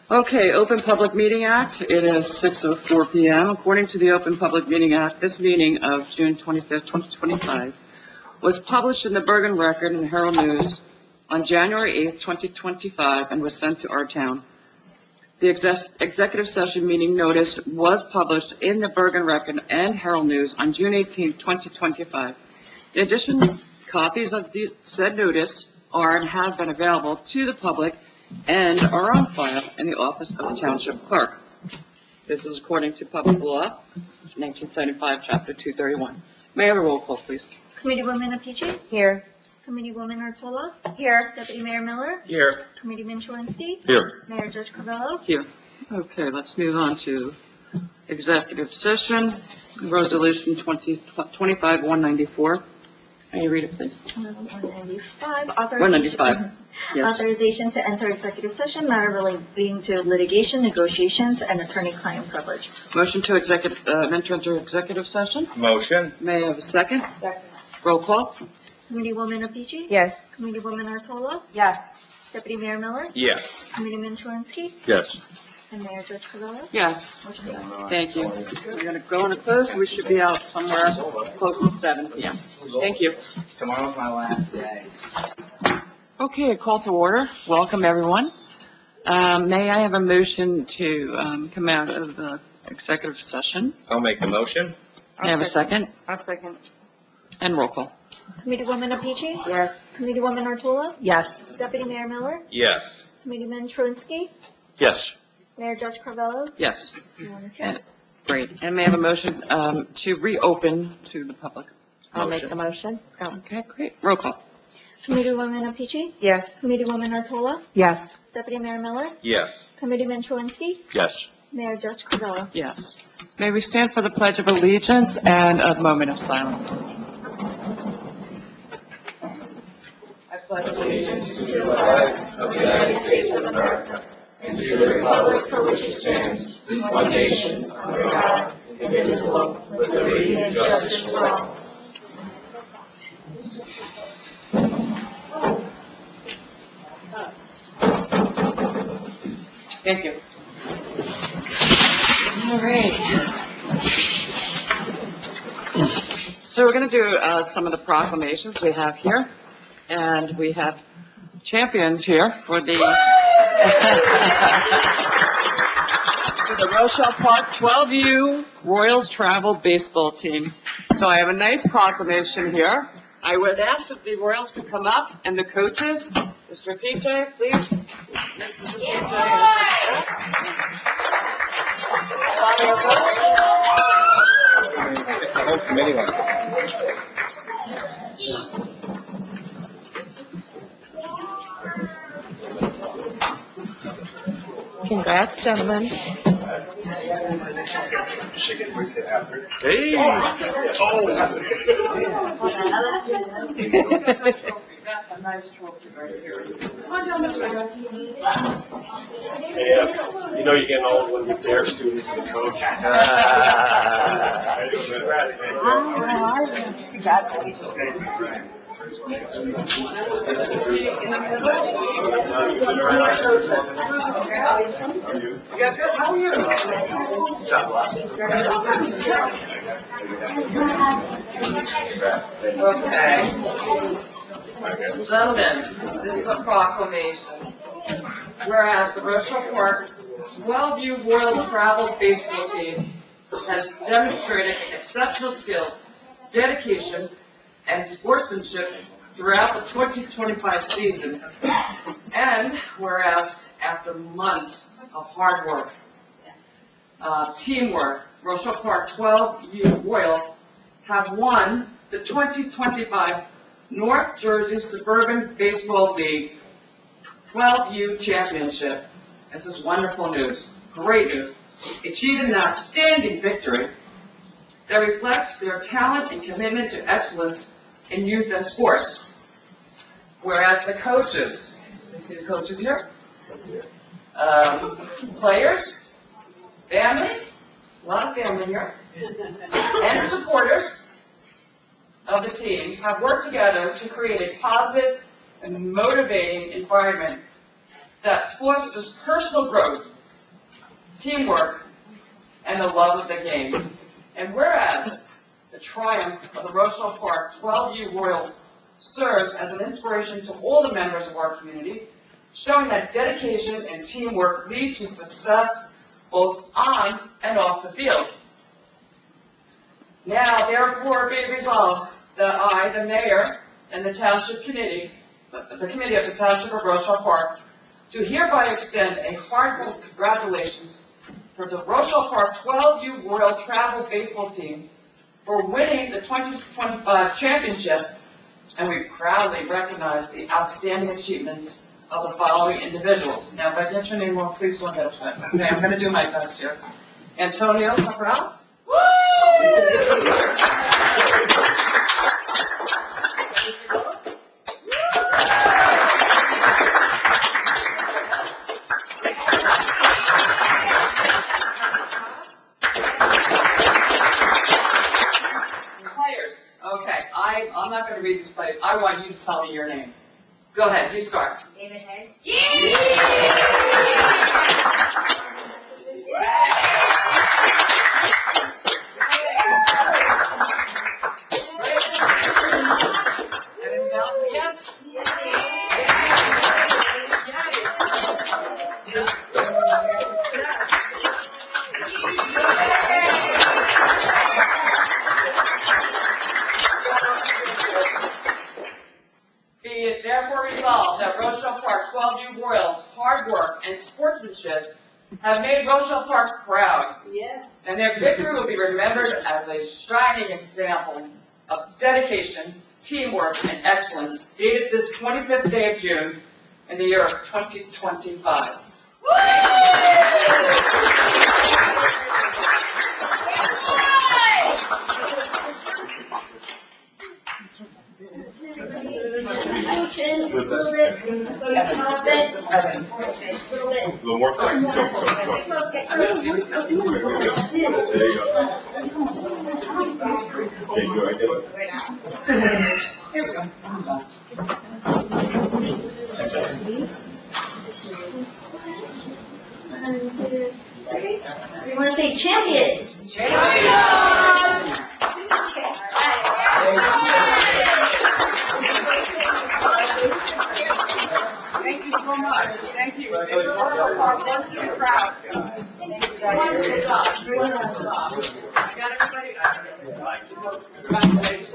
Okay, Open Public Meeting Act. It is 6:04 p.m. According to the Open Public Meeting Act, this meeting of June 25th, 2025 was published in the Bergen Record and Herald News on January 8th, 2025, and was sent to our town. The executive session meeting notice was published in the Bergen Record and Herald News on June 18th, 2025. In addition, copies of the said notice are and have been available to the public and are on file in the office of the Township Clerk. This is according to Public Law, 1975, Chapter 231. May I have a roll call, please? Committeewoman Apici? Here. Committeewoman Artola? Here. Deputy Mayor Miller? Here. Committeeman Cholinsky? Here. Mayor Judge Carvello? Here. Okay, let's move on to executive session, Resolution 25-194. Can you read it, please? 195. 195. Yes. Authorization to enter executive session, matter relating to litigation, negotiations, and attorney-client privilege. Motion to enter into executive session. Motion. May I have a second? Second. Roll call. Committeewoman Apici? Yes. Committeewoman Artola? Yes. Deputy Mayor Miller? Yes. Committeeman Cholinsky? Yes. And Mayor Judge Carvello? Yes. Motion carries. Thank you. We're going to go into close. We should be out somewhere close to 7 p.m. Thank you. Tomorrow's my last day. Okay, a call to order. Welcome, everyone. May I have a motion to come out of the executive session? I'll make the motion. May I have a second? I'll second. And roll call. Committeewoman Apici? Yes. Committeewoman Artola? Yes. Deputy Mayor Miller? Yes. Committeeman Cholinsky? Yes. Mayor Judge Carvello? Yes. Everyone is here. And- Great. And may I have a motion to reopen to the public? I'll make the motion. Oh. Okay, great. Roll call. Committeewoman Apici? Yes. Committeewoman Artola? Yes. Deputy Mayor Miller? Yes. Committeeman Cholinsky? Yes. Mayor Judge Carvello? Yes. May we stand for the Pledge of Allegiance and a moment of silence, please. I pledge allegiance to the flag of the United States of America and to the republic for which it stands, one nation, under God, indivisible, with liberty and justice for all. Thank you. All right. So we're going to do some of the proclamations we have here. And we have champions here for the for the Rochelle Park 12U Royals Travel Baseball Team. So I have a nice proclamation here. I would ask if the Royals could come up and the coaches. Mr. PJ, please. Mrs. PJ. The whole committee wants to. Congrats, gentlemen. Hey! That's a nice trophy right here. Come on down, Mr. Harris. Hey, you know you're getting old when you dare students and coach. You got good? How are you? Okay. Gentlemen, this is a proclamation. Whereas the Rochelle Park 12U Royal Travel Baseball Team has demonstrated exceptional skills, dedication, and sportsmanship throughout the 2025 season. And whereas after months of hard work, teamwork, Rochelle Park 12U Royals have won the 2025 North Jersey Suburban Baseball League 12U Championship. This is wonderful news, great news. Achieved an outstanding victory that reflects their talent and commitment to excellence in youth and sports. Whereas the coaches, you see the coaches here? Players, family, a lot of family here, and supporters of the team have worked together to create a positive and motivating environment that fosters personal growth teamwork, and the love of the game. And whereas the triumph of the Rochelle Park 12U Royals serves as an inspiration to all the members of our community, showing that dedication and teamwork lead to success both on and off the field. Now, therefore, be it resolved that I, the mayor, and the Township Committee, the Committee of the Township of Rochelle Park, do hereby extend a heartfelt congratulations for the Rochelle Park 12U Royal Travel Baseball Team for winning the 2025 championship, and we proudly recognize the outstanding achievements of the following individuals. Now, if I get your name wrong, please don't get upset. Okay, I'm going to do my best here. Antonio Cabral. Players. Okay, I'm not going to read these players. I want you to tell me your name. Go ahead, you start. David Hay. Evan Bell, yes? Be it therefore resolved that Rochelle Park 12U Royals' hard work and sportsmanship have made Rochelle Park proud. Yes. And their victory will be remembered as a shining example of dedication, teamwork, and excellence dated this 25th day of June in the year of 2025. A little more time. Go. There you go. Okay, good idea. Here we go. We want to say champion. Thank you so much. Thank you. It was Rochelle Park, once again, proud. Wonderful job. Wonderful job. I got everybody. Congratulations.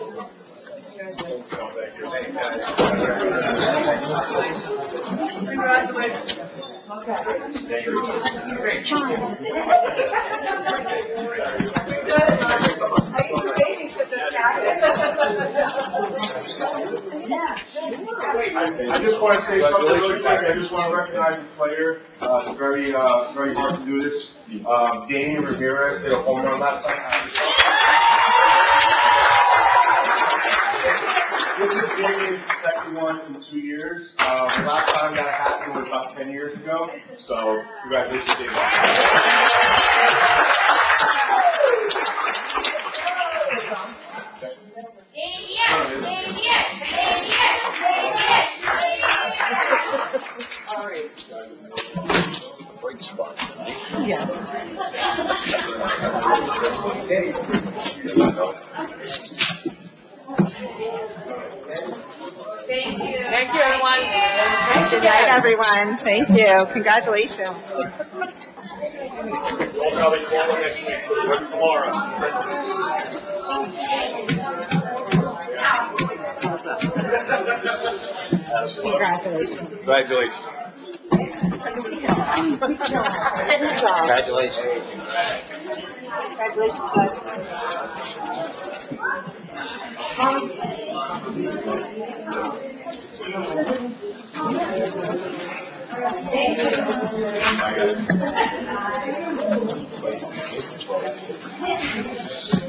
Congratulations. Okay. Great. I just want to say something really quick. I just want to recognize the player. It's very hard to do this. Damian Ramirez hit a home run last night. This is Damian's second one in 2 years. The last time that happened was about 10 years ago. So, congratulations, Damian. All right. Great spot. Yes. Thank you, everyone. Thank you, Good night, everyone. Thank you. Congratulations. We'll probably call it next week or tomorrow. Congratulations. Congratulations. Good job. Congratulations. Congratulations, bud.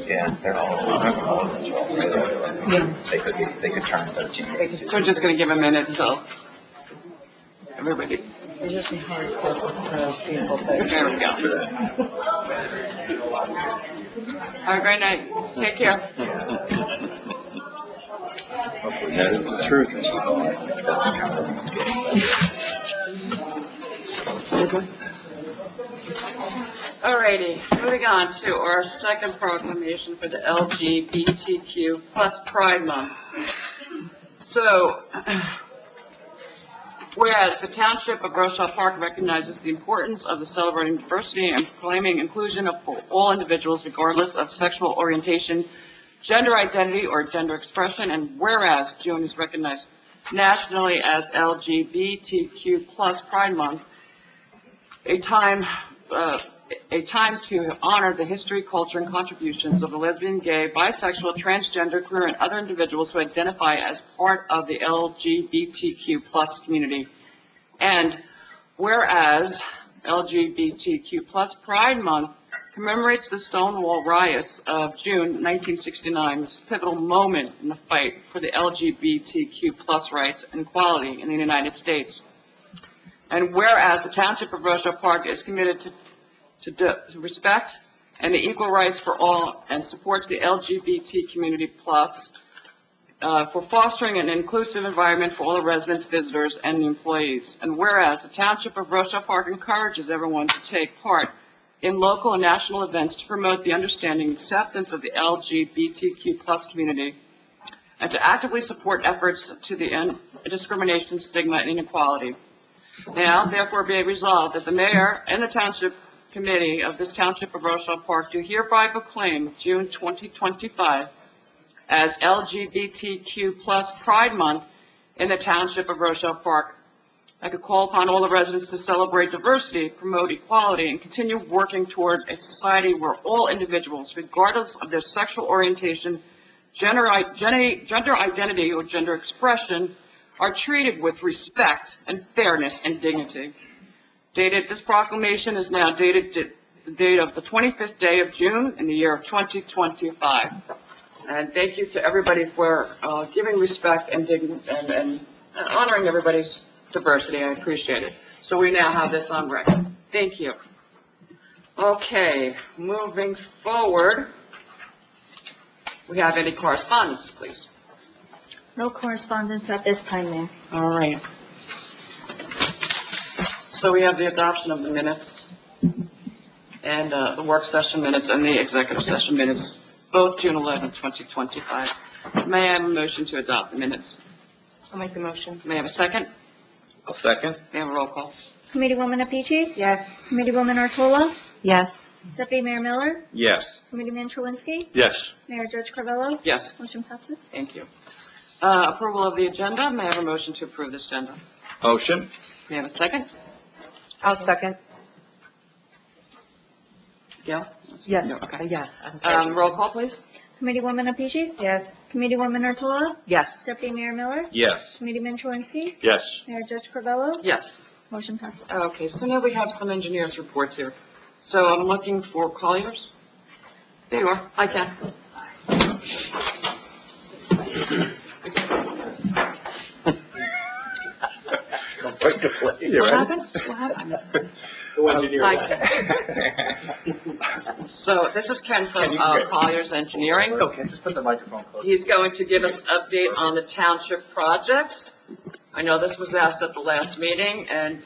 Yeah, they're all they could turn 13. So we're just going to give a minute till everybody. It's usually hard to people, but There we go. Have a great night. Take care. That is the truth. That's kind of Alrighty, moving on to our second proclamation for the LGBTQ plus Pride Month. So, whereas the Township of Rochelle Park recognizes the importance of the celebrating diversity and proclaiming inclusion of all individuals regardless of sexual orientation, gender identity, or gender expression, and whereas June is recognized nationally as LGBTQ plus Pride Month, a time to honor the history, culture, and contributions of the lesbian, gay, bisexual, transgender, queer, and other individuals who identify as part of the LGBTQ plus community. And whereas LGBTQ plus Pride Month commemorates the Stonewall riots of June 1969, which is a pivotal moment in the fight for the LGBTQ plus rights and equality in the United States. And whereas the Township of Rochelle Park is committed to respect and the equal rights for all and supports the LGBT community plus for fostering an inclusive environment for all the residents, visitors, and the employees. And whereas the Township of Rochelle Park encourages everyone to take part in local and national events to promote the understanding and acceptance of the LGBTQ plus community and to actively support efforts to the end discrimination, stigma, and inequality. Now, therefore, be it resolved that the mayor and the Township Committee of this Township of Rochelle Park do hereby proclaim June 2025 as LGBTQ plus Pride Month in the Township of Rochelle Park. I could call upon all the residents to celebrate diversity, promote equality, and continue working toward a society where all individuals, regardless of their sexual orientation, gender identity, or gender expression, are treated with respect and fairness and dignity. This proclamation is now dated the date of the 25th day of June in the year of 2025. And thank you to everybody for giving respect and honoring everybody's diversity. I appreciate it. So we now have this on record. Thank you. Okay, moving forward, we have any correspondence, please? No correspondence at this time, Mayor. All right. So we have the adoption of the minutes and the work session minutes and the executive session minutes, both June 11, 2025. May I have a motion to adopt the minutes? I'll make the motion. May I have a second? I'll second. May I have a roll call? Committeewoman Apici? Yes. Committeewoman Artola? Yes. Deputy Mayor Miller? Yes. Committeeman Truinsky? Yes. Mayor Judge Carvello? Yes. Motion passes. Thank you. Approval of the agenda. May I have a motion to approve this agenda? Motion. May I have a second? I'll second. Gail? Yes. No, okay. Yeah. I'm sorry. Roll call, please. Committeewoman Apici? Yes. Committeewoman Artola? Yes. Deputy Mayor Miller? Yes. Committeeman Truinsky? Yes. Mayor Judge Carvello? Yes. Motion passes. Okay, so now we have some engineers' reports here. So I'm looking for Colliers. There you are. Hi, Ken. Right to play. What happened? What happened? Hi, Ken. So this is Ken from Colliers Engineering. Okay, just put the microphone close. He's going to give us an update on the township projects. I know this was asked at the last meeting, and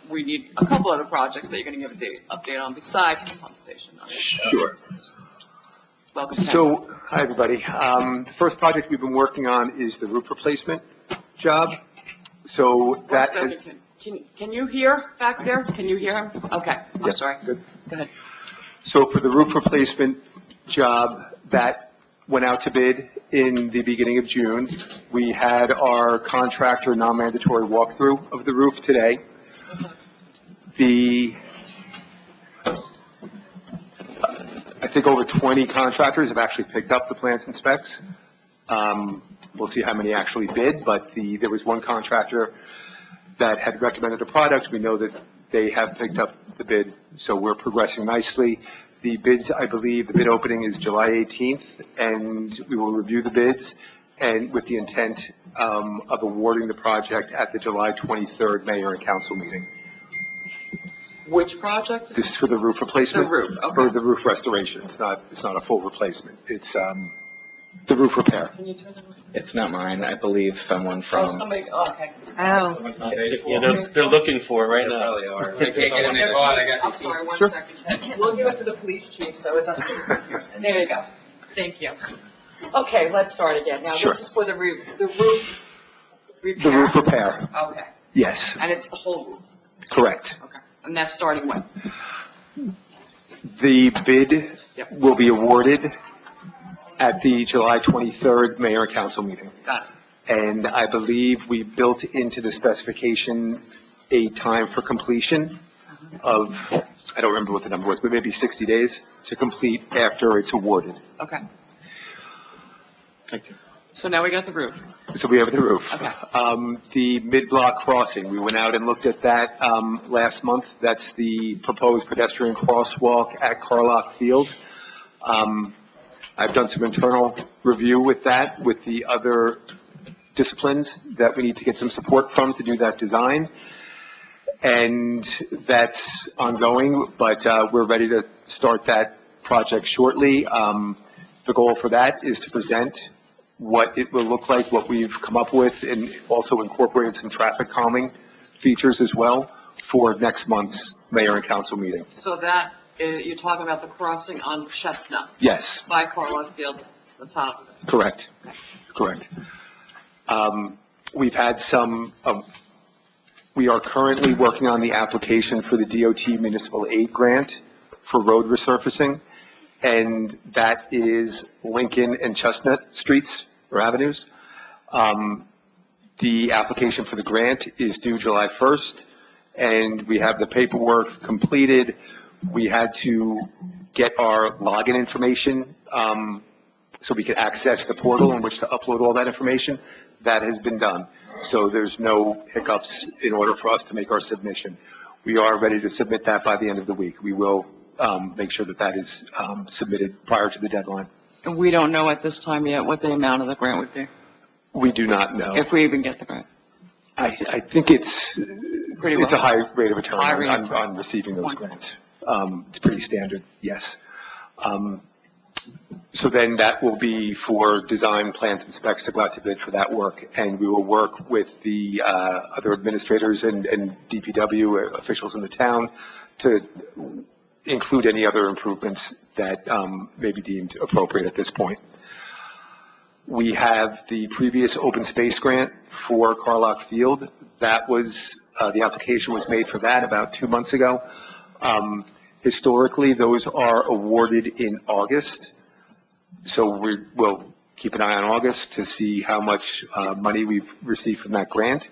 we need a couple other projects that you're going to give an update on besides the pump station. Sure. Welcome, Ken. So, hi, everybody. The first project we've been working on is the roof replacement job. So One that, second, can you hear back there? Can you hear him? Okay, I'm Yes, sorry. good. Go ahead. So for the roof replacement job, that went out to bid in the beginning of June. We had our contractor non-mandatory walkthrough of the roof today. I think over 20 contractors have actually picked up the plans and specs. We'll see how many actually bid, but there was one contractor that had recommended a product. We know that they have picked up the bid, so we're progressing nicely. The bids, I believe, the bid opening is July 18th, and we will review the bids and with the intent of awarding the project at the July 23rd mayor and council meeting. Which project? This is for the roof replacement? The roof, okay. Or the roof restoration. It's not a full replacement. It's The roof repair. Can you turn that on? It's not mine. I believe someone Oh, from. somebody, oh, okay. Oh, Yeah, they're looking for it right They now. probably are. I can't get in there. Oh, I got I'm the sorry, one Sure. second. We'll give it to the police chief, so it doesn't disappear. There you go. Thank you. Okay, let's start again. Now, Sure. this is for the roof repair? The roof repair, Okay, yes, and it's the whole roof? correct. Okay, and that's starting when? The bid Yep. will be awarded at the July 23rd mayor and council meeting. Got it. And I believe we built into the specification a time for completion of, I don't remember what the number was, but maybe 60 days to complete after it's awarded. Okay, Thank you. so now we got the roof. So we have the roof. Okay. The mid-block crossing, we went out and looked at that last month. That's the proposed pedestrian crosswalk at Carlock Field. I've done some internal review with that, with the other disciplines that we need to get some support from to do that design. And that's ongoing, but we're ready to start that project shortly. The goal for that is to present what it will look like, what we've come up with, and also incorporated some traffic calming features as well for next month's mayor and council meeting. So that, you're talking about the crossing on Chestnut Yes, by Carlock Field, the top of it. correct, correct. We've had some, we are currently working on the application for the DOT municipal aid grant for road resurfacing, and that is Lincoln and Chestnut Streets or avenues. The application for the grant is due July 1st, and we have the paperwork completed. We had to get our login information so we could access the portal in which to upload all that information. That has been done. So there's no hiccups in order for us to make our submission. We are ready to submit that by the end of the week. We will make sure that that is submitted prior to the deadline. And we don't know at this time yet what the amount of the grant would be, We do not know. if we even get the grant. I think it's Pretty a well. high rate of return High rate of return. on receiving those Wonderful. grants. It's pretty standard, yes. So then that will be for design plans and specs to go out to bid for that work. And we will work with the other administrators and DPW officials in the town to include any other improvements that may be deemed appropriate at this point. We have the previous open space grant for Carlock Field. That was, the application was made for that about 2 months ago. Historically, those are awarded in August. So we'll keep an eye on August to see how much money we've received from that grant.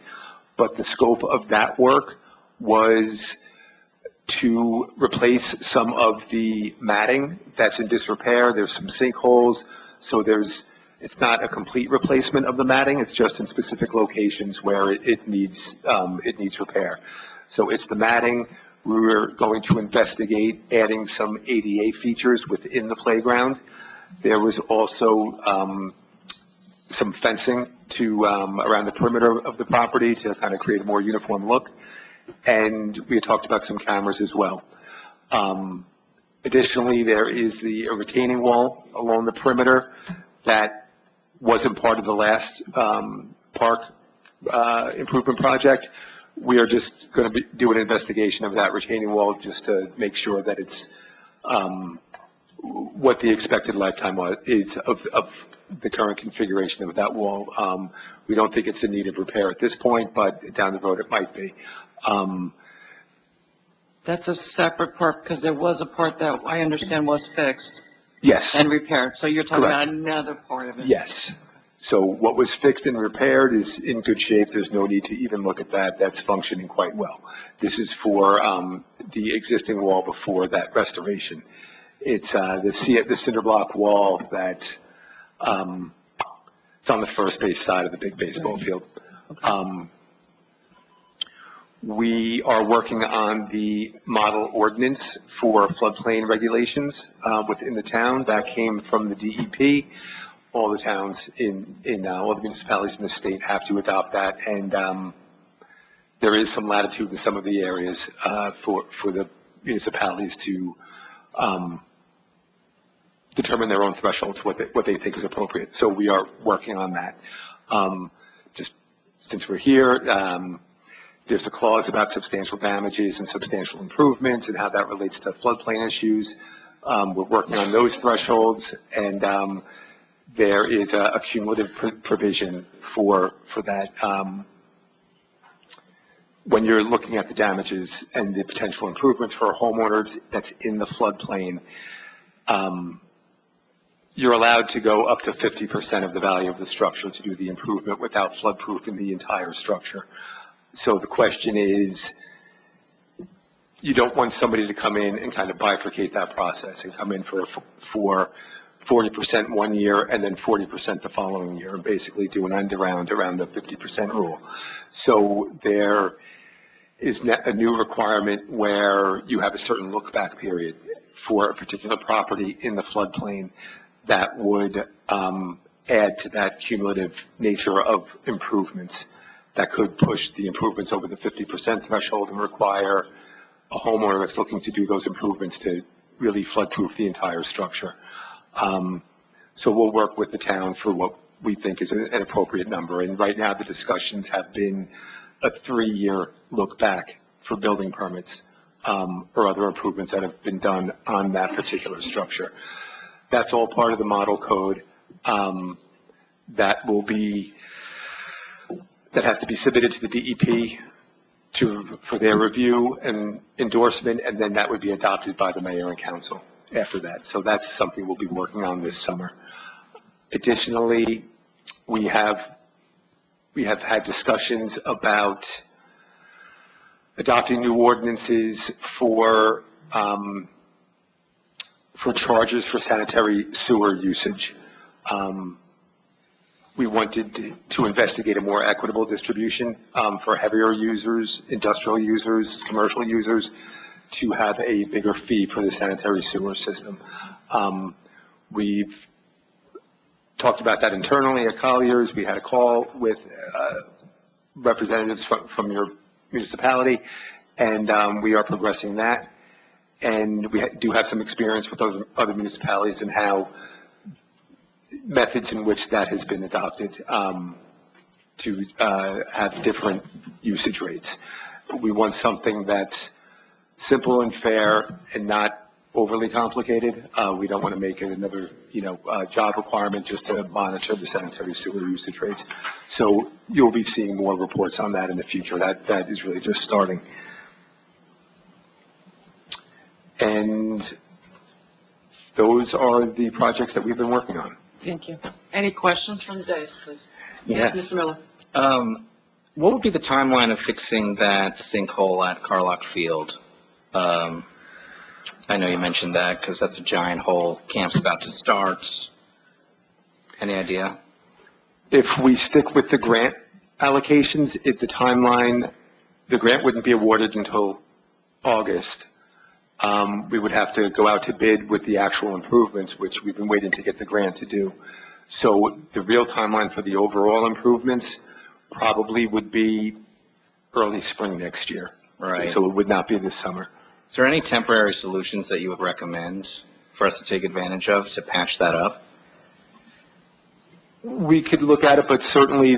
But the scope of that work was to replace some of the matting that's in disrepair. There's some sinkholes, so it's not a complete replacement of the matting. It's just in specific locations where it needs repair. So it's the matting. We're going to investigate adding some ADA features within the playground. There was also some fencing to around the perimeter of the property to kind of create a more uniform look. And we had talked about some cameras as well. Additionally, there is a retaining wall along the perimeter that wasn't part of the last park improvement project. We are just going to do an investigation of that retaining wall just to make sure that it's what the expected lifetime is of the current configuration of that wall. We don't think it's in need of repair at this point, but down the road it might be. That's a separate part, because there was a part that I understand was fixed Yes. and repaired, so you're talking about Correct. another part of it. Yes. So what was fixed and repaired is in good shape. There's no need to even look at that. That's functioning quite well. This is for the existing wall before that restoration. It's the cinder block wall that it's on the first base side of the big baseball field. We are working on the model ordinance for floodplain regulations within the town. That came from the DEP. All the towns all the municipalities in the state have to adopt that, and there is some latitude in some of the areas for the municipalities to determine their own thresholds, what they think is appropriate. So we are working on that. Just since we're here, there's a clause about substantial damages and substantial improvements and how that relates to floodplain issues. We're working on those thresholds, and there is a cumulative provision for that. When you're looking at the damages and the potential improvements for homeowners that's in the floodplain, you're allowed to go up to 50% of the value of the structure to do the improvement without floodproofing the entire structure. So the question is, you don't want somebody to come in and kind of bifurcate that process and come in for 40% one year and then 40% the following year, and basically do an end around the 50% rule. So there is a new requirement where you have a certain look-back period for a particular property in the floodplain that would add to that cumulative nature of improvements that could push the improvements over the 50% threshold and require a homeowner that's looking to do those improvements to really flood-proof the entire structure. So we'll work with the town for what we think is an appropriate number. And right now the discussions have been a 3-year look back for building permits or other improvements that have been done on that particular structure. That's all part of the model code that has to be submitted to the DEP for their review and endorsement, and then that would be adopted by the mayor and council after that. So that's something we'll be working on this summer. Additionally, we have had discussions about adopting new ordinances for charges for sanitary sewer usage. We wanted to investigate a more equitable distribution for heavier users, industrial users, commercial users, to have a bigger fee for the sanitary sewer system. We've talked about that internally at Colliers. We had a call with representatives from your municipality, and we are progressing that. And we do have some experience with other municipalities and how methods in which that has been adopted to have different usage rates. We want something that's simple and fair and not overly complicated. We don't want to make it another, job requirement just to monitor the sanitary sewer usage rates. So you'll be seeing more reports on that in the future. That is really just starting. And those are the projects that we've been working on. Thank you. Any questions from the dais, please? Yes. Mr. Miller. What would be the timeline of fixing that sinkhole at Carlock Field? I know you mentioned that because that's a giant hole. Camp's about to start. Any idea? If we stick with the grant allocations, the timeline, the grant wouldn't be awarded until August. We would have to go out to bid with the actual improvements, which we've been waiting to get the grant to do. So the real timeline for the overall improvements probably would be early spring next year. Right. So it would not be this summer. Is there any temporary solutions that you would recommend for us to take advantage of to patch that up? We could look at it, but certainly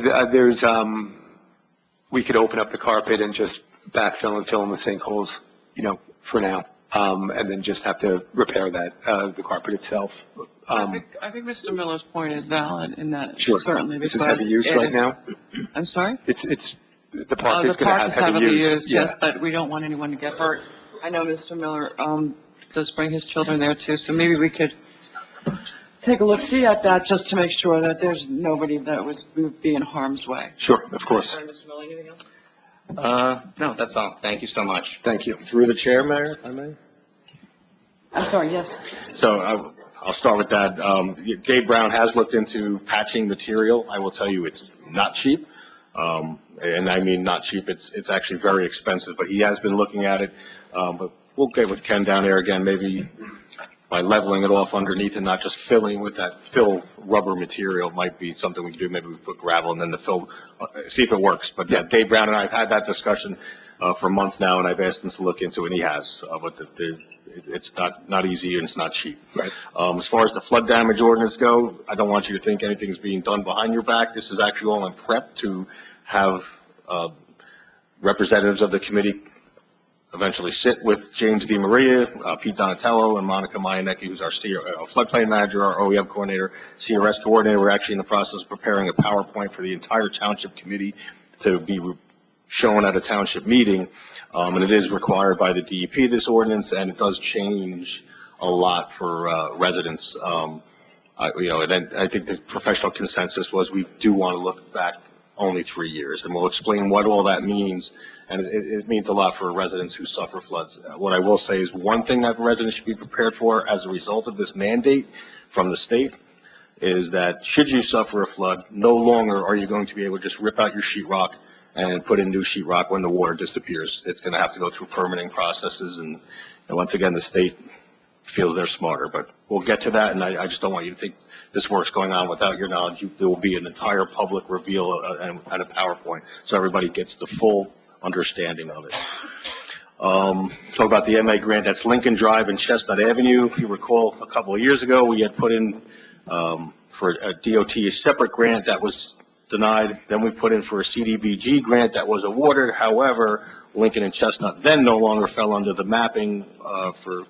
we could open up the carpet and just backfill and fill in the sinkholes, for now. And then just have to repair the carpet itself. I think Mr. Miller's point is valid in that. Sure. Certainly. This is heavy use right now? I'm sorry? The park is going to have heavy use. Yes, but we don't want anyone to get hurt. I know Mr. Miller does bring his children there too, so maybe we could take a look-see at that just to make sure that there's nobody that would be in harm's way. Sure, of course. Sorry, Mr. Miller, anything else? No, that's all. Thank you so much. Thank you. Through the chair, Mayor, if I may. I'm sorry, yes. So I'll start with that. Dave Brown has looked into patching material. I will tell you it's not cheap. And I mean not cheap. It's actually very expensive, but he has been looking at it. But we'll get with Ken down there again, maybe by leveling it off underneath and not just filling with that fill rubber material might be something we can do. Maybe we put gravel and then the fill, see if it works. But yeah, Dave Brown and I have had that discussion. for months now, and I've asked him to look into it, and he has. But it's not easy and it's not cheap. Right. As far as the flood damage ordinance go, I don't want you to think anything's being done behind your back. This is actually all in prep to have representatives of the committee eventually sit with James DiMaria, Pete Donatello, and Monica Mayanecki, who's our floodplain manager, our OEM coordinator, CRS coordinator. We're actually in the process of preparing a PowerPoint for the entire township committee to be shown at a township meeting. And it is required by the DEP, this ordinance, and it does change a lot for residents. And I think the professional consensus was we do want to look back only 3 years, and we'll explain what all that means. And it means a lot for residents who suffer floods. What I will say is one thing that residents should be prepared for as a result of this mandate from the state is that should you suffer a flood, no longer are you going to be able to just rip out your sheetrock and put in new sheetrock when the water disappears. It's going to have to go through permitting processes, and once again, the state feels they're smarter. But we'll get to that, and I just don't want you to think this work's going on without your knowledge. There will be an entire public reveal and a PowerPoint, so everybody gets the full understanding of it. Talk about the MA grant. That's Lincoln Drive and Chestnut Avenue. If you recall, a couple of years ago, we had put in for a DOT a separate grant that was denied. Then we put in for a CDBG grant that was awarded. However, Lincoln and Chestnut then no longer fell under the mapping for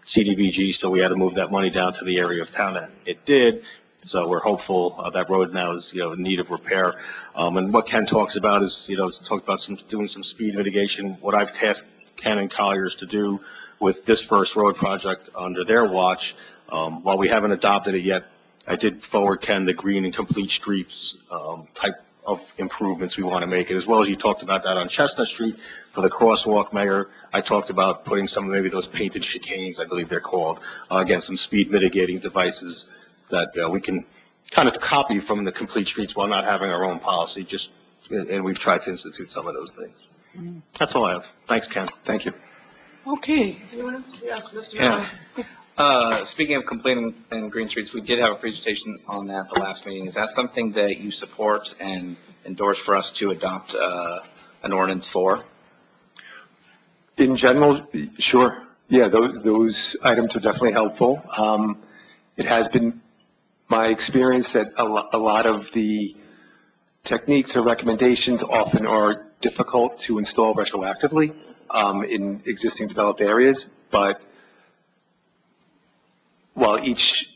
CDBG, so we had to move that money down to the area of town that it did. So we're hopeful that road now is, in need of repair. And what Ken talks about is, talk about doing some speed mitigation. What I've tasked Ken and Colliers to do with this first road project under their watch, while we haven't adopted it yet, I did forward Ken the green and complete streets type of improvements we want to make it, as well as you talked about that on Chestnut Street for the crosswalk, Mayor. I talked about putting some of maybe those painted chicanes, I believe they're called, again, some speed mitigating devices that we can kind of copy from the complete streets while not having our own policy. And we've tried to institute some of those things. That's all I have. Thanks, Ken. Thank you. Okay. Yes, Mr. Yeah. Speaking of completing and green streets, we did have a presentation on that the last meeting. Is that something that you support and endorse for us to adopt an ordinance for? In general, sure. Yeah, those items are definitely helpful. It has been my experience that a lot of the techniques or recommendations often are difficult to install retroactively in existing developed areas, but while each,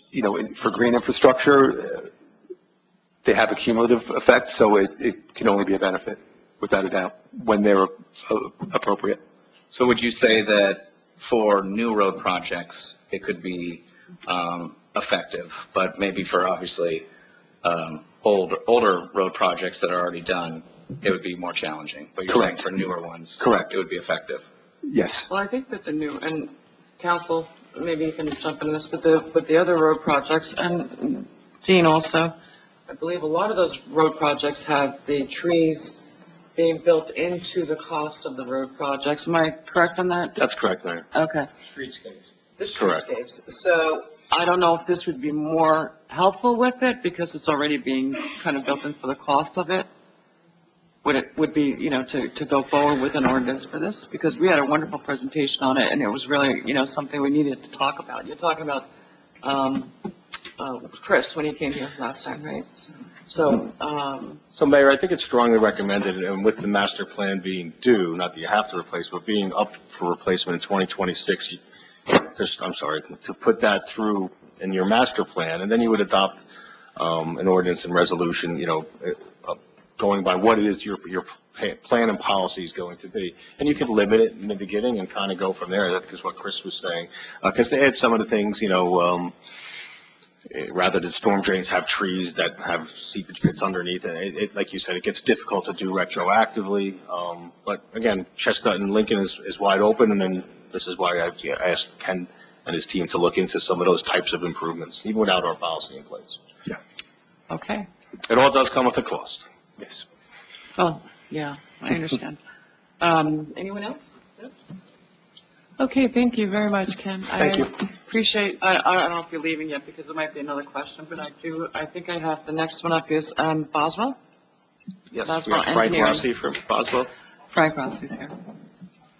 for green infrastructure, they have a cumulative effect, so it can only be a benefit, without a doubt, when they're appropriate. So would you say that for new road projects, it could be effective, but maybe for obviously older road projects that are already done, it would be more challenging? But you're saying for newer ones, correct, it would be effective? Yes. Well, I think that the new, and council, maybe you can jump into this, but the other road projects, and Dean also, I believe a lot of those road projects have the trees being built into the cost of the road projects. Am I correct on that? That's correct, Mayor. Okay. Streetscapes. The Correct. streetscapes. So I don't know if this would be more helpful with it because it's already being kind of built in for the cost of it. Would be, to go forward with an ordinance for this, because we had a wonderful presentation on it, and it was really, something we needed to talk about. You're talking about, Chris, when he came here last time, right? So, So, Mayor, I think it's strongly recommended, and with the master plan being due, not that you have to replace, but being up for replacement in 2026, to put that through in your master plan, and then you would adopt an ordinance and resolution, going by what it is your plan and policy is going to be. And you can limit it in the beginning and kind of go from there. That is what Chris was saying. Because they add some of the things, rather than storm drains have trees that have seepage pits underneath, and it like you said, it gets difficult to do retroactively. But again, Chestnut and Lincoln is wide open, and then this is why I asked Ken and his team to look into some of those types of improvements, even without our policy in place. Yeah. okay. It all does come with a cost. Yes. Oh, yeah, I understand. Anyone else? Okay, thank you very much, Ken. Thank you. Appreciate, I don't know if you're leaving yet because there might be another question, but I think I have, the next one up is Boswell? Yes, Boswell we have Frank Engineering. Rossi from Boswell. Frank Rossi's here.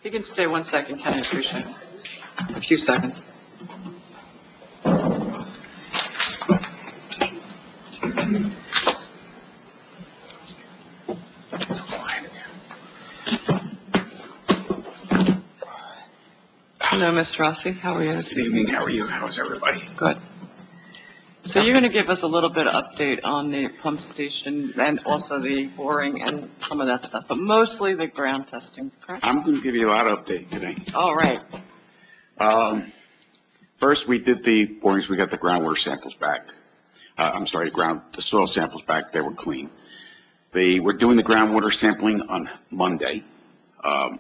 You can stay 1 second, Kenny, I appreciate it. A few seconds. Hello, Ms. Rossi, how are you? Good evening, how are you? How's everybody? Good. So you're going to give us a little bit of update on the pump station and also the boring and some of that stuff, but mostly the ground testing, correct? I'm going to give you a lot of update today. All right. First, we did the borings, we got the groundwater samples back. The soil samples back, they were clean. We're doing the groundwater sampling on Monday. It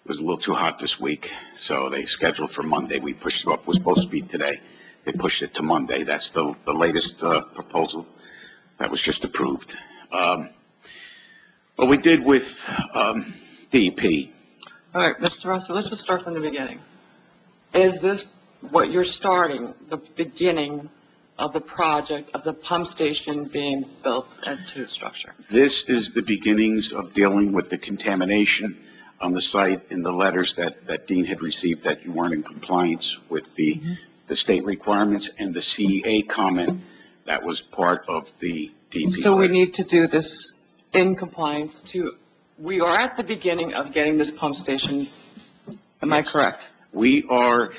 was a little too hot this week, so they scheduled for Monday. We pushed it up, it was supposed to be today. They pushed it to Monday. That's the latest proposal that was just approved. What we did with DEP, All right, Mr. Rossi, let's just start from the beginning. Is this what you're starting, the beginning of the project of the pump station being built into structure? this is the beginnings of dealing with the contamination on the site in the letters that Dean had received that you weren't in compliance with the state requirements and the CEA comment that was part of the DEP. So we need to do this in compliance we are at the beginning of getting this pump station, am I correct? We are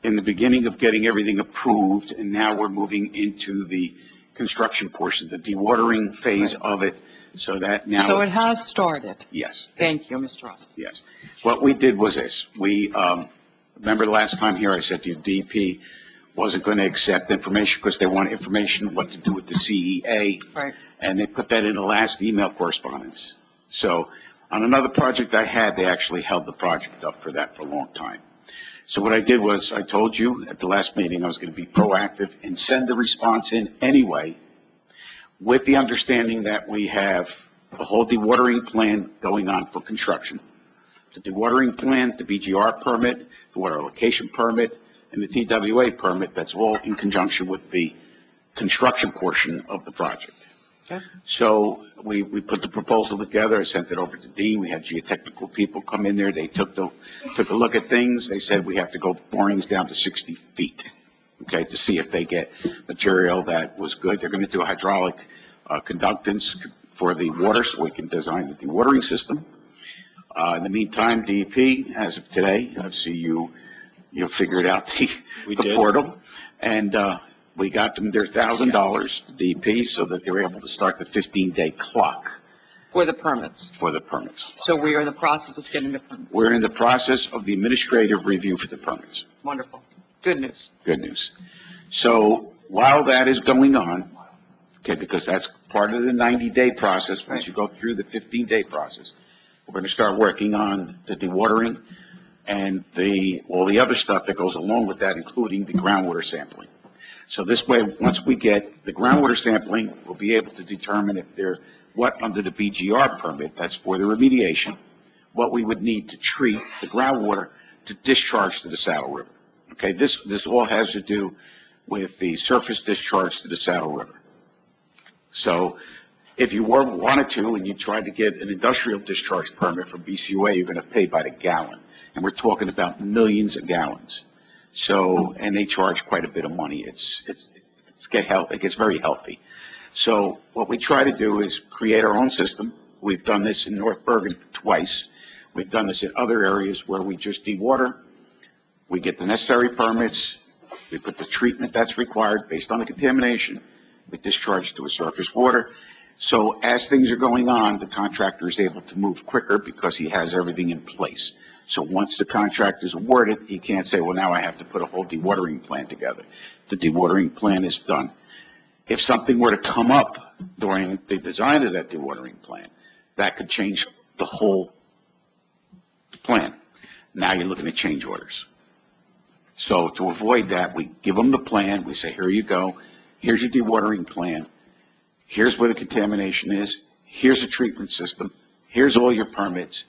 in the beginning of getting everything approved, and now we're moving into the construction portion, the dewatering phase of it, so that now. So it has started. Yes. Thank you, Mr. Rossi. Yes. What we did was this. Remember last time here I said to you, DEP wasn't going to accept information because they want information what to do with the CEA. Right. And they put that in the last email correspondence. So on another project I had, they actually held the project up for that for a long time. So what I did was I told you at the last meeting I was going to be proactive and send the response in anyway, with the understanding that we have a whole dewatering plan going on for construction. The dewatering plan, the BGR permit, the water allocation permit, and the TWA permit, that's all in conjunction with the construction portion of the project. Okay. So we put the proposal together, I sent it over to Dean, we had geotechnical people come in there, they took a look at things, they said we have to go borings down to 60 feet, okay, to see if they get material that was good. They're going to do a hydraulic conductance for the water so we can design the dewatering system. In the meantime, DEP, as of today, I see you figured out the portal, and we got them their $1,000 to DEP so that they were able to start the 15-day clock For the permits. for the permits. So we are in the process of getting the permits. We're in the process of the administrative review for the permits. Wonderful. Good news. Good news. So while that is going on, okay, because that's part of the 90-day process, once you go through the 15-day process, we're going to start working on the dewatering and all the other stuff that goes along with that, including the groundwater sampling. So this way, once we get the groundwater sampling, we'll be able to determine if what under the BGR permit, that's for the remediation, what we would need to treat the groundwater to discharge to the Saddle River. Okay, this all has to do with the surface discharge to the Saddle River. So if you wanted to and you tried to get an industrial discharge permit from BCUA, you're going to pay by the gallon. And we're talking about millions of gallons. So, and they charge quite a bit of money. It gets very healthy. So what we try to do is create our own system. We've done this in North Bergen twice. We've done this in other areas where we just dewater. We get the necessary permits. We put the treatment that's required based on the contamination. We discharge to a surface water. So as things are going on, the contractor is able to move quicker because he has everything in place. So once the contract is awarded, he can't say, well, now I have to put a whole dewatering plan together. The dewatering plan is done. If something were to come up during the design of that dewatering plan, that could change the whole plan. Now you're looking at change orders. So to avoid that, we give them the plan. We say, here you go. Here's your dewatering plan. Here's where the contamination is. Here's a treatment system. Here's all your permits.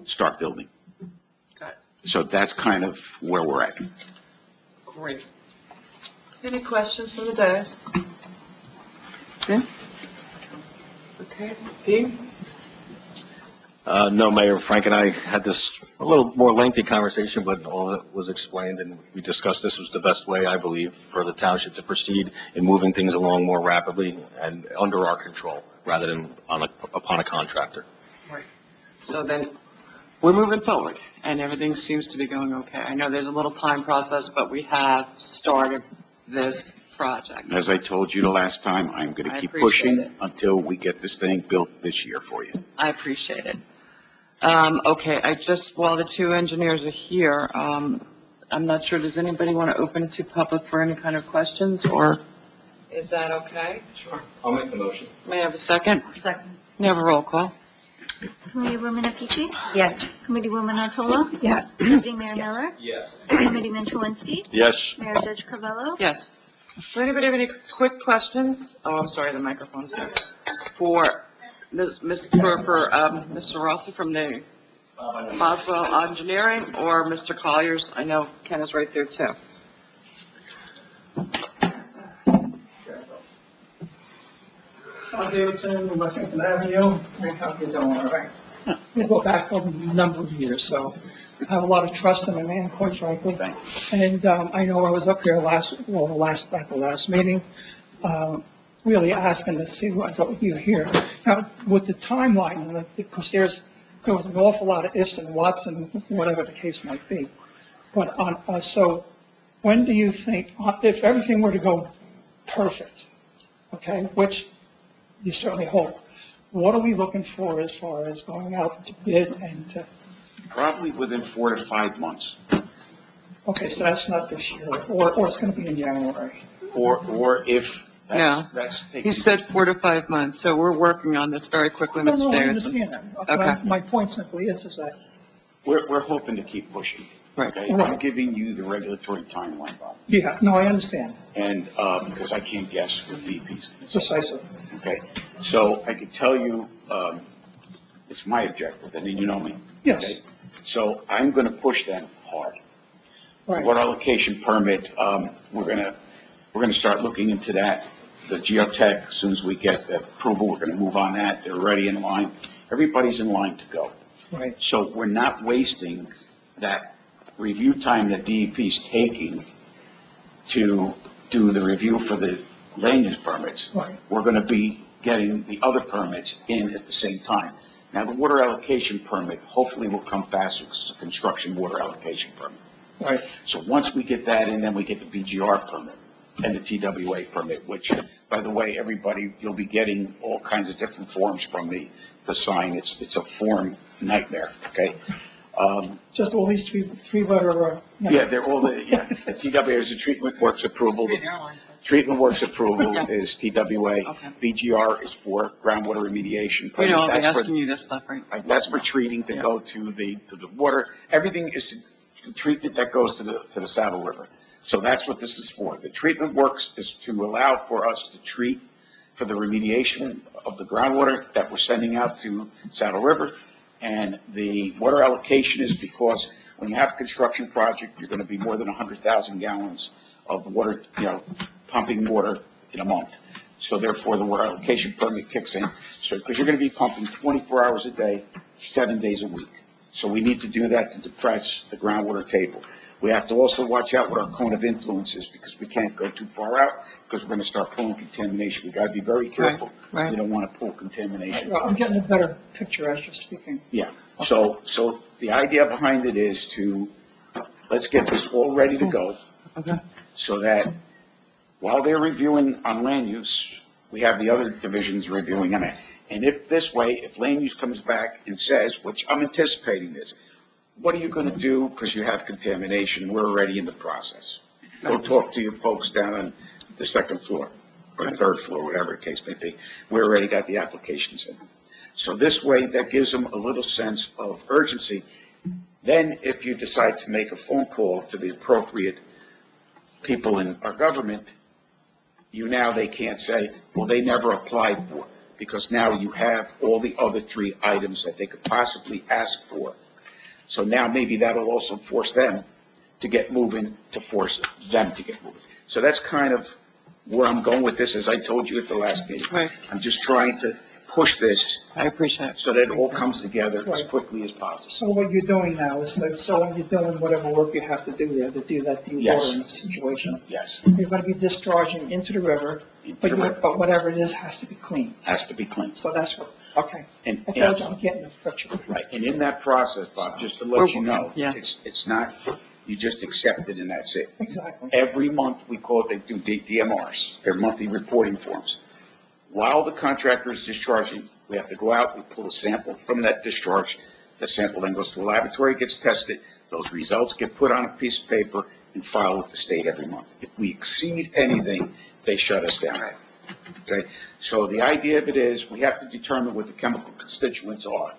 Start building. Got it. So that's kind of where we're at. Great. Any questions from the dais? Okay. Okay. Dean? No, Mayor, Frank and I had this a little more lengthy conversation, but all that was explained, and we discussed this was the best way, I believe, for the township to proceed in moving things along more rapidly and under our control, rather than upon a contractor. So then, we're moving forward, and everything seems to be going okay. I know there's a little time process, but we have started this project. As I told you the last time, I'm going I to keep appreciate pushing it. until we get this thing built this year for you. I appreciate it. Okay, while the two engineers are here, I'm not sure, does anybody want to open it to public for any kind of questions, or is that okay? Sure. I'll make the motion. May I have a second? Second. May I have a roll call? Committeewoman Apici? Yes. Committeewoman Otola? Yeah. Deputy Mayor Miller? Yes. Committeeman Truinsky? Yes. Mayor Judge Carvello? Yes. Does anybody have any quick questions? Oh, I'm sorry, the microphone's here. For Mr. Rossi from the Boswell Engineering, or Mr. Colliers? I know Ken is right there too. John Davidson, Washington Avenue, Great County, Delaware, right? We go back a number of years, so I have a lot of trust in the man, quite frankly. And I know I was up here at the last meeting, really asking to see what you're here. Now, with the timeline, because there was an awful lot of ifs and whats and whatever the case might be. But so when do you think, if everything were to go perfect, okay, which you certainly hope, what are we looking for as far as going out to bid and to, Probably within 4 to 5 months, okay, so that's not this year, or it's going to be in January. or if Yeah. that's He taking. said 4 to 5 months, so we're working on this very quickly, No, Mr. no, I Davidson. understand that. Okay. My point simply is that, We're hoping to keep pushing. Right. Okay? I'm giving you the regulatory timeline, Bob. yeah, no, I understand, And, because I can't guess with DPs. precisely. Okay? So I can tell you, it's my objective, and you know me. Yes. Okay? So I'm going to push them hard. Right. Water allocation permit, we're going to start looking into that. The geotech, as soon as we get the approval, we're going to move on that. They're already in line. Everybody's in line to go. Right, So we're not wasting that review time that DEP's taking to do the review for the land use permits. right, We're going to be getting the other permits in at the same time. Now, the water allocation permit hopefully will come faster because it's a construction water allocation permit. right. So once we get that in, then we get the BGR permit and the TWA permit, which, by the way, everybody, you'll be getting all kinds of different forms from me to sign. It's a form nightmare, okay? Just all these three-letter, Yeah, they're all the TWA is a treatment works approval. Treatment works approval Yeah. is TWA. Okay. BGR is for groundwater remediation. You know, I'll be That's for- asking you this stuff, right? That's for treating to go to the water. Everything is the treatment that goes to the Saddle River. So that's what this is for. The treatment works is to allow for us to treat for the remediation of the groundwater that we're sending out to Saddle River. And the water allocation is because when you have a construction project, you're going to be more than 100,000 gallons of water, pumping water in a month. So therefore, the water allocation permit kicks in. So, because you're going to be pumping 24 hours a day, 7 days a week. So we need to do that to depress the groundwater table. We have to also watch out what our cone of influence is because we can't go too far out because we're going to start pulling contamination. We got to be very careful. right. We don't want to pull contamination. I'm getting a better picture as you're speaking. Yeah. So the idea behind it is let's get this all ready to go. Okay. So that while they're reviewing on land use, we have the other divisions reviewing on it. And if land use comes back and says, which I'm anticipating this, what are you going to do because you have contamination? We're already in the process. Go talk to your folks down on the second floor or the third floor, whatever the case may be. We already got the applications in. So this way, that gives them a little sense of urgency. Then if you decide to make a phone call to the appropriate people in our government, they can't say, well, they never applied for, because now you have all the other 3 items that they could possibly ask for. So now maybe that'll also force them to get moving, to force them to get moving. So that's kind of where I'm going with this, as I told you at the last meeting. Right. I'm just trying to push this I appreciate it. so that it all comes together as Right. quickly as possible. So what you're doing now is, so when you're doing whatever work you have to do there to do that dewatering situation, Yes, you're gonna be discharging into the river, into but the river, but whatever it is has to be clean. has to be cleaned. So that's what, okay. And, I told you I'm getting the picture. right, and in that process, Bob, just to let you know, Yeah. it's not, you just accept it and that's it. Exactly. Every month, we call it, they do DMRs, their monthly reporting forms. While the contractor is discharging, we have to go out, we pull a sample from that discharge. The sample then goes to a laboratory, gets tested. Those results get put on a piece of paper and filed with the state every month. If we exceed anything, they shut us down. Okay? So the idea of it is, we have to determine what the chemical constituents are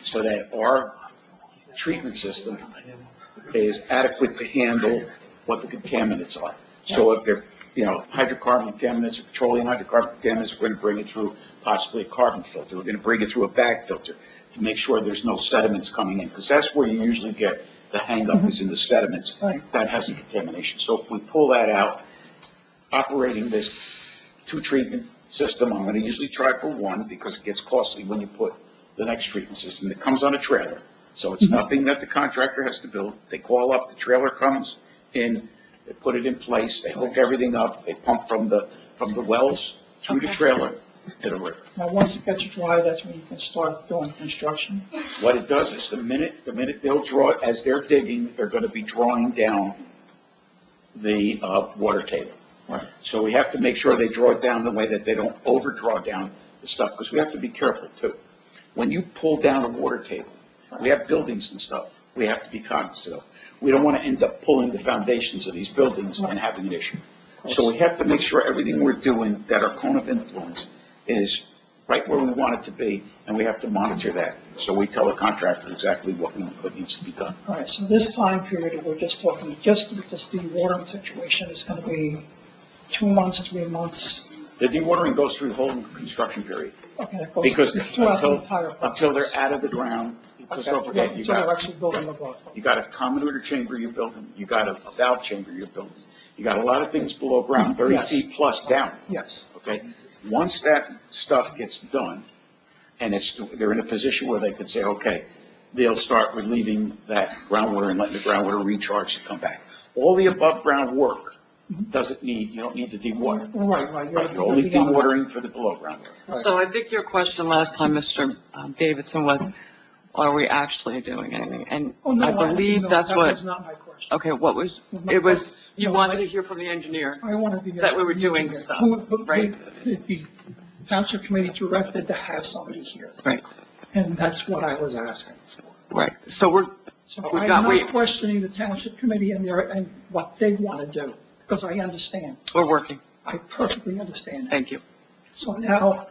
so that our treatment system is adequate to handle what the contaminants are. So if they're, hydrocarbon contaminants, or petroleum hydrocarbon contaminants, we're going to bring it through possibly a carbon filter. We're going to bring it through a bag filter to make sure there's no sediments coming in, because that's where you usually get the hang-up is in the sediments. Right. That has the contamination. So if we pull that out, operating this two-treatment system, I'm going to usually try for one because it gets costly when you put the next treatment system. It comes on a trailer, so it's nothing that the contractor has to build. They call up, the trailer comes in, they put it in place, they hook everything up, they pump from the wells through the trailer to the river. Now, once it gets dry, that's when you can start doing construction. What it does is the minute they'll draw, as they're digging, they're going to be drawing down the water table. Right. So we have to make sure they draw it down the way that they don't overdraw down the stuff, because we have to be careful too. When you pull down a water table, we have buildings and stuff we have to be cognizant of. We don't want to end up pulling the foundations of these buildings and having an issue. So we have to make sure everything we're doing, that our cone of influence is right where we want it to be, and we have to monitor that. So we tell the contractor exactly what needs to be done. All right, so this time period that we're just talking, just with this dewatering situation, is gonna be 2 months, 3 months? The dewatering goes through the whole construction period, Okay, that goes because throughout the entire process. until they're out of the ground, because don't forget, So they're actually building the road. you got a comminutor chamber you're building, you got a valve chamber you're building, you got a lot of things below ground, 30 Yes. feet plus down, Yes, okay? Once that stuff gets done, and they're in a position where they can say, okay, they'll start relieving that groundwater and letting the groundwater recharge to come back. All the above ground work you don't need to dewater. right. You're only dewatering for the below ground work. Right. So I think your question last time, Mr. Davidson, was, are we actually doing anything? And Oh, no, I believe no, that's that what, was not my question. okay, what was, My it was, question- you no, wanted I- to hear from the engineer. I wanted to hear. That we were doing stuff, right? The township committee directed to have somebody here, Right, and that's what I was asking. right. So So We I'm got- not questioning the township committee and what they want to do, because I understand. we're working. I perfectly understand. Thank you. So now,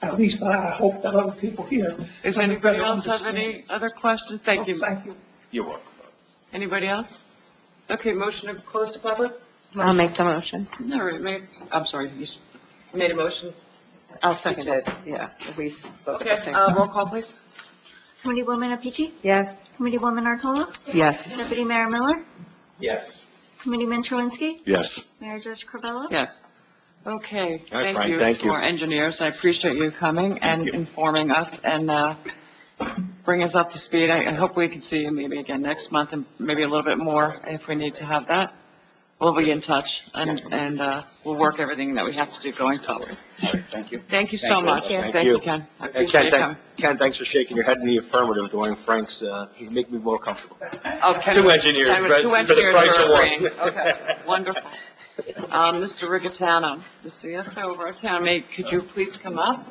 at least I hope that other people here. Does will anybody better else have understand. any other questions? Thank you. Thank you. You're welcome. Anybody else? Okay, motion to close to public? I'll make the motion. No, I'm sorry, you made a motion? I'll second it, yeah. We spoke at Okay, the same time. roll call, please. Committeewoman Apici? Yes. Committeewoman Artola? Yes. Deputy Mayor Miller? Yes. Committeeman Truinsky? Yes. Mayor Judge Covello? Yes. Okay, All right, thank Frank, you thank you. to our engineers. I appreciate you coming and informing us and bring us up to speed. I hope we can see you maybe again next month and maybe a little bit more if we need to have that. We'll be in touch and we'll work everything that we have to do going forward. All right, thank you. Thank you so Thank you. much. Thank Thank you, you. Ken. I And appreciate you Ken, coming. Ken, thanks for shaking your head in the affirmative during Frank's, you make me more comfortable. Oh, Ken Two was- engineers, Ken was- but two for the engineers price are of one. agreeing. Okay, wonderful. Mr. Rigatano, the CFO of our town, could you please come up?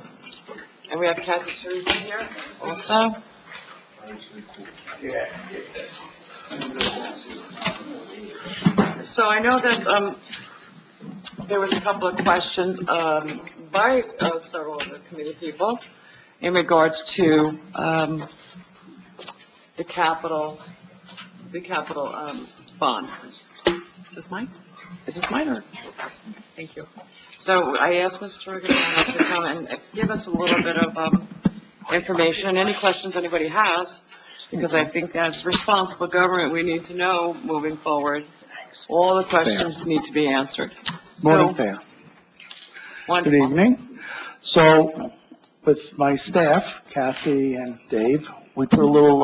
And we have Kathy Teresa here also. So I know that, there was a couple of questions, by several of the committee people in regards to, the capital, bond. Is this mine? Is this mine or? Thank you. So I asked Mr. Rigatano to come and give us a little bit of, information, any questions anybody has, because I think as responsible government, we need to know moving forward, all the questions need to be answered. Morning, So- Fair. Good Wonderful. evening. So, with my staff, Kathy and Dave, we put a little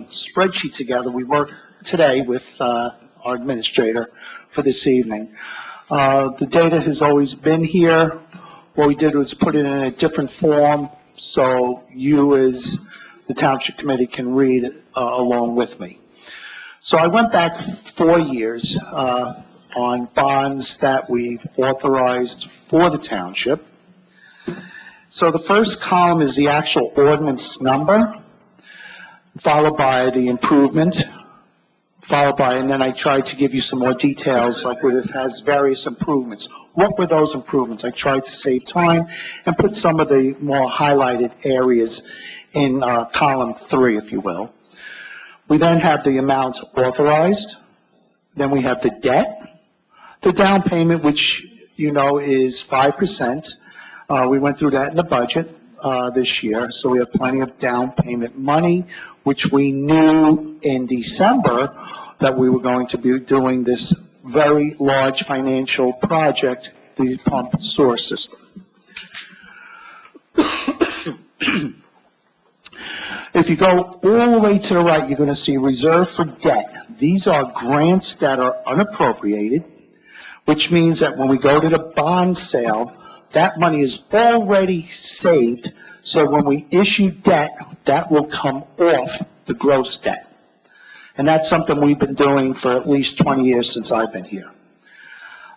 spreadsheet together. We worked today with our administrator for this evening. The data has always been here. What we did was put it in a different form so you as the Township Committee can read along with me. So I went back 4 years on bonds that we've authorized for the Township. So the first column is the actual ordinance number, followed by the improvement, followed by, and then I tried to give you some more details, like where it has various improvements. What were those improvements? I tried to save time and put some of the more highlighted areas in column 3, if you will. We then have the amount authorized. Then we have the debt. The down payment, which you know is 5%. We went through that in the budget this year, so we have plenty of down payment money, which we knew in December that we were going to be doing this very large financial project, the pump sewer system. If you go all the way to the right, you're going to see reserve for debt. These are grants that are unappropriated, which means that when we go to the bond sale, that money is already saved, so when we issue debt, that will come off the gross debt. And that's something we've been doing for at least 20 years since I've been here.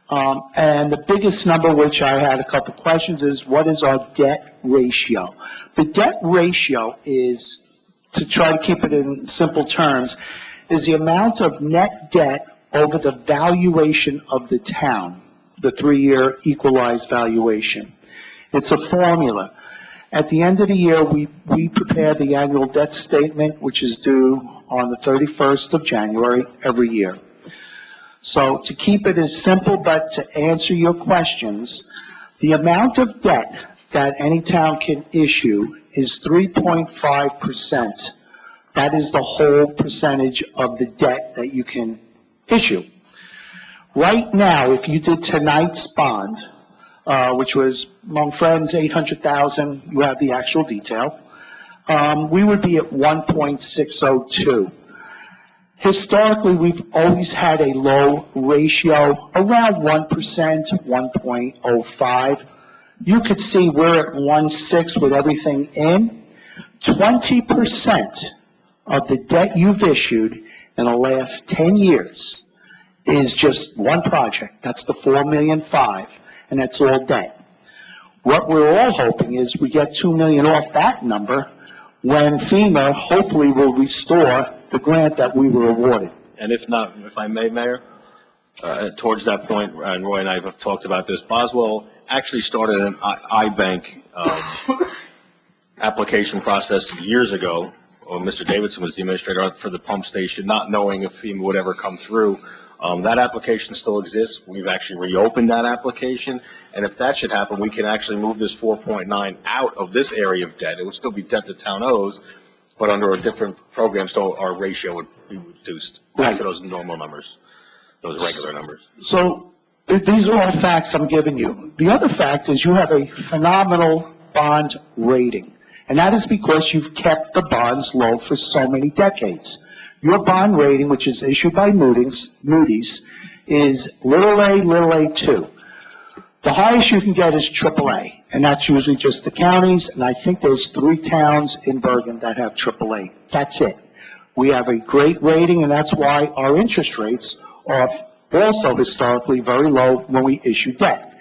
And the biggest number, which I had a couple questions, is what is our debt ratio? The debt ratio is, to try to keep it in simple terms, is the amount of net debt over the valuation of the town, the 3-year equalized valuation. It's a formula. At the end of the year, we prepare the annual debt statement, which is due on the 31st of January every year. So to keep it as simple, but to answer your questions, the amount of debt that any town can issue is 3.5%. That is the whole percentage of the debt that you can issue. Right now, if you did tonight's bond, which was, among friends, $800,000, you have the actual detail, we would be at 1.602. Historically, we've always had a low ratio, around 1%, 1.05. You could see we're at 1.6 with everything in. 20% of the debt you've issued in the last 10 years is just one project. That's the $4.5 million, and that's all debt. What we're all hoping is we get $2 million off that number when FEMA hopefully will restore the grant that we were awarded. And if not, if I may, Mayor, towards that point, and Roy and I have talked about this, Boswell actually started an iBank application process years ago. Well, Mr. Davidson was the administrator for the pump station, not knowing if FEMA would ever come through. That application still exists. We've actually reopened that application, and if that should happen, we can actually move this 4.9 out of this area of debt. It would still be debt the town owes, but under a different program, so our ratio would be reduced back to those normal numbers, those regular numbers. So these are all facts I'm giving you. The other fact is you have a phenomenal bond rating, and that is because you've kept the bonds low for so many decades. Your bond rating, which is issued by Moody's, is little a 2. The highest you can get is AAA, and that's usually just the counties, and I think there's 3 towns in Bergen that have AAA. That's it. We have a great rating, and that's why our interest rates are also historically very low when we issue debt.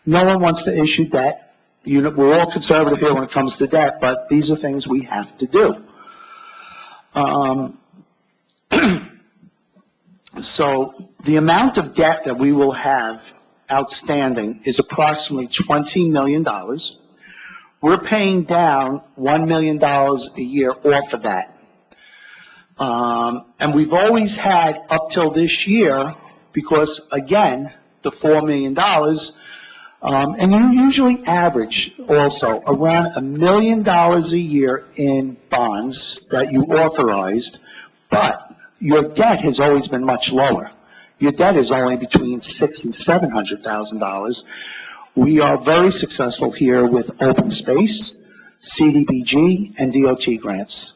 No one wants to issue debt. We're all conservative here when it comes to debt, but these are things we have to do. So the amount of debt that we will have outstanding is approximately $20 million. We're paying down $1 million a year off of that. And we've always had up till this year, because again, the $4 million, and you usually average also around $1 million a year in bonds that you authorized, but your debt has always been much lower. Your debt is only between $600,000 and $700,000. We are very successful here with open space, CDBG, and DOT grants.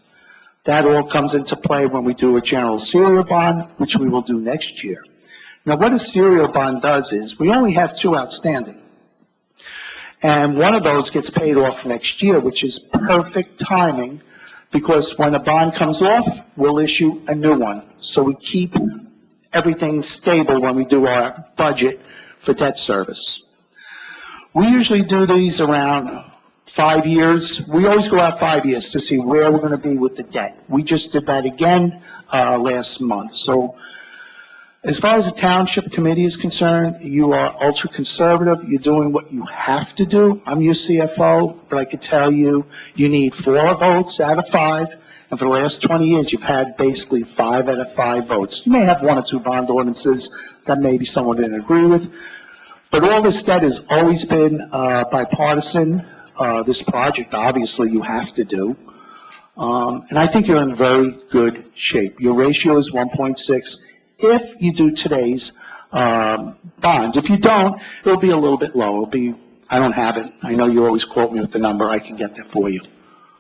That all comes into play when we do a general serial bond, which we will do next year. Now, what a serial bond does is, we only have 2 outstanding. And one of those gets paid off next year, which is perfect timing, because when a bond comes off, we'll issue a new one. So we keep everything stable when we do our budget for debt service. We usually do these around 5 years. We always go out 5 years to see where we're going to be with the debt. We just did that again last month. So as far as the Township Committee is concerned, you are ultra conservative. You're doing what you have to do. I'm your CFO, but I can tell you, you need 4 votes out of 5. And for the last 20 years, you've had basically 5 out of 5 votes. You may have 1 or 2 bond ordinances that maybe someone didn't agree with. But all this debt has always been bipartisan. This project, obviously, you have to do. And I think you're in very good shape. Your ratio is 1.6 if you do today's bonds. If you don't, it'll be a little bit low. It'll be, I don't have it. I know you always quote me with the number. I can get that for you.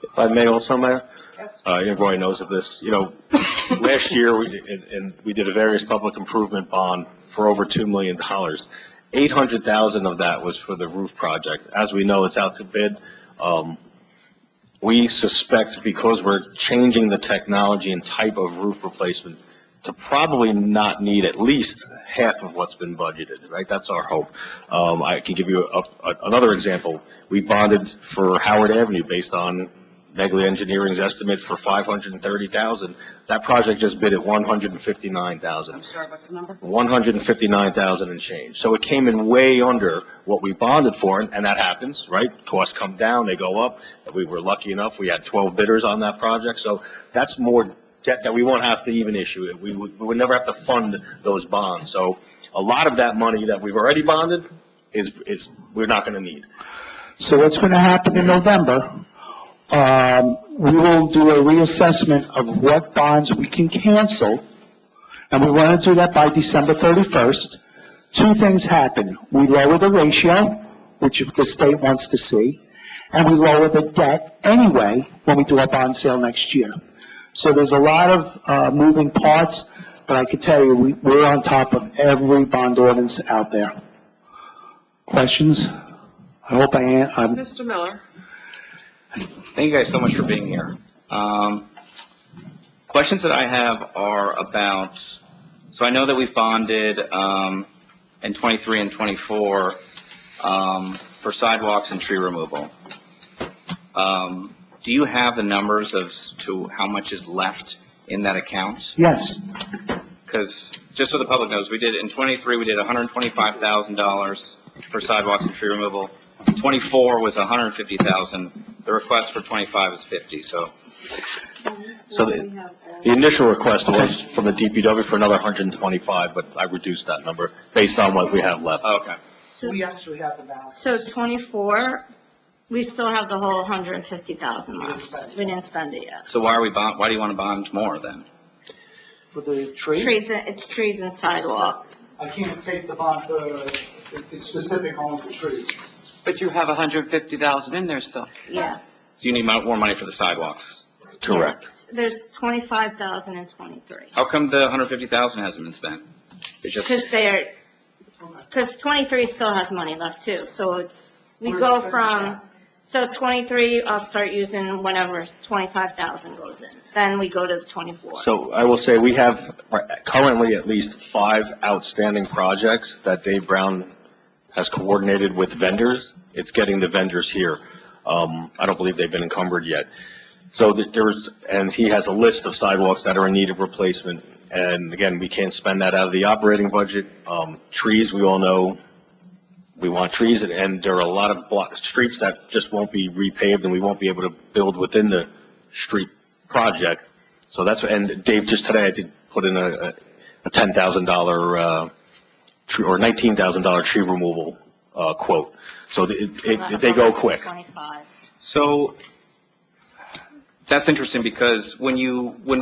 If I may also, Mayor? Roy knows of this. Last year, we did a various public improvement bond for over $2 million. $800,000 of that was for the roof project. As we know, it's out to bid. We suspect, because we're changing the technology and type of roof replacement, to probably not need at least half of what's been budgeted, right? That's our hope. I can give you another example. We bonded for Howard Avenue based on Negley Engineering's estimate for $530,000. That project just bid at $159,000. I'm sorry, what's the number? $159,000 and change. So it came in way under what we bonded for, and that happens, right? Costs come down, they go up. We were lucky enough, we had 12 bidders on that project, so that's more debt that we won't have to even issue. We would never have to fund those bonds. So a lot of that money that we've already bonded is we're not going to need. So what's going to happen in November? We will do a reassessment of what bonds we can cancel, and we want to do that by December 31st. 2 things happen. We lower the ratio, which the state wants to see, and we lower the debt anyway when we do our bond sale next year. So there's a lot of moving parts, but I can tell you we're on top of every bond ordinance out there. Questions? I hope I am. Mr. Miller? Thank you guys so much for being here. Questions that I have are about, so I know that we've bonded in 23 and 24 for sidewalks and tree removal. Do you have the numbers as to how much is left in that account? Yes. Because, just so the public knows, we did, in 23, we did $125,000 for sidewalks and tree removal. 24 was $150,000. The request for 25 is $50,000, So the initial request was from the DPW for another $125,000, but I reduced that number based on what we have left. Okay. We actually have the balance. So 24, we still have the whole 150,000 left. We didn't spend it yet. So why do you want to bond more then? For the trees? It's trees and sidewalk. I can't take the bond for, it's specific only for trees. But you have $150,000 in there still. Yeah. So you need more money for the sidewalks? Correct. There's 25,000 and 23. How come the $150,000 hasn't been spent? It's just, Because 23 still has money left too. So we go from, so 23, I'll start using whenever 25,000 goes in. Then we go to the 24. So I will say we have currently at least 5 outstanding projects that Dave Brown has coordinated with vendors. It's getting the vendors here. I don't believe they've been encumbered yet. So and he has a list of sidewalks that are in need of replacement. And again, we can't spend that out of the operating budget. Trees, we all know, we want trees, and there are a lot of streets that just won't be repaved, and we won't be able to build within the street project. So that's, and Dave, just today I did put in a $10,000 tree, or $19,000 tree removal quote. So they go quick. 25. so that's interesting, because when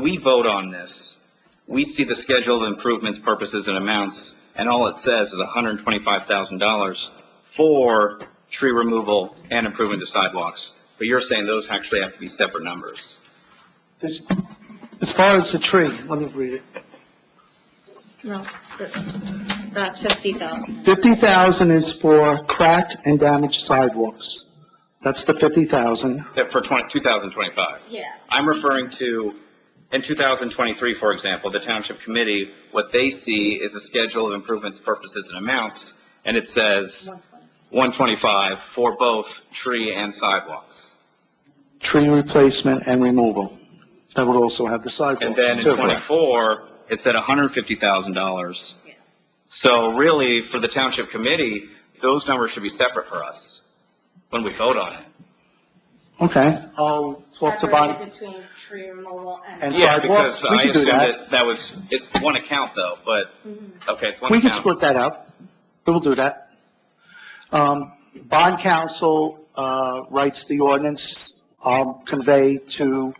we vote on this, we see the schedule of improvements, purposes, and amounts, and all it says is $125,000 for tree removal and improvement to sidewalks. But you're saying those actually have to be separate numbers. As far as the tree, let me read it. No, that's 50,000. 50,000 is for cracked and damaged sidewalks. That's the 50,000. That for 2025. Yeah. I'm referring to, in 2023, for example, the Township Committee, what they see is a schedule of improvements, purposes, and amounts, and it says 125 for both tree and sidewalks. Tree replacement and removal. That would also have the sidewalks. And then in too. 24, it said $150,000. Yeah. So really, for the Township Committee, those numbers should be separate for us when we vote on it. Okay, I'll talk to Separated Bonnie. between tree removal and. And Yeah, sidewalks, because we I can do assumed that. that was, it's one account though, but, okay, it's one We can account. split that up. We'll do that. Bond counsel writes the ordinance. I'll convey to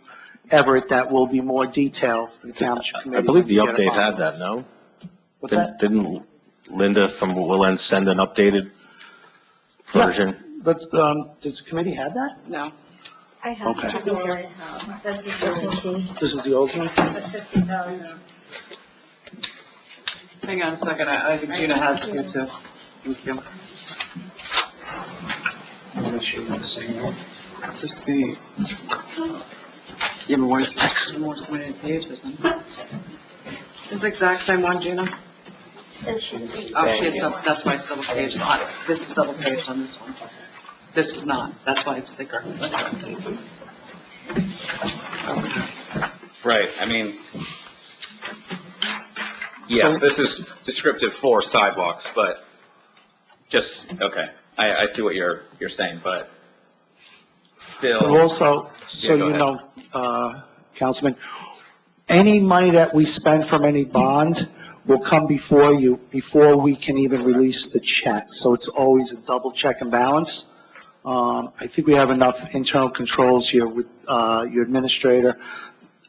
Everett that will be more detail for the Township Committee. I believe the Get a update bond. had that, no? What's that? Didn't Linda from Willen send an updated version? But, does the committee have that? No. I have, Okay. this is what I have. This is just in case, This is the old one? the 50,000. Hang on a second, I think Gina has it here too. Thank you. This is the, yeah, but where's the more so many pages? Huh? Is this the exact same one, Gina? Oh, she is double, that's why it's double paged on it. This is double paged on this one. This is not, that's why it's thicker. Right, I mean, yes, this is descriptive for sidewalks, but just, okay, I see what you're saying, but still. But also, so Yeah, go you ahead. know, Councilman, any money that we spend from any bond will come before you, before we can even release the check. So it's always a double check and balance. I think we have enough internal controls here with your administrator,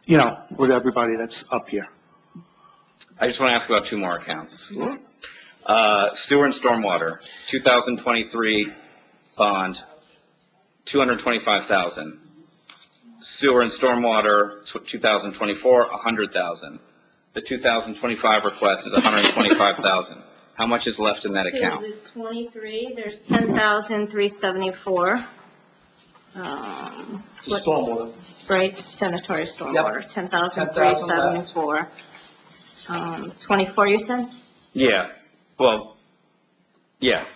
you know, with everybody that's up here. I just want to ask about two more accounts. Sewer and stormwater, 2023 bond, 225,000. Sewer and stormwater, 2024, 100,000. The 2025 request is 125,000. How much is left in that account? Okay, the 23, there's 10,374. Stormwater. Right, sanitary stormwater, 10,374. 24, you said? Yeah, well, yeah,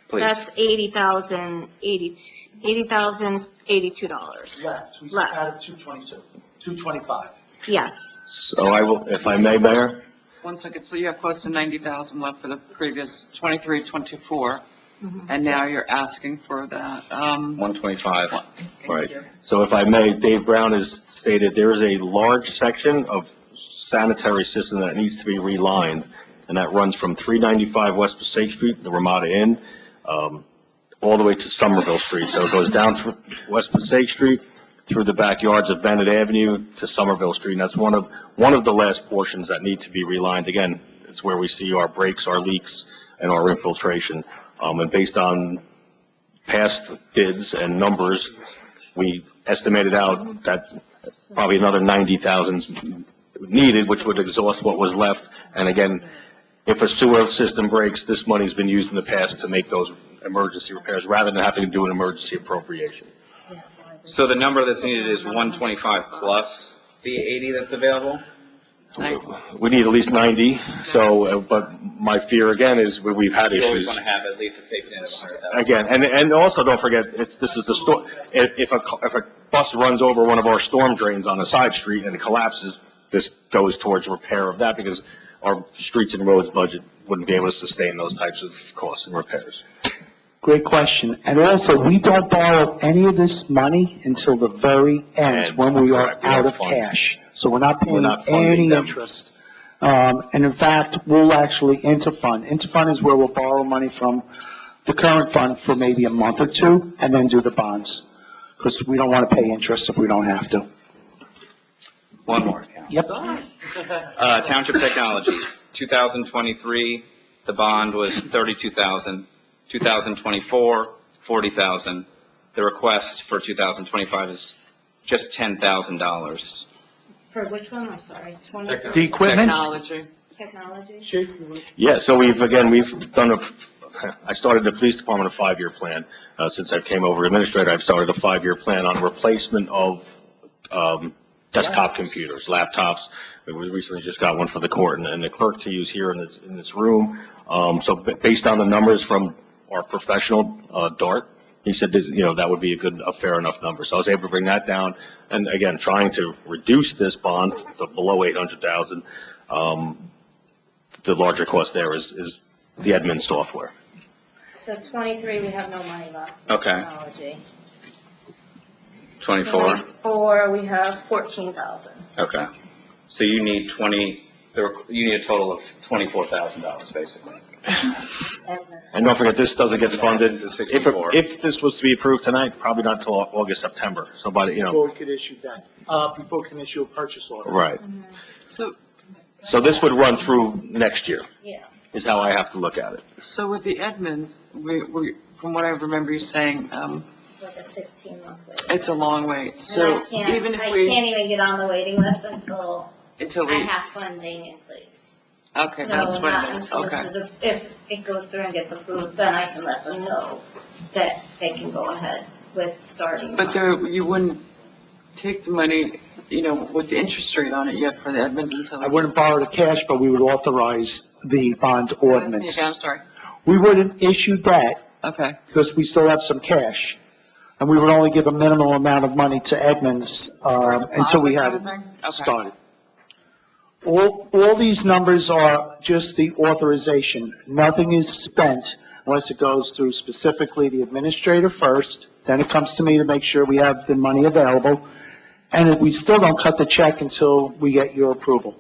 please. That's $80,082. Left. We Left. added 222, 225. Yes. So I will, if I may, Mayor? 1 second, so you have close to 90,000 left for the previous 23, 24, and now you're asking for that, 125. Right. So if I may, Dave Brown has stated there is a large section of sanitary system that needs to be relined, and that runs from 395 West Passaic Street, the Ramada Inn, all the way to Somerville Street. So it goes down through West Passaic Street, through the backyards of Bennett Avenue to Somerville Street. And that's one of the last portions that need to be relined. Again, it's where we see our breaks, our leaks, and our infiltration. And based on past bids and numbers, we estimated out that probably another 90,000 needed, which would exhaust what was left. And again, if a sewer system breaks, this money's been used in the past to make those emergency repairs rather than having to do an emergency appropriation. So the number that's needed is 125 plus the 80 that's available? We need at least 90, so, but my fear again is we've had You always issues. want to have at least a safety net of 100,000. Again, and also don't forget, this is the storm, if a bus runs over one of our storm drains on a side street and it collapses, this goes towards repair of that because our streets and roads budget wouldn't be able to sustain those types of costs and repairs. Great question. And also, we don't borrow any of this money until the very end, when we are Correct. We out don't of fund. cash. So we're not paying not funding any them. interest. And in fact, we'll actually interfund. Interfund is where we'll borrow money from the current fund for maybe a month or two, and then do the bonds. Because we don't want to pay interest if we don't have to. One more account. Yep. Township Technology, 2023, the bond was 32,000. 2024, 40,000. the request for 2025 is just $10,000. For which one? I'm sorry. The equipment? Technology. Technology? Chief? Yeah, so we've done I started the police department a 5-year plan. Since I came over administrator, I've started a 5-year plan on replacement of, desktop computers, laptops. We recently just got one for the court and the clerk to use here in this room. So based on the numbers from our professional, Dart, he said, that would be a fair enough number. So I was able to bring that down. And again, trying to reduce this bond to below 800,000. The larger cost there is the admin software. So 23, we have no money left for Okay. technology. 24? 24, we have 14,000. Okay. So you need you need a total of $24,000, basically. And don't forget, this doesn't get funded. It's a 64. If this was to be approved tonight, probably not until August, September. So by the, Before we could issue that, before we can issue a purchase order. right. So, this would run through next year, Yeah. is how I have to look at it. so with the admins, from what I remember you saying, Like a 16-month wait. it's a long wait. And So I can't even if we, even get on the waiting list until until I we, have funding in place. okay, that's So what not it is, until okay. this is, if it goes through and gets approved, then I can let them know that they can go ahead with starting. But you wouldn't take the money, with the interest rate on it yet for the admins until. I wouldn't borrow the cash, but we would authorize the bond ordinance. Okay, I'm sorry. We wouldn't issue debt Okay, because we still have some cash. And we would only give a minimal amount of money to Edmonds, until we had it Okay. started. All these numbers are just the authorization. Nothing is spent unless it goes through specifically the administrator first, then it comes to me to make sure we have the money available, and we still don't cut the check until we get your approval.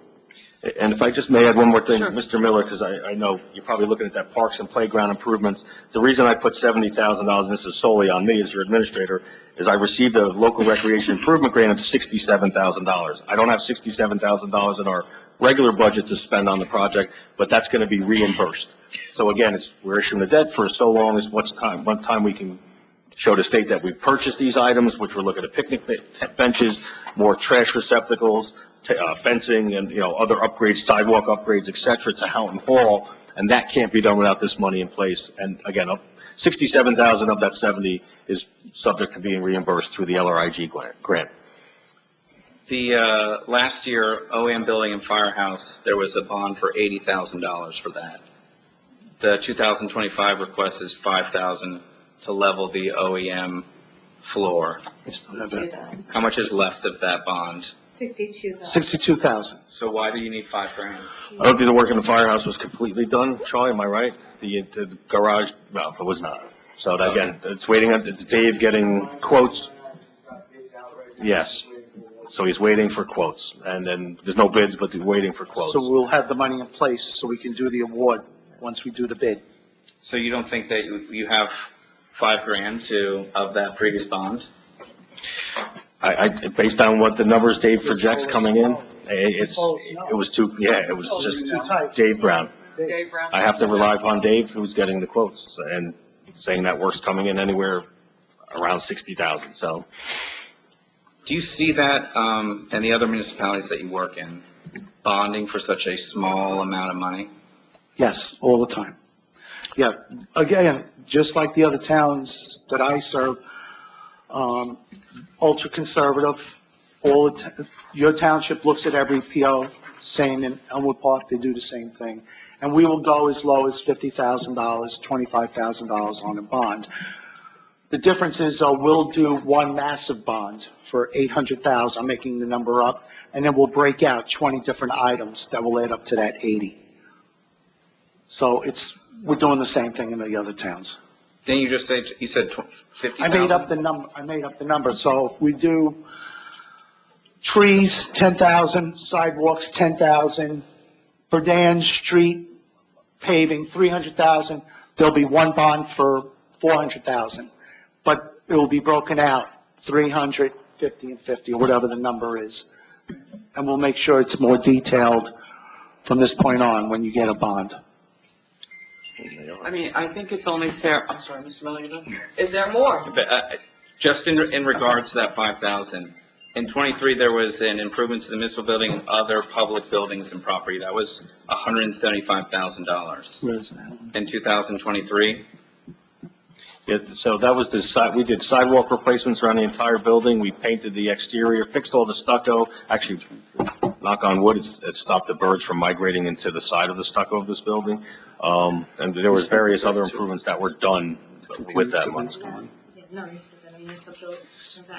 And if I just may add one more thing, Sure. Mr. Miller, because I know you're probably looking at that parks and playground improvements. The reason I put $70,000, and this is solely on me as your administrator, is I received a local recreation improvement grant of $67,000. I don't have $67,000 in our regular budget to spend on the project, but that's going to be reimbursed. So again, we're issuing the debt for so long as what time we can show the state that we've purchased these items, which we're looking at picnic benches, more trash receptacles, fencing and, other upgrades, sidewalk upgrades, et cetera, to Houghton Hall, and that can't be done without this money in place. And again, $67,000 of that 70 is subject to being reimbursed through the LRIG grant. The last year, OEM Building and Firehouse, there was a bond for $80,000 for that. The 2025 request is $5,000 to level the OEM floor. How much is left of that bond? 62,000. 62,000. So why do you need $5,000? I don't think the work in the firehouse was completely done, Charlie, am I right? The garage, no, it was not. So again, it's waiting on, it's Dave getting quotes. Yes. So he's waiting for quotes, and then there's no bids, but he's waiting for quotes. So we'll have the money in place so we can do the award once we do the bid. So you don't think that you have $5,000 of that previous bond? Based on what the numbers Dave projects coming in, it was just Dave Brown. Dave Brown? I have to rely upon Dave, who's getting the quotes, and saying that work's coming in anywhere around 60,000, so. Do you see that in the other municipalities that you work in, bonding for such a small amount of money? Yes, all the time. Yeah, again, just like the other towns that I serve, ultra-conservative, your township looks at every PO, same in Elmwood Park, they do the same thing. And we will go as low as $50,000, $25,000 on a bond. The difference is, we'll do one massive bond for $800,000, I'm making the number up, and then we'll break out 20 different items that will add up to that 80. So we're doing the same thing in the other towns. Then you said 50,000? I made up the number. So if we do trees, 10,000, sidewalks, 10,000, Berdan Street paving, 300,000, there'll be one bond for 400,000. But it will be broken out, 300, 50, and 50, or whatever the number is. And we'll make sure it's more detailed from this point on when you get a bond. I mean, I think it's only fair, I'm sorry, Mr. Miller, is there more? Just in regards to that 5,000, in '23, there was an improvement to the municipal building and other public buildings and property. That was $175,000. Where is that? In 2023, Yeah, so that was we did sidewalk replacements around the entire building. We painted the exterior, fixed all the stucco. Actually, knock on wood, it stopped the birds from migrating into the side of the stucco of this building. And there was various other improvements that were done with that money. No, you said that municipal.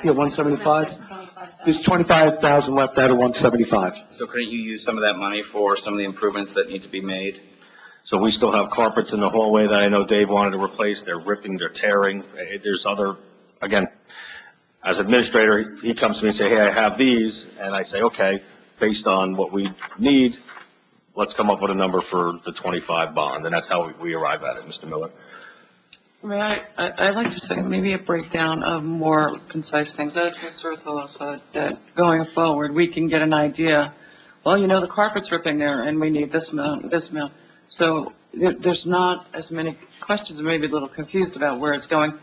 Yeah, 175. There's 25,000 left out of 175. so couldn't you use some of that money for some of the improvements that need to be made? So we still have carpets in the hallway that I know Dave wanted to replace. They're ripping, they're tearing. There's other, again, as administrator, he comes to me and say, hey, I have these. And I say, okay, based on what we need, let's come up with a number for the 25 bond. And that's how we arrive at it, Mr. Miller. I'd like to say maybe a breakdown of more concise things. As Mr. Othello said, that going forward, we can get an idea. Well, the carpet's ripping there and we need this amount, this amount. So there's not as many questions, and maybe a little confused about where it's going.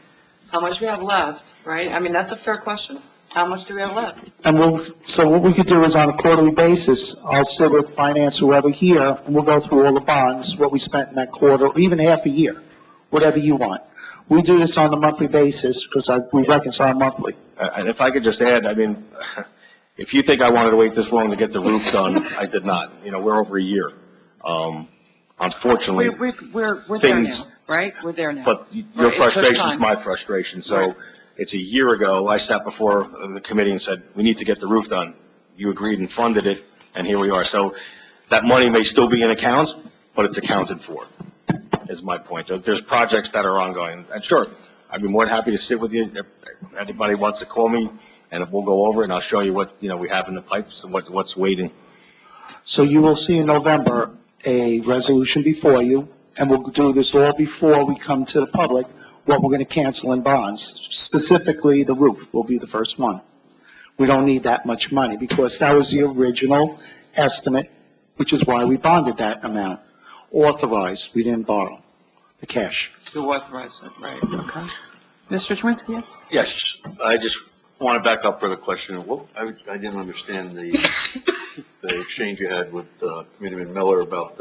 How much we have left, right? I mean, that's a fair question. How much do we have left? And so what we could do is on a quarterly basis, I'll sit with finance, whoever here, and we'll go through all the bonds, what we spent in that quarter, or even half a year, whatever you want. We do this on a monthly basis because we reconcile monthly. And if I could just add, I mean, if you think I wanted to wait this long to get the roof done, I did not. We're over a year. Unfortunately, We're there now, right? We're there now. but your frustration is my frustration. So it's a year ago, I sat before the committee and said, we need to get the roof done. You agreed and funded it, and here we are. So that money may still be in accounts, but it's accounted for, is my point. There's projects that are ongoing. And sure, I'd be more than happy to sit with you. If anybody wants to call me, and we'll go over it, and I'll show you what, we have in the pipes and what's waiting. So you will see in November a resolution before you, and we'll do this all before we come to the public, what we're going to cancel in bonds. Specifically, the roof will be the first one. We don't need that much money because that was the original estimate, which is why we bonded that amount. Authorized, we didn't borrow the cash. To authorize it, right, okay. Mr. Chwinsky, yes? Yes, I just want to back up for the question. I didn't understand the exchange you had with Committeeman Miller about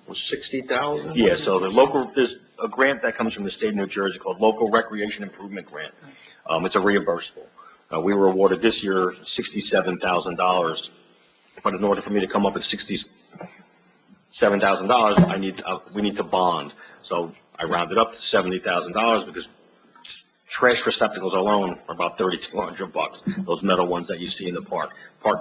was 60,000? Yeah, so there's a grant that comes from the state of New Jersey called Local Recreation Improvement Grant. It's a reimbursable. We were awarded this year $67,000, but in order for me to come up with $67,000, we need to bond. So I rounded up to $70,000 because trash receptacles alone are about $3,200. Those metal ones that you see in the park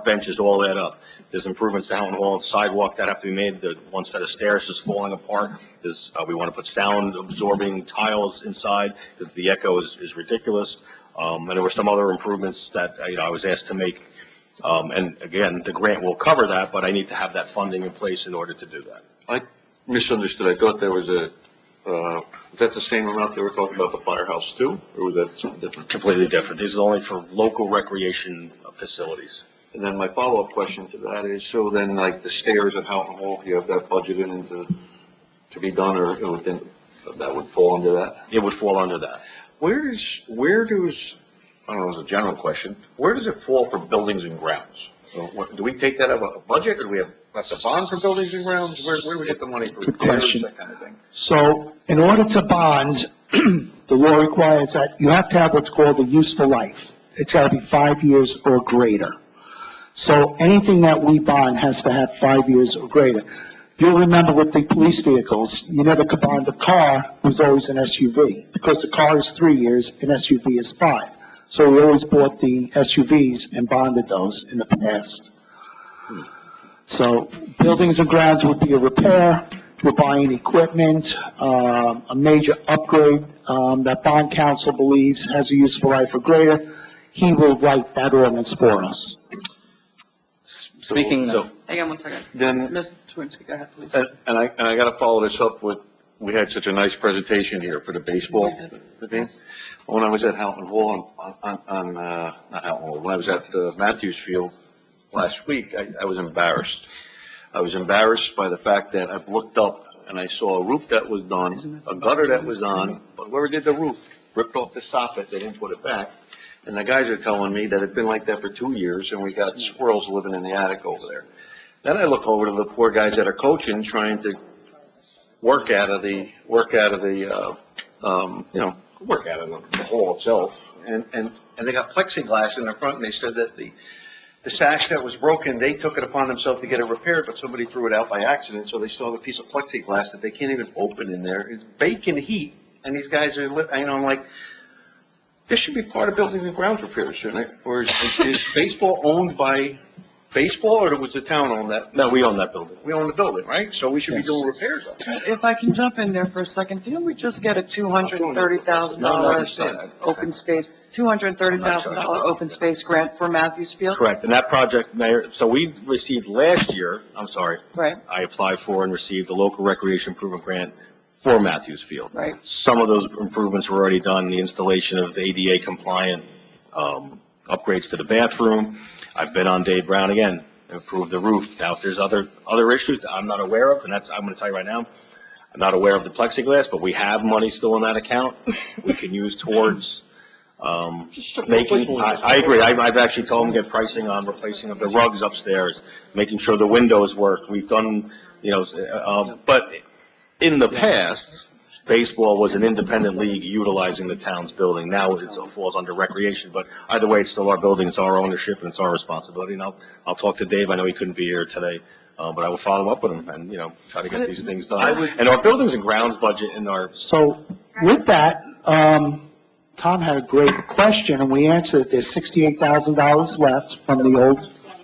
benches, all that up. There's improvements to Houghton Hall sidewalk that have to be made. The one set of stairs is falling apart. We want to put sound absorbing tiles inside because the echo is ridiculous. And there were some other improvements that I was asked to make. And again, the grant will cover that, but I need to have that funding in place in order to do that. I misunderstood. I thought there was was that the same amount they were talking about the firehouse too? Or was that something different? Completely different. This is only for local recreation facilities. And then my follow-up question to that is, so then like the stairs at Houghton Hall, you have that budgeted into to be done, or that would fall under that? It would fall under that. Where does, I don't know, it's a general question, where does it fall for buildings and grounds? So do we take that out of a budget, or do we have the bond for buildings and grounds? Where do we get the money for Good repairs, question. that kind of thing? So in order to bond, the law requires that you have to have what's called a useful life. It's got to be 5 years or greater. So anything that we bond has to have 5 years or greater. You'll remember with the police vehicles, you never could bond a car, it was always an SUV. Because the car is 3 years, an SUV is 5. So we always bought the SUVs and bonded those in the past. So buildings and grounds would be a repair, we're buying equipment, a major upgrade that bond counsel believes has a useful life or greater. He will write that ordinance for us. Speaking of, Hang on one second. Then, Ms. Chwinsky, go ahead, please. and I got to follow this up with, we had such a nice presentation here for the baseball thing. When I was at Houghton Hall not Houghton Hall, when I was at the Matthews Field last week, I was embarrassed. I was embarrassed by the fact that I looked up and I saw a roof that was done, a gutter that was on, but whoever did the roof ripped off the soffit, they didn't put it back. And the guys are telling me that it's been like that for 2 years, and we got squirrels living in the attic over there. Then I look over to the poor guys that are coaching, trying to work out of the hole itself. And they got plexiglass in the front, and they said that the sash that was broken, they took it upon themselves to get it repaired, but somebody threw it out by accident, so they still have a piece of plexiglass that they can't even open in there. It's baking heat, and these guys are, I'm like, this should be part of building and grounds repairs, shouldn't it? Or is baseball owned by baseball, or was the town own that? No, we own that building. We own the building, right? So we should be doing repairs on it. If I can jump in there for a second, didn't we just get a $230,000 open space, $230,000 open space grant for Matthews Field? Correct, and that project, Mayor, so we received last year, Right, I applied for and received the local recreation improvement grant for Matthews Field. right. Some of those improvements were already done, the installation of ADA compliant, upgrades to the bathroom. I've been on Dave Brown again, improved the roof. Now, if there's other issues that I'm not aware of, and I'm gonna tell you right now, I'm not aware of the plexiglass, but we have money still in that account we can use towards, making, I agree, I've actually told them to get pricing on replacing of the rugs upstairs, making sure the windows work. We've done, but in the past, baseball was an independent league utilizing the town's building. Now it falls under recreation, but either way, it's still our building, it's our ownership, and it's our responsibility. And I'll talk to Dave. I know he couldn't be here today, but I will follow up with him and, try to get these things done. And our buildings and grounds budget in our, So with that, Tom had a great question, and we answered, there's $68,000 left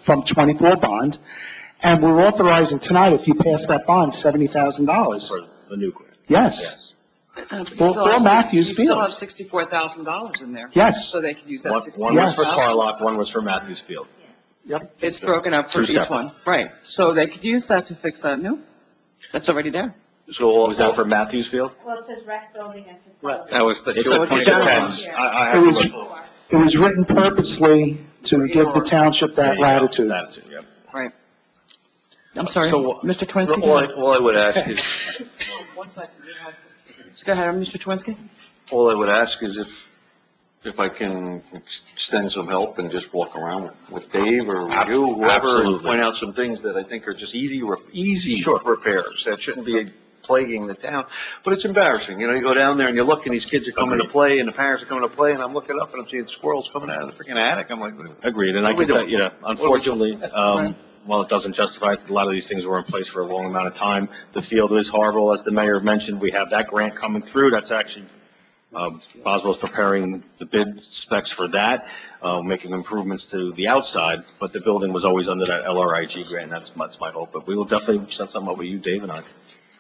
from 24 bond, and we're authorizing tonight, if you pass that bond, $70,000. for the new grant. Yes. For Matthews You still have Field. $64,000 in there. Yes. So they could use that One was for 64,000. Carlock, one was for Matthews Field. Yep. It's broken up for Two each separate. one. Right. So they could use that to fix that new. That's already there. So Was that for Matthews Field? Well, it says rec building and facilities. That was the It's So a it's a 20 general depends. one. I It have to was, look. it was written purposely to give the township that latitude. Latitude, yep. Right. I'm sorry, So, Mr. Twinsky? all I would ask is, One second. Go ahead, Mr. Twinsky. all I would ask is if I can extend some help and just walk around with Dave or with you, whoever, and Absolutely. point out some things that I think are just easy repairs that shouldn't be plaguing the town. But it's embarrassing, you go down there and you look and these kids are coming to play and the parents are coming to play, and I'm looking up and I'm seeing squirrels coming out of the freaking attic. I'm like, Agreed, and I What are can we tell, doing? unfortunately, while it doesn't justify it, a lot of these things were in place for a long amount of time. The field is horrible, as the mayor mentioned, we have that grant coming through, that's actually, Boswell's preparing the bid specs for that, making improvements to the outside, but the building was always under that LRIG grant, that's my hope, but we will definitely set something up with you, Dave, and I.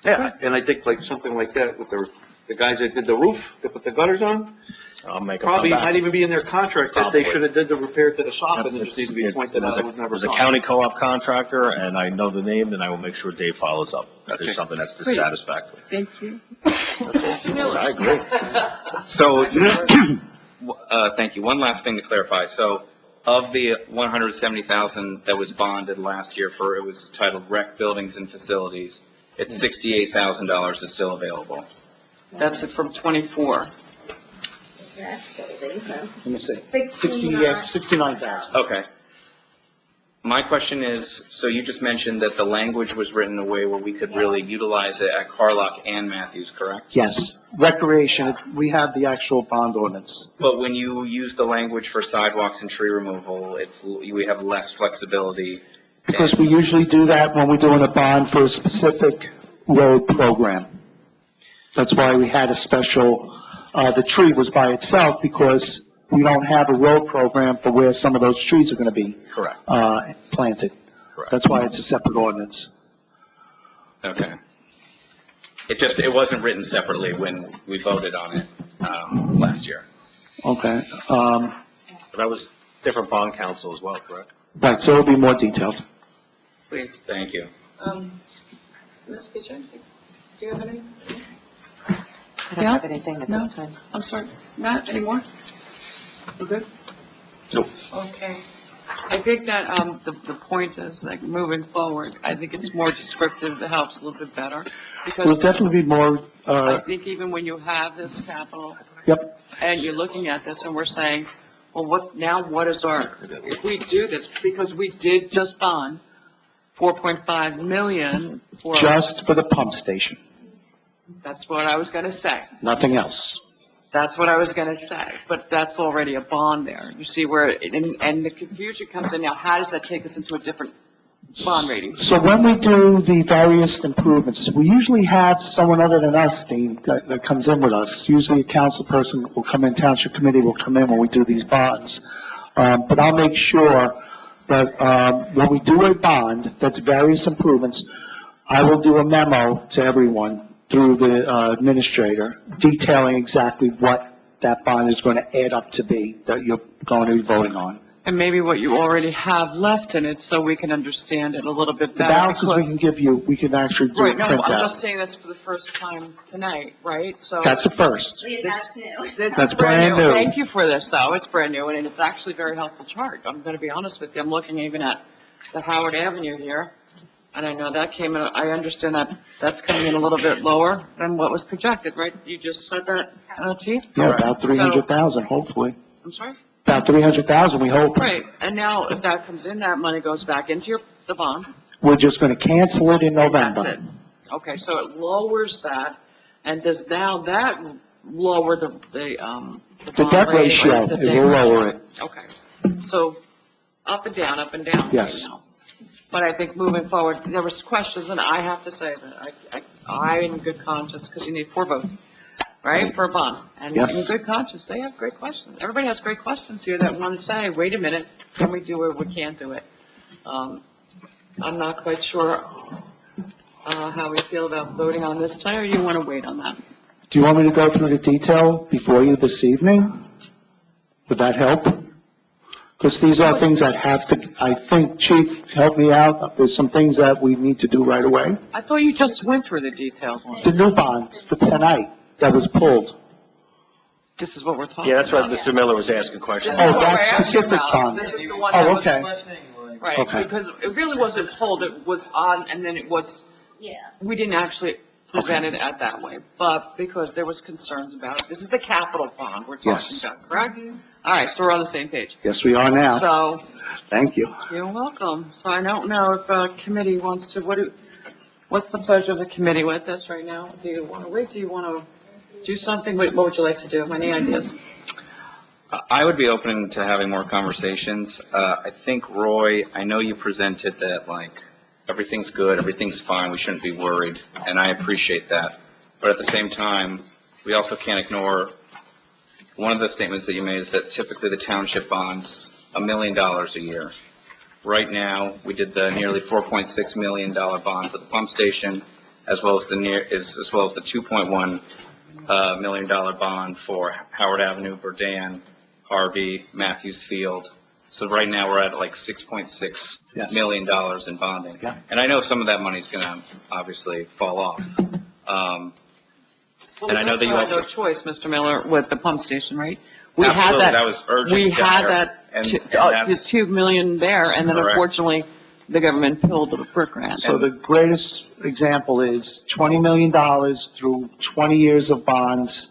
yeah, and I think like something like that with the guys that did the roof, that put the gutters on, I'll make a probably comeback. might even be in their contract that they Probably. should have did the repair to the soffit and it just needs to be pointed out. It was It never was a done. county co-op contractor, and I know the name, and I will make sure Dave follows up. That is Okay. something that's Great. dissatisfactory. Thank you. I agree. So, thank you. One last thing to clarify. So, of the $170,000 that was bonded last year for, it was titled Rec Buildings and Facilities, it's $68,000 is still available. That's it from 24. Rec buildings, Let me see. 69. 69,000. Okay. My question is, so you just mentioned that the language was written in a way where we could really utilize it at Carlock and Matthews, correct? Yes. Recreation, we have the actual bond ordinance. But when you use the language for sidewalks and tree removal, we have less flexibility. Because we usually do that when we're doing a bond for a specific road program. That's why we had a special, the tree was by itself, because we don't have a road program for where some of those trees are going to be Correct. planted. Correct. That's why it's a separate ordinance. Okay. It wasn't written separately when we voted on it last year. Okay. But that was different bond council as well, correct? Right, so it'll be more detailed. Please. Thank you. Ms. Fisher, do you have any? I don't have anything at No? this time. I'm sorry, Matt, any more? We're good? Nope. Okay. I think that, the point is, like, moving forward, I think it's more descriptive, it helps a little bit better, There'll because definitely be more, I think even when you have this capital Yep. And you're looking at this and we're saying, well, what is if we do this, because we did just bond 4.5 million for. Just for the pump station, That's what I was going to say. nothing else. That's what I was going to say, but that's already a bond there. You see where, and the confusion comes in now, how does that take us into a different bond rating? So when we do the various improvements, we usually have someone other than us, Dean, that comes in with us. Usually a council person will come in, township committee will come in when we do these bonds. But I'll make sure that, when we do a bond, that's various improvements, I will do a memo to everyone through the administrator detailing exactly what that bond is going to add up to be that you're going to be voting on. And maybe what you already have left in it, so we can understand it a little bit The better. balances we because- can give you, we can actually do a Right, no, I'm printout. just saying this for the first time tonight, right? So. That's a first. That's new. This That's is brand brand new. new. Thank you for this, though. It's brand new, and it's actually a very helpful chart. I'm going to be honest with you. I'm looking even at the Howard Avenue here, and I know that came in, I understand that that's coming in a little bit lower than what was projected, right? You just said that, Chief? Yeah, about So- 300,000, hopefully. I'm sorry? About 300,000, we hope. Right, and now if that comes in, that money goes back into the bond. We're just going to cancel it in That's November. it. Okay, so it lowers that, and does now that lower the The bond debt rate, ratio, right? The it debt will ratio. lower it. Okay, so up and down, up and down. Yes. But I think moving forward, there was questions, and I have to say that I in good conscience, because you need 4 votes, right, for a bond. And Yes. in good conscience, they have great questions. Everybody has great questions here that want to say, wait a minute, can we do it, we can't do it. I'm not quite sure how we feel about voting on this tonight, or you want to wait on that? Do you want me to go through the detail before you this evening? Would that help? Because these are things that have to, I think, Chief, help me out. There's some things that we need to do right away. I thought you just went through the details on it. The new bond for tonight that was pulled. This is what we're talking Yeah, that's what about. Mr. Miller was asking questions. Oh, What we're that asking specific about. bond. This is the one Oh, that was- okay. Right, Okay. because it really wasn't pulled, it was on, and then it was, Yeah. we didn't actually present it at that way, but because there was concerns about it. This is the capital bond we're talking Yes. about, correct? All right, so we're on the same page. Yes, we are now. So, Thank you. you're welcome. So I don't know if a committee wants to, what's the pleasure of the committee with this right now? Do you want to wait? Do you want to do something? What would you like to do? Any ideas? I would be open to having more conversations. I think, Roy, I know you presented that, like, everything's good, everything's fine, we shouldn't be worried, and I appreciate that. But at the same time, we also can't ignore, one of the statements that you made is that typically the township bonds $1 million a year. Right now, we did the nearly $4.6 million bond for the pump station, as well as the $2.1 million bond for Howard Avenue, Burdan, Harvey, Matthews Field. So right now, we're at like $6.6 Yes. million in bonding. Yeah. And I know some of that money's going to obviously fall off. And I know that you had also. no choice, Mr. Miller, with the pump station, right? We had Absolutely, that was urgent We down had there. that, And the that's- 2 million there, and then Correct. unfortunately, the government pulled the brick grant. So the greatest example is $20 million through 20 years of bonds,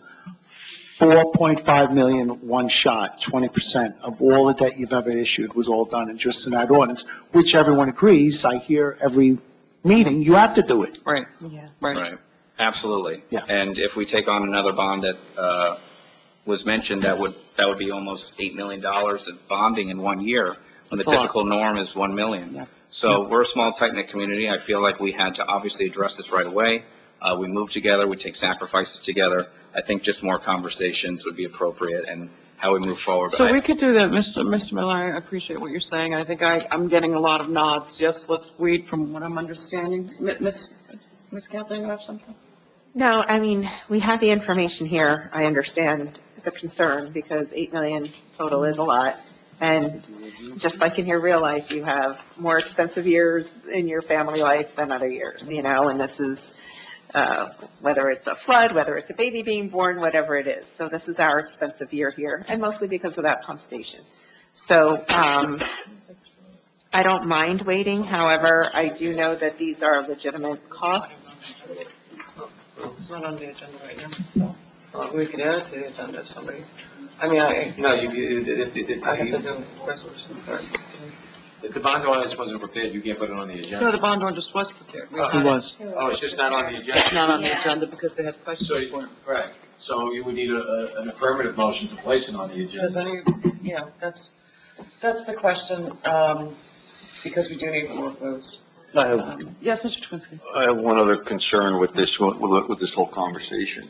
4.5 million one shot, 20% of all the debt you've ever issued was all done in just in that ordinance, which everyone agrees, I hear every meeting, you have to do it. Right, Yeah. right. Right, absolutely. Yeah. And if we take on another bond that was mentioned, that would be almost $8 million of bonding in 1 year, when the That's a lot. typical norm is 1 million. Yeah. So we're a small, tight-knit community. I feel like we had to obviously address this right away. We move together, we take sacrifices together. I think just more conversations would be appropriate and how we move forward. So I- we could do that, Mr. Miller, I appreciate what you're saying. I think I'm getting a lot of nods. Yes, let's wait from what I'm understanding. Miss Kathleen, you have something? No, I mean, we have the information here. I understand the concern because 8 million total is a lot. And just like in your real life, you have more expensive years in your family life than other years, and this is, whether it's a flood, whether it's a baby being born, whatever it is. So this is our expensive year here, and mostly because of that pump station. So, I don't mind waiting. However, I do know that these are legitimate costs. It's not on the agenda right now. We could add it to the agenda if somebody, no, it's, I have to do a resolution first. if the bond ordinance wasn't prepared, you can't put it on the agenda. No, the bond ordinance was prepared. We Oh, had It was. Oh, it's just not on the agenda? It's not on the Yeah. agenda because they had questions So, for it. right, so you would need an affirmative motion to place it on the Does agenda. that's the question, because we do need more votes. I have, Yes, Mr. Twinski? I have one other concern with this whole conversation.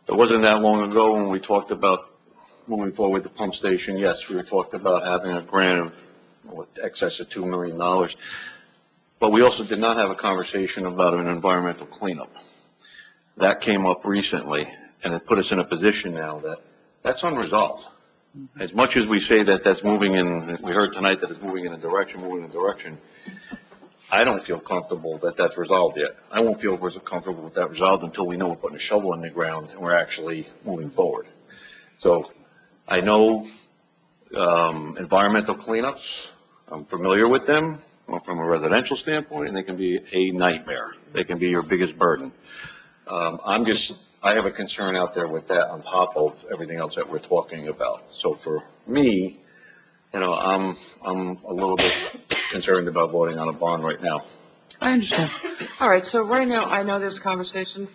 It wasn't that long ago when we talked about moving forward with the pump station. Yes, we talked about having a grant of excess of $2 million. But we also did not have a conversation about an environmental cleanup. That came up recently, and it put us in a position now that that's unresolved. As much as we say that that's moving in, we heard tonight that it's moving in a direction, I don't feel comfortable that that's resolved yet. I won't feel comfortable with that resolved until we know we're putting a shovel in the ground and we're actually moving forward. So I know environmental cleanups, I'm familiar with them from a residential standpoint, and they can be a nightmare. They can be your biggest burden. I have a concern out there with that on top of everything else that we're talking about. So for me, I'm a little bit concerned about voting on a bond right now. I understand. All right, so right now, I know there's conversation.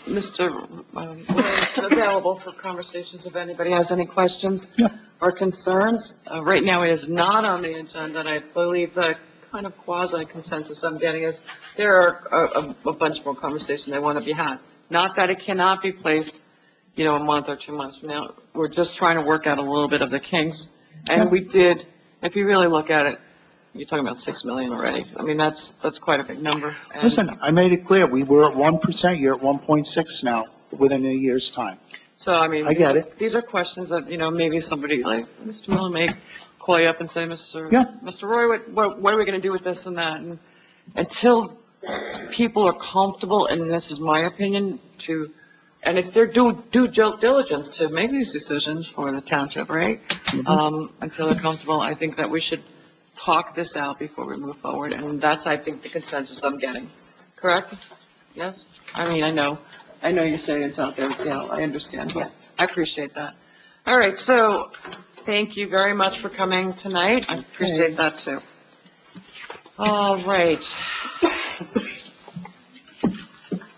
Mr. Roy is available for conversations if anybody has any questions or concerns. Right now, it is not on the agenda, and I believe the kind of quasi-consensus I'm getting is there are a bunch more conversations that want to be had. Not that it cannot be placed, a month or 2 months from now. We're just trying to work out a little bit of the kinks. And we did, if you really look at it, you're talking about 6 million already. I mean, that's quite a big number. And Listen, I made it clear, we were at 1%, you're at 1.6 now, within a year's time. So, I mean, I get it. These are questions that, maybe somebody like Mr. Miller may call you up and say, Mr. Roy, what are we going to do with this and that? And until people are comfortable, and this is my opinion, and it's their due diligence to make these decisions for the township, right? Until they're comfortable, I think that we should talk this out before we move forward, and that's, I think, the consensus I'm getting. Correct? Yes? I mean, I know you say it's out there, I understand. Yeah. I appreciate that. All right, so thank you very much for coming tonight. I appreciate that too. All right.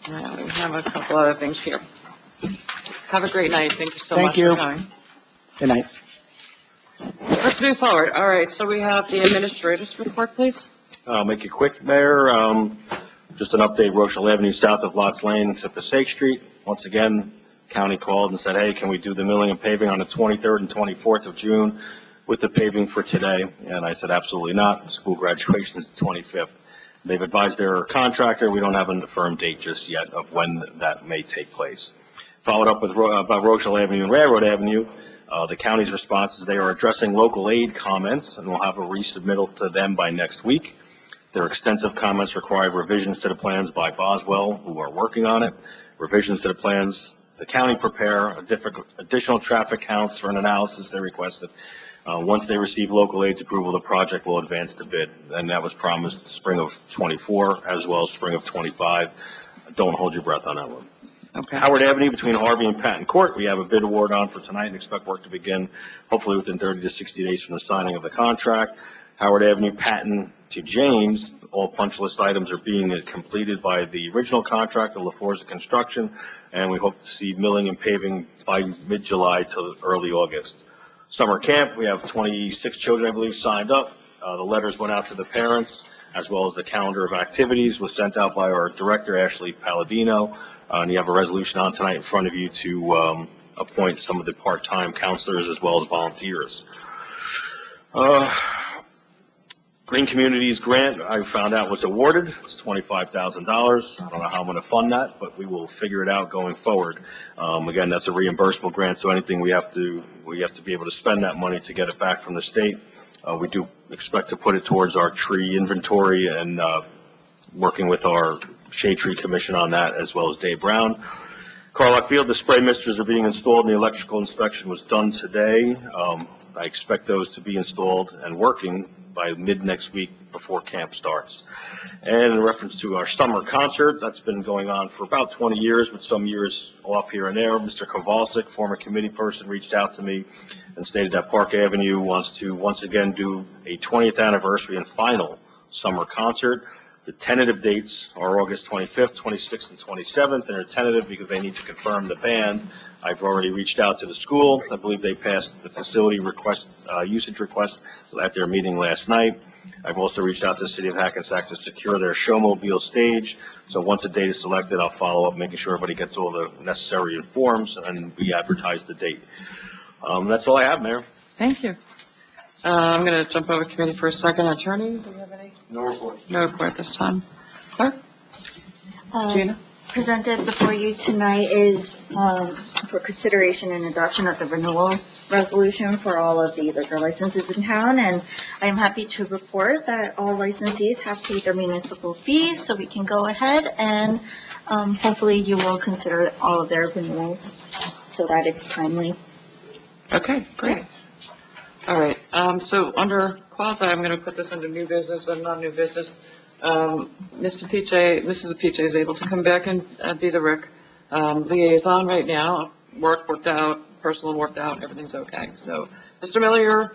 Now, we have a couple other things here. Have a great night. Thank you so much for coming. Good night. Let's move forward. All right, so we have the administrator's report, please. I'll make it quick, Mayor. Just an update, Rochelle Avenue south of Lots Lane to Passaic Street. Once again, county called and said, hey, can we do the milling and paving on the 23rd and 24th of June with the paving for today? And I said, absolutely not. School graduation is the 25th. They've advised their contractor, we don't have a firm date just yet of when that may take place. Followed up with about Rochelle Avenue and Railroad Avenue. The county's response is they are addressing local aid comments, and we'll have a resubmittal to them by next week. Their extensive comments require revisions to the plans by Boswell, who are working on it. Revisions to the plans, the county prepare additional traffic counts for an analysis they requested. Once they receive local aid's approval, the project will advance to bid, and that was promised spring of 24 as well as spring of 25. Don't hold your breath on that one. Okay. Howard Avenue between Harvey and Patton Court, we have a bid award on for tonight and expect work to begin hopefully within 30 to 60 days from the signing of the contract. Howard Avenue, Patton to James, all punch list items are being completed by the original contractor, LaForza Construction, and we hope to see milling and paving by mid-July to early August. Summer camp, we have 26 children, I believe, signed up. The letters went out to the parents, as well as the calendar of activities was sent out by our director, Ashley Palladino. And you have a resolution on tonight in front of you to appoint some of the part-time counselors as well as volunteers. Green Communities grant, I found out, was awarded. It's $25,000. I don't know how I'm going to fund that, but we will figure it out going forward. Again, that's a reimbursable grant, so anything we have to be able to spend that money to get it back from the state. We do expect to put it towards our tree inventory and working with our Shade Tree Commission on that, as well as Dave Brown. Carlock Field display misters are being installed and the electrical inspection was done today. I expect those to be installed and working by mid next week before camp starts. And in reference to our summer concert, that's been going on for about 20 years with some years off here and there. Mr. Kowalczyk, former committee person, reached out to me and stated that Park Avenue wants to once again do a 20th anniversary and final summer concert. The tentative dates are August 25th, 26th, and 27th, and they're tentative because they need to confirm the band. I've already reached out to the school. I believe they passed the facility request, usage request at their meeting last night. I've also reached out to the city of Hackensack to secure their showmobile stage. So once a date is selected, I'll follow up, making sure everybody gets all the necessary forms, and we advertise the date. That's all I have, Mayor. Thank you. I'm going to jump over committee for a second. Attorney, do you have any? No report. No report this time. Clerk? Gina? Presented before you tonight is for consideration and adoption of the renewal resolution for all of the liquor licenses in town, and I am happy to report that all licensees have paid their municipal fees, so we can go ahead and hopefully you will consider all of their renewals so that it's timely. Okay, great. All right, so under quasi, I'm going to put this under new business and non-new business. Mrs. Piche is able to come back and be the RIC liaison right now. Work worked out, personal worked out, everything's okay. So, Mr. Miller,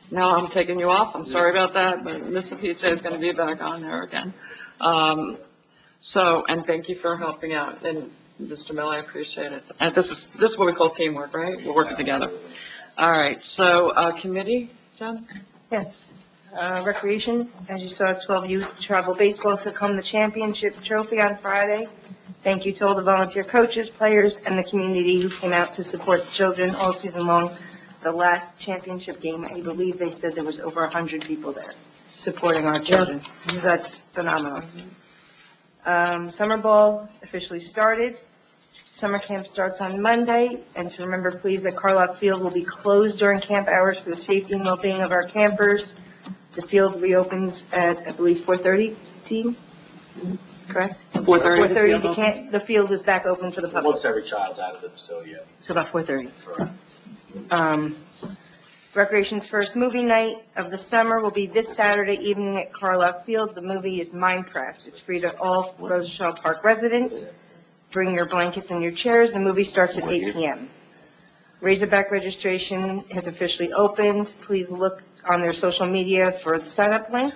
now I'm taking you off. I'm sorry about that, but Mrs. Piche is going to be back on there again. And thank you for helping out. And Mr. Miller, I appreciate it. And this is what we call teamwork, right? We're working together. All right, so committee, Jen? Yes. Recreation, as you saw, 12U travel baseball took home the championship trophy on Friday. Thank you to all the volunteer coaches, players, and the community who came out to support the children all season long. The last championship game, I believe they said there was over 100 people there supporting our children. That's phenomenal. Summer ball officially started. Summer camp starts on Monday, and to remember, please, that Carlock Field will be closed during camp hours for the safety and well-being of our campers. The field reopens at, I believe, 4:30, team? Correct? 4:30. 4:30, the field is back open for the public. Once every child's out of the facility, yeah. So about 4:30. Recreation's first movie night of the summer will be this Saturday evening at Carlock Field. The movie is Minecraft. It's free to all Rochelle Park residents. Bring your blankets and your chairs. The movie starts at 8 p.m. Razorback registration has officially opened. Please look on their social media for the sign-up link.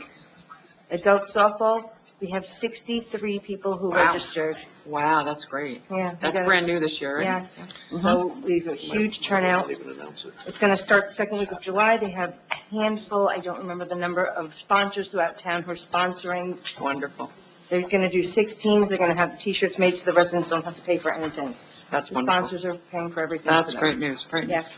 Adult softball, we have 63 people who registered. Wow, that's great. Yeah. That's brand new this year, right? Yes. So we have a huge turnout. It's going to start the second week of July. They have a handful, I don't remember the number, of sponsors throughout town who are sponsoring. Wonderful. They're going to do 6 teams. They're going to have the T-shirts made so the residents don't have to pay for anything. That's The wonderful. sponsors are paying for everything. That's for them. great news, great news. Yes.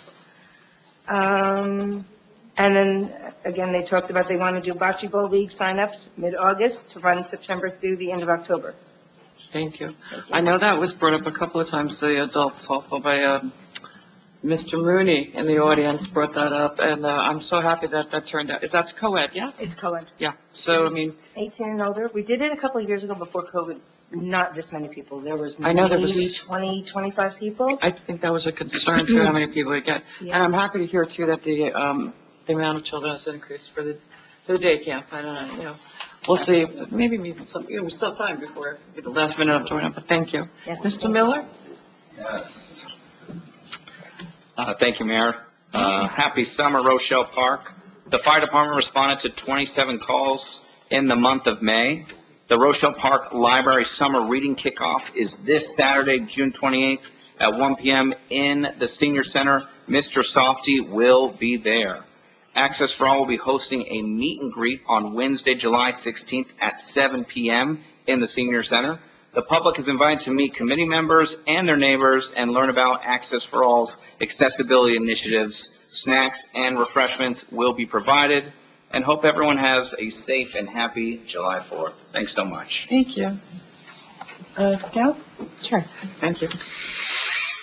And then, again, they talked about they want to do Bocce Ball League signups mid-August to run September through the end of October. Thank you. I know that was brought up a couple of times, the adult softball by Mr. Mooney in the audience brought that up, and I'm so happy that that turned out. Is that co-ed, yeah? It's co-ed. Yeah, so, I mean, 18 and older. We did it a couple of years ago before COVID. Not this many people. There was I know there maybe was- 20, 25 people. I think that was a concern too, how many people we get. Yeah. And I'm happy to hear too that the amount of children has increased for the day camp. I don't know, we'll see. Maybe some, we still have time before the last minute of joining up, but thank you. Yes. Mr. Miller? Yes. Thank you, Mayor. Happy summer, Rochelle Park. The fire department responded to 27 calls in the month of May. The Rochelle Park Library Summer Reading Kickoff is this Saturday, June 28th at 1 p.m. in the Senior Center. Mr. Softy will be there. Access for All will be hosting a meet and greet on Wednesday, July 16th at 7 p.m. in the Senior Center. The public is invited to meet committee members and their neighbors and learn about Access for All's accessibility initiatives. Snacks and refreshments will be provided, and hope everyone has a safe and happy July 4th. Thanks so much. Thank you. Gail? Sure. Thank you.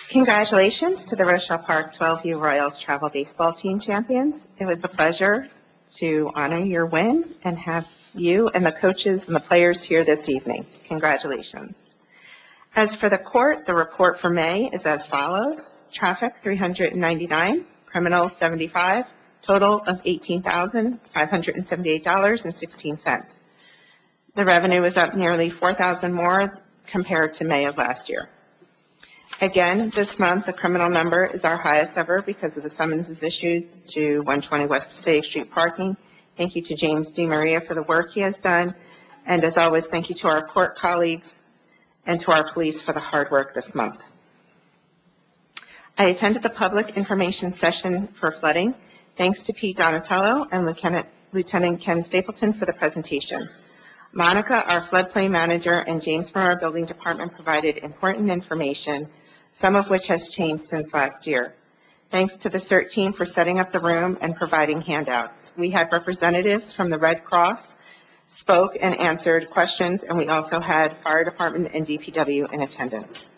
Congratulations to the Rochelle Park 12U Royals Travel Baseball Team champions. It was a pleasure to honor your win and have you and the coaches and the players here this evening. Congratulations. As for the court, the report for May is as follows. Traffic, 399. Criminal, 75. Total of $18,578.16. The revenue is up nearly $4,000 more compared to May of last year. Again, this month, the criminal number is our highest ever because of the summonses issued to 120 West Passaic Street parking. Thank you to James DiMaria for the work he has done. And as always, thank you to our court colleagues and to our police for the hard work this month. I attended the public information session for flooding. Thanks to Pete Donatello and Lieutenant Ken Stapleton for the presentation. Monica, our floodplain manager, and James from our building department provided important information, some of which has changed since last year. Thanks to the CERT team for setting up the room and providing handouts. We had representatives from the Red Cross spoke and answered questions, and we also had fire department and DPW in attendance.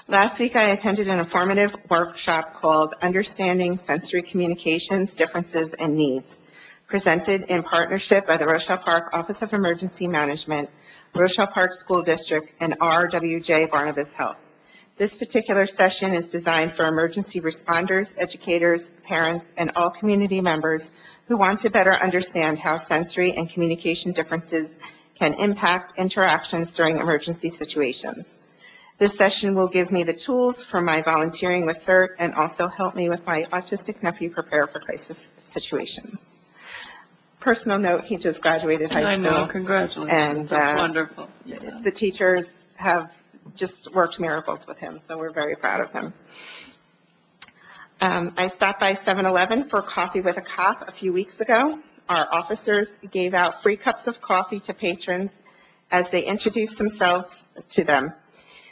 Last week, I attended an informative workshop called Understanding Sensory Communications, Differences, and Needs, presented in partnership by the Rochelle Park Office of Emergency Management, Rochelle Park School District, and RWJ Barnabas Health. This particular session is designed for emergency responders, educators, parents, and all community members who want to better understand how sensory and communication differences can impact interactions during emergency situations. This session will give me the tools for my volunteering with CERT and also help me with my autistic nephew prepare for crisis situations. Personal note, he just graduated high school. I know, congratulations. And That's wonderful. the teachers have just worked miracles with him, so we're very proud of him. I stopped by 7-Eleven for coffee with a cop a few weeks ago. Our officers gave out free cups of coffee to patrons as they introduced themselves to them.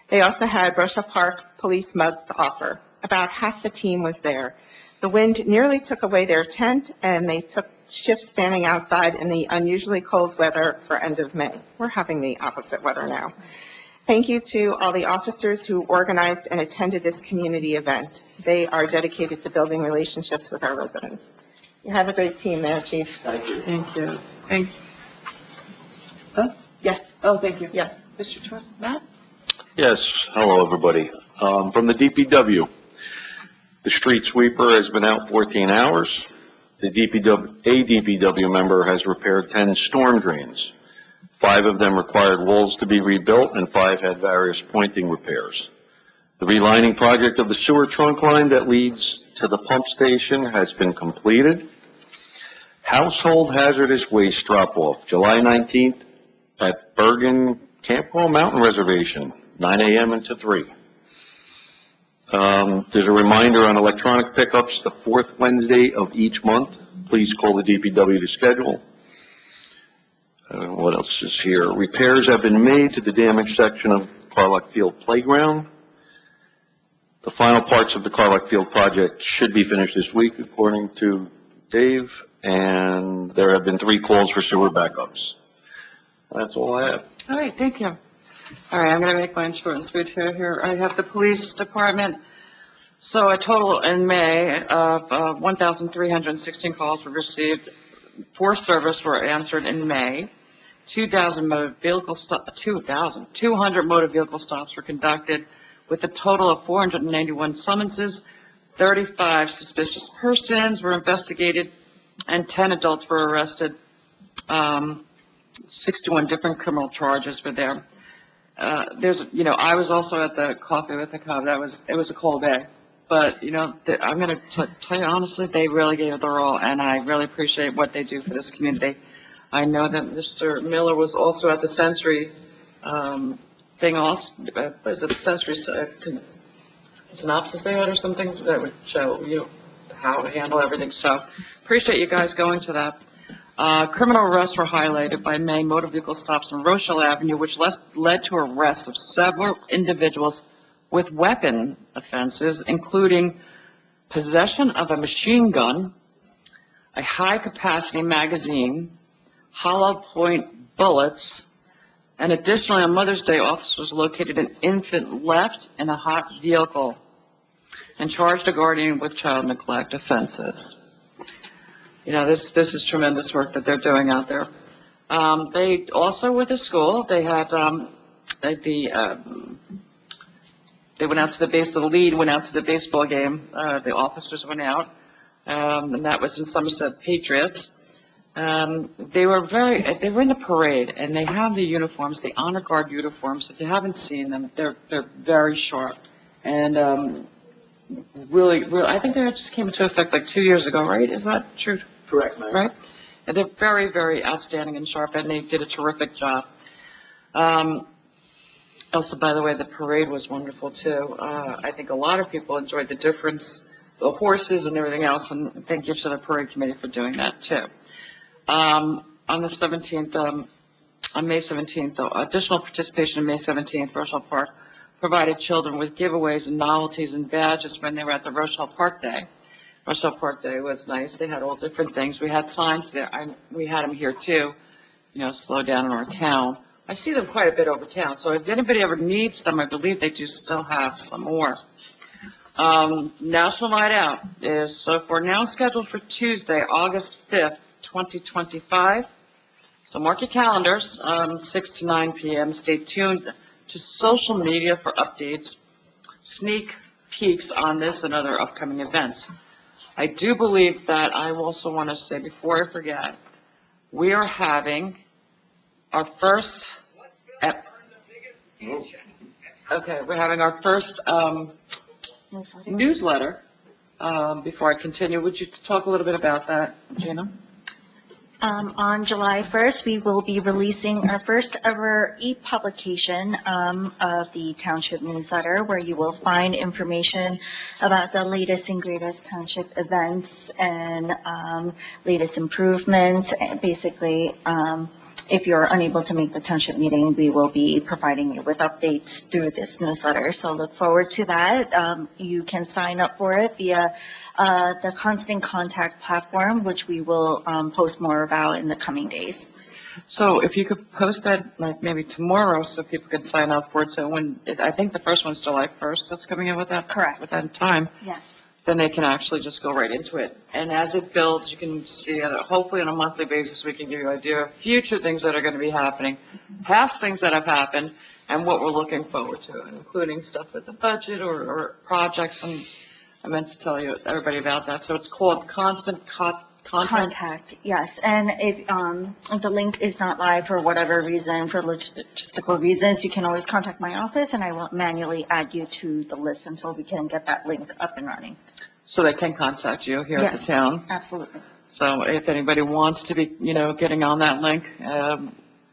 They also had Rochelle Park police mugs to offer. About half the team was there. The wind nearly took away their tent, and they took shifts standing outside in the unusually cold weather for end of May. We're having the opposite weather now. Thank you to all the officers who organized and attended this community event. They are dedicated to building relationships with our residents. You have a great team there, Chief. Thank you. Huh? Yes. Oh, thank you. Yes. Mr. Trump, Matt? Yes, hello, everybody. From the DPW, the street sweeper has been out 14 hours. A DPW member has repaired 10 storm drains. 5 of them required walls to be rebuilt, and 5 had various pointing repairs. The relining project of the sewer trunk line that leads to the pump station has been completed. Household hazardous waste drop-off, July 19th at Bergen Campwell Mountain Reservation, 9 a.m. until 3. There's a reminder on electronic pickups the 4th Wednesday of each month. Please call the DPW to schedule. What else is here? Repairs have been made to the damaged section of Carlock Field Playground. The final parts of the Carlock Field project should be finished this week, according to Dave, and there have been 3 calls for sewer backups. That's all I have. All right, thank you. All right, I'm going to make mine short and sweet here. I have the police department. So a total in May of 1,316 calls were received. 4 service were answered in May. 200 motor vehicle stops were conducted with a total of 491 summonses. 35 suspicious persons were investigated, and 10 adults were arrested. 61 different criminal charges were there. I was also at the coffee with the cop. It was a cold day. But, I'm going to tell you honestly, they really gave it their all, and I really appreciate what they do for this community. I know that Mr. Miller was also at the sensory thing also. Is it sensory synopsis they had or something that would show you how to handle everything? So appreciate you guys going to that. Criminal arrests were highlighted by May motor vehicle stops on Rochelle Avenue, which led to arrests of several individuals with weapon offenses, including possession of a machine gun, a high-capacity magazine, hollow point bullets, and additionally on Mother's Day, officers located an infant left in a hot vehicle and charged a guardian with child neglect offenses. This is tremendous work that they're doing out there. They also, with the school, they had they went out to the lead went out to the baseball game. The officers went out, and that was in Somerset Patriots. They were in the parade, and they have the uniforms, the honor guard uniforms. If you haven't seen them, they're very sharp. And, really, I think they just came into effect like 2 years ago, right? Is that true? Correct, Mayor. Right? And they're very, very outstanding and sharp, and they did a terrific job. Also, by the way, the parade was wonderful too. I think a lot of people enjoyed the difference, the horses and everything else, and thank you to the parade committee for doing that too. On the 17th, on May 17th, additional participation in May 17th, Rochelle Park provided children with giveaways and novelties and badges when they were at the Rochelle Park Day. Rochelle Park Day was nice. They had all different things. We had signs there. We had them here too, slow down in our town. I see them quite a bit over town, so if anybody ever needs them, I believe they do still have some more. National Night Out is for now scheduled for Tuesday, August 5th, 2025. So mark your calendars, 6 to 9 p.m. Stay tuned to social media for updates, sneak peeks on this and other upcoming events. I do believe that I also want to say, before I forget, we are having our first, we're having our first newsletter. Before I continue, would you talk a little bit about that, Gina? On July 1st, we will be releasing our first ever e-publication of the Township newsletter, where you will find information about the latest and greatest Township events and latest improvements. Basically, if you're unable to make the Township meeting, we will be providing you with updates through this newsletter. So look forward to that. You can sign up for it via the Constant Contact platform, which we will post more about in the coming days. So if you could post that like maybe tomorrow so people can sign up for it. So I think the first one's July 1st that's coming in with that. Correct. With that time. Yes. Then they can actually just go right into it. And as it builds, you can see that hopefully on a monthly basis we can give you an idea of future things that are going to be happening, past things that have happened, and what we're looking forward to, including stuff with the budget or projects. And I meant to tell everybody about that. So it's called Constant Contact. Yes. And if the link is not live for whatever reason, for logistical reasons, you can always contact my office and I will manually add you to the list until we can get that link up and running. So they can contact you here at the town? Absolutely. So if anybody wants to be, getting on that link,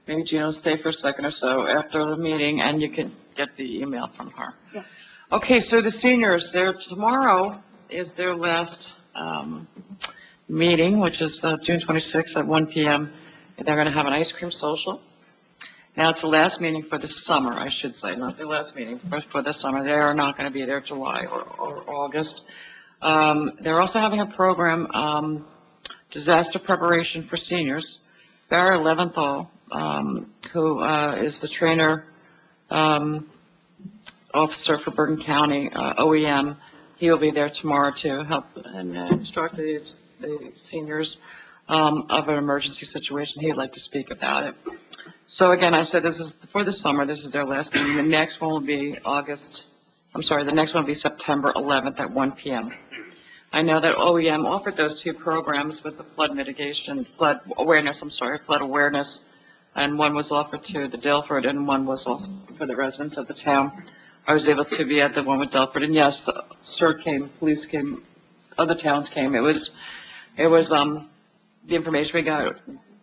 maybe Gina will stay for a second or so after the meeting and you can get the email from her. Yes. Okay, so the seniors, tomorrow is their last meeting, which is June 26th at 1 p.m. They're going to have an ice cream social. Now, it's the last meeting for the summer, I should say, not the last meeting, but for the summer. They are not going to be there July or August. They're also having a program, disaster preparation for seniors. Barry Leventhal, who is the trainer officer for Bergen County OEM, he will be there tomorrow to help and instruct the seniors of an emergency situation. He'd like to speak about it. So again, I said this is for the summer. This is their last meeting. The next one will be the next one will be September 11th at 1 p.m. I know that OEM offered those two programs with the flood awareness, and one was offered to the Delford and one was also for the residents of the town. I was able to be at the one with Delford, and yes, the CERT came, police came, other towns came. It was the information we got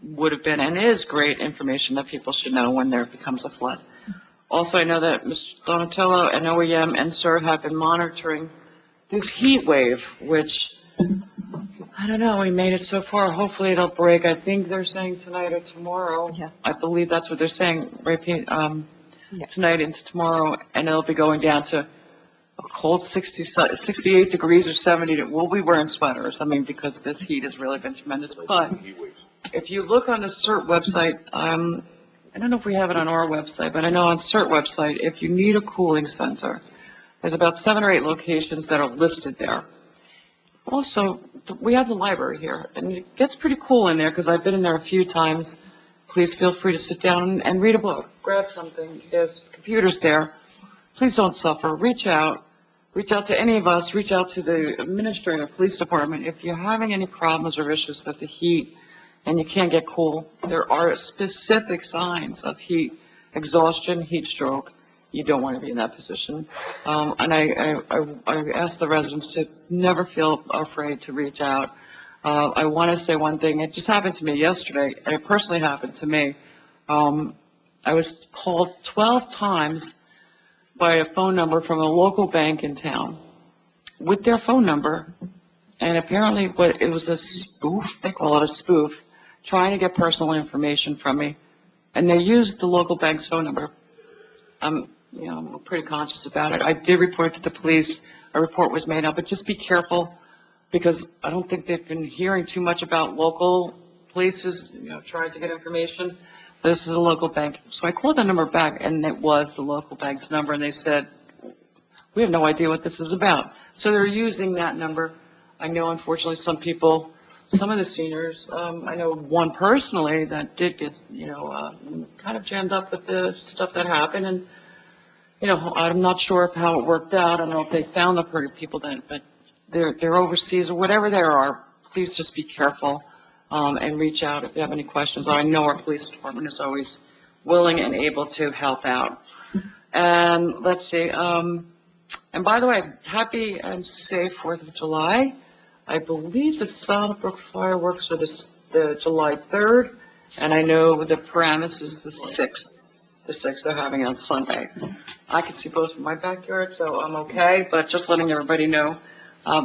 would have been and is great information that people should know when there becomes a flood. Also, I know that Mr. Donatello and OEM and CERT have been monitoring this heat wave, which, I don't know, we made it so far. Hopefully it'll break. I think they're saying tonight or tomorrow. Yes. I believe that's what they're saying, right, Pete? Tonight into tomorrow, and it'll be going down to a cold 68 degrees or 70. We'll be wearing sweaters, because this heat has really been tremendous. But if you look on the CERT website, I don't know if we have it on our website, but I know on CERT website, if you need a cooling center, there's about 7 or 8 locations that are listed there. Also, we have the library here, and it gets pretty cool in there because I've been in there a few times. please feel free to sit down and read a book, grab something. There's computers there. Please don't suffer. Reach out. Reach out to any of us. Reach out to the administrator, police department. If you're having any problems or issues with the heat and you can't get cool, there are specific signs of heat exhaustion, heat stroke. You don't want to be in that position. And I ask the residents to never feel afraid to reach out. I want to say one thing. It just happened to me yesterday, and it personally happened to me. I was called 12 times by a phone number from a local bank in town with their phone number, and apparently it was a spoof. They call it a spoof, trying to get personal information from me, and they used the local bank's phone number. I'm pretty conscious about it. I did report it to the police. A report was made up, but just be careful, because I don't think they've been hearing too much about local places, trying to get information. This is a local bank. So I called the number back, and it was the local bank's number, and they said, we have no idea what this is about. So they're using that number. I know, unfortunately, some people, some of the seniors, I know one personally that did get, kind of jammed up with the stuff that happened, and, I'm not sure of how it worked out. I don't know if they found the people then, but they're overseas or whatever they are. Please just be careful. And reach out if you have any questions. I know our police department is always willing and able to help out. And let's see, and by the way, happy and safe 4th of July. I believe the Solid Brook fireworks are the July 3rd, and I know the Paramus is the 6th. The 6th they're having on Sunday. I can see both from my backyard, so I'm okay, but just letting everybody know,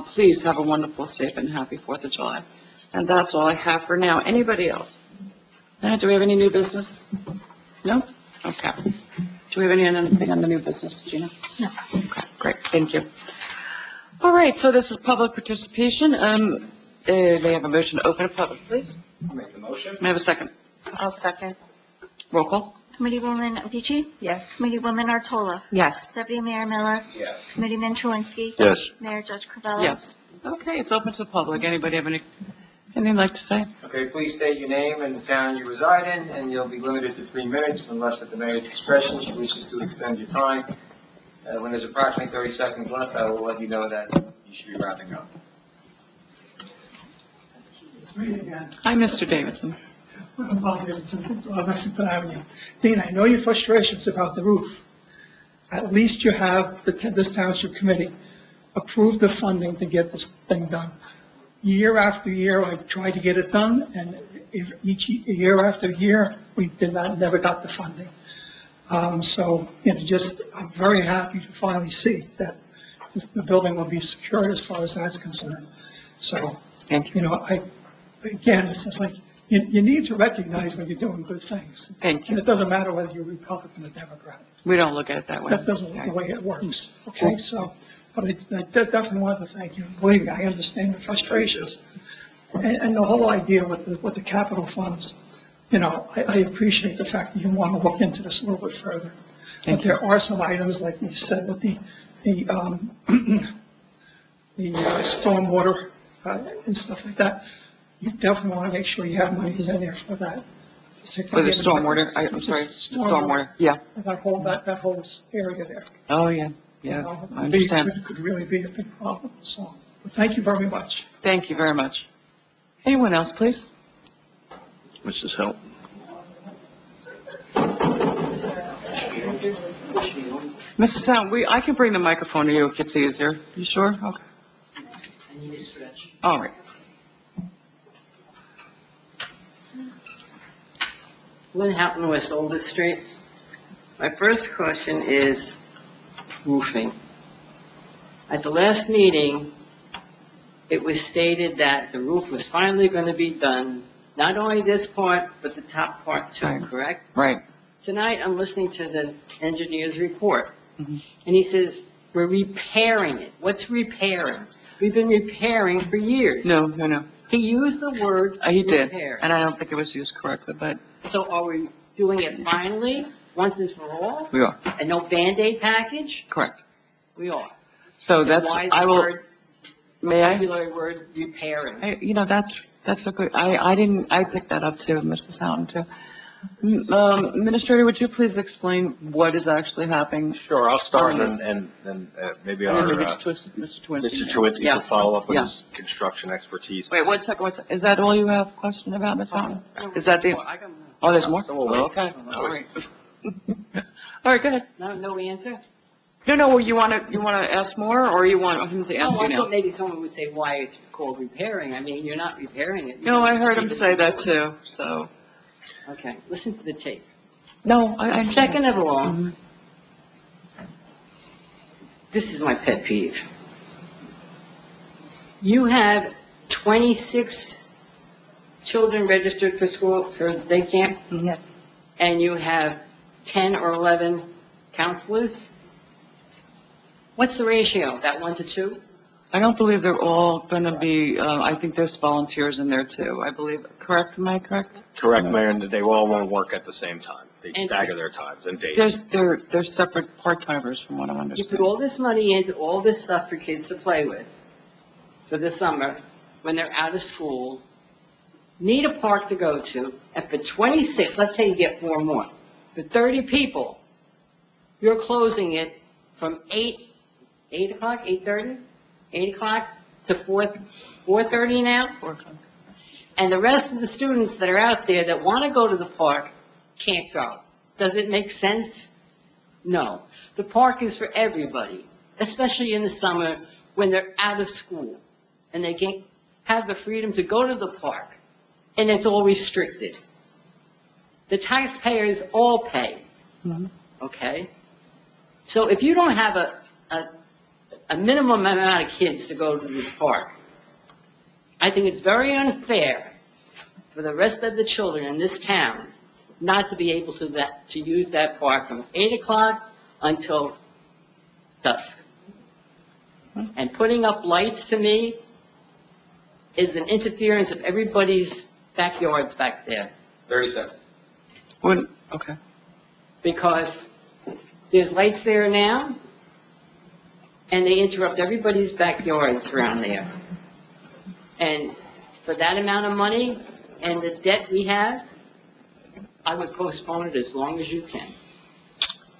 please have a wonderful, safe, and happy 4th of July. And that's all I have for now. Anybody else? Do we have any new business? No? Okay. Do we have anything on the new business, Gina? No. Okay, great. Thank you. All right, so this is public participation. May I have a motion to open a public, please? I'll make the motion. May I have a second? I'll second. Roll call? Committeewoman Apici? Yes. Committeewoman Artola? Yes. Deputy Mayor Miller? Yes. Committeeman Truinsky? Yes. Mayor Judge Covello? Yes. Okay, it's open to the public. Anybody have anything you'd like to say? Okay, please state your name and the town you reside in, and you'll be limited to 3 minutes unless at the mayor's discretion she wishes to extend your time. When there's approximately 30 seconds left, I will let you know that you should be wrapping up. It's me again. Hi, Mr. Davidson. Bob Davidson, Lexington Avenue. Dean, I know your frustrations about the roof. At least you have this township committee approve the funding to get this thing done. Year after year, I tried to get it done, and year after year, we never got the funding. So, I'm very happy to finally see that the building will be secured as far as that's concerned. So, Thank you. Again, it's just like, you need to recognize when you're doing good things. Thank you. And it doesn't matter whether you're Republican or Democrat. We don't look at it that way. That doesn't the way it works, okay? So, but I definitely want to thank you. Believe me, I understand the frustrations. And the whole idea with the capital funds, I appreciate the fact that you want to look into this a little bit further. But there are some items, like you said, with the stormwater and stuff like that. You definitely want to make sure you have money in there for that. For the stormwater, I'm sorry, stormwater, yeah. That whole area there. Oh, yeah, I understand. Could really be a big problem, so, thank you very much. Thank you very much. Anyone else, please? Mrs. Help. Mrs. Allen, I can bring the microphone to you if it's easier. You sure? Okay. I need a stretch. All right. Lynn Houghton, West Oldham Street. My first question is roofing. At the last meeting, it was stated that the roof was finally going to be done, not only this part, but the top part too, Right. correct? Right. Tonight, I'm listening to the engineer's report, Mhm. and he says, we're repairing it. What's repairing? We've been repairing for years. No. He used the word He did, repair. and I don't think it was used correctly, but So are we doing it finally, once and for all? we are, And no Band-Aid package? correct. We are. So Then that's, why is I the will, word- may I? Regular word repairing. That's a good, I picked that up too, Mrs. Allen too. Administrator, would you please explain what is actually happening? Sure, I'll start and maybe our, Mr. Twinski. Mr. Chewinski Yeah. can follow up with Yeah. his construction expertise. Wait, 1 second, 1 second. Is that all you have a question about, Ms. Allen? Is that the, oh, there's more? So we'll wait. Okay, all right. All right, go ahead. No answer? No, you want to ask more, or you want him to No, answer I you thought now? maybe someone would say why it's called repairing. I mean, you're not repairing it. No, I heard him say that too, so. Okay, listen to the tape. No, I understand. Second of all, Mhm. this is my pet peeve. You have 26 children registered for school, for day camp, Yes. and you have 10 or 11 counselors? What's the ratio, that 1 to 2? I don't believe they're all going to be, I think there's volunteers in there too, I believe. Correct, am I correct? Correct, Mayor, and they all won't work at the same time. They And- stagger their times and days. They're separate part-timers from what I'm You put understanding. all this money into all this stuff for kids to play with for the summer, when they're out of school, need a park to go to, and for 26, let's say you get 4 more, for 30 people, you're closing it from 8 o'clock, 8:30? 8 o'clock to 4:30 now? And the rest of the students that are out there that want to go to the park can't go. Does it make sense? No. The park is for everybody, especially in the summer when they're out of school and they can have the freedom to go to the park, and it's all restricted. The taxpayers all pay, Mhm. okay? So if you don't have a minimum amount of kids to go to this park, I think it's very unfair for the rest of the children in this town not to be able to use that park from 8 o'clock until dusk. And putting up lights, to me, is an interference of everybody's backyards back there. 30 seconds. Okay. Because there's lights there now, and they interrupt everybody's backyards around there. And for that amount of money and the debt we have, I would postpone it as long as you can.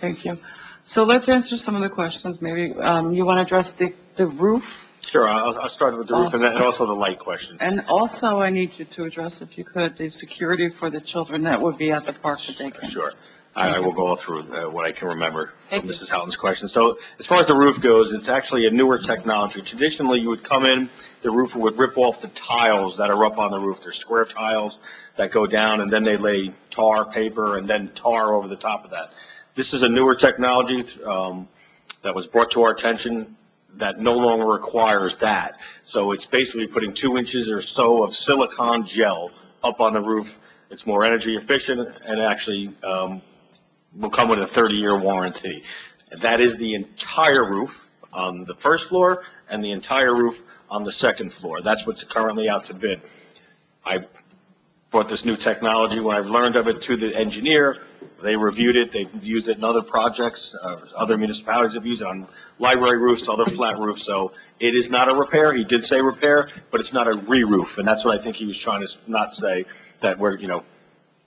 Thank you. So let's answer some of the questions. Maybe you want to address the roof? Sure, I'll start with the roof and also the light question. And also, I need you to address, if you could, the security for the children that would be at the park that they can. Sure. I will go through what I can remember Thank from you. Mrs. Houghton's question. So as far as the roof goes, it's actually a newer technology. Traditionally, you would come in, the roofer would rip off the tiles that are up on the roof. They're square tiles that go down, and then they lay tar, paper, and then tar over the top of that. This is a newer technology that was brought to our attention that no longer requires that. So it's basically putting 2 inches or so of silicone gel up on the roof. It's more energy efficient and actually will come with a 30-year warranty. That is the entire roof on the first floor and the entire roof on the second floor. That's what's currently out to bid. I brought this new technology when I've learned of it to the engineer. They reviewed it. They've used it in other projects. Other municipalities have used it on library roofs, other flat roofs. So it is not a repair. He did say repair, but it's not a re-roof. And that's what I think he was trying to not say, that we're,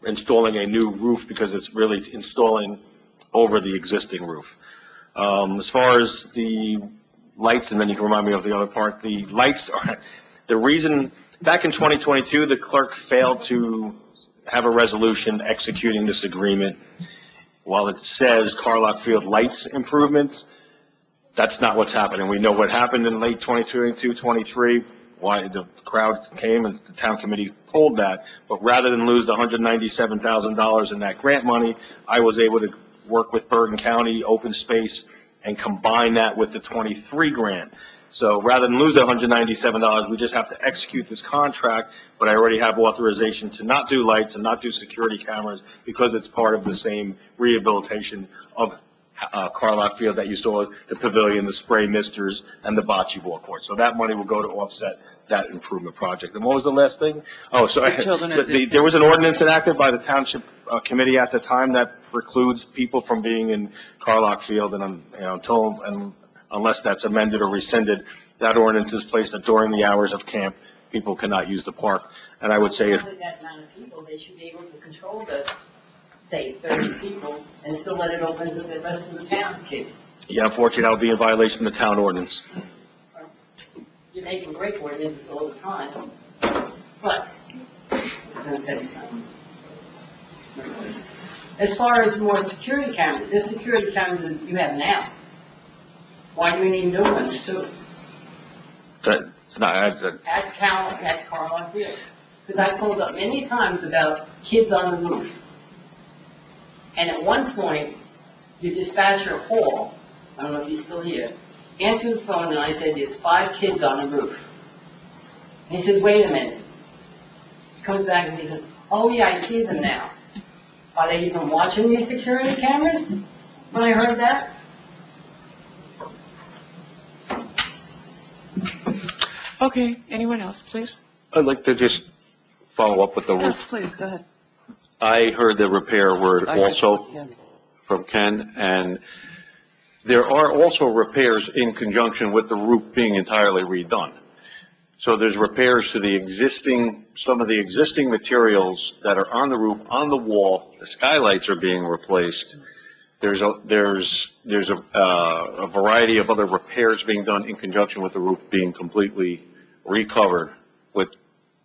installing a new roof, because it's really installing over the existing roof. As far as the lights, and then you can remind me of the other part, the lights are, the reason, back in 2022, the clerk failed to have a resolution executing this agreement. While it says Carlock Field lights improvements, that's not what's happening. We know what happened in late 22, 23, why the crowd came and the town committee pulled that. But rather than lose the $197,000 in that grant money, I was able to work with Bergen County Open Space and combine that with the 23 grant. So rather than lose that $197, we just have to execute this contract, but I already have authorization to not do lights and not do security cameras because it's part of the same rehabilitation of Carlock Field that you saw, the pavilion, the spray misters, and the bocce ball court. So that money will go to offset that improvement project. And what was the last thing? Oh, so there was an ordinance enacted by the Township Committee at the time that precludes people from being in Carlock Field, and unless that's amended or rescinded, that ordinance is placed that during the hours of camp, people cannot use the park. And I would say if With that amount of people, they should be able to control say, 30 people and still let it open to the rest of the town's kids. Yeah, unfortunately, that would be in violation of the town ordinance. You're making great ordinances all the time, but it's going to tell you something. As far as more security cameras, there's security cameras that you have now. Why do we need new ones too? That's not, At Carlisle Field. Because I pulled up many times about kids on the roof. And at one point, the dispatcher called, I don't know if he's still here, answered the phone and I said, there's 5 kids on the roof. And he says, wait a minute. He comes back and he says, oh yeah, I see them now. Are they even watching these security cameras? When I heard that? Okay, anyone else, please? I'd like to just follow up with the roof. Yes, please, go ahead. I heard the repair word also Yeah. from Ken, and there are also repairs in conjunction with the roof being entirely redone. So there's repairs to the existing, some of the existing materials that are on the roof, on the wall. The skylights are being replaced. There's a variety of other repairs being done in conjunction with the roof being completely recovered with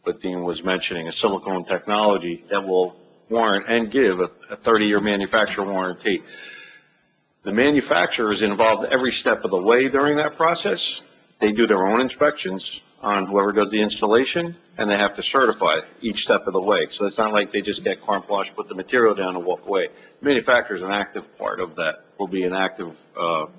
what Dean was mentioning, a silicone technology that will warrant and give a 30-year manufacturer warranty. The manufacturer is involved every step of the way during that process. They do their own inspections on whoever does the installation, and they have to certify each step of the way. So it's not like they just get carte blanche, put the material down and walk away. The manufacturer is an active part of that, will be an active,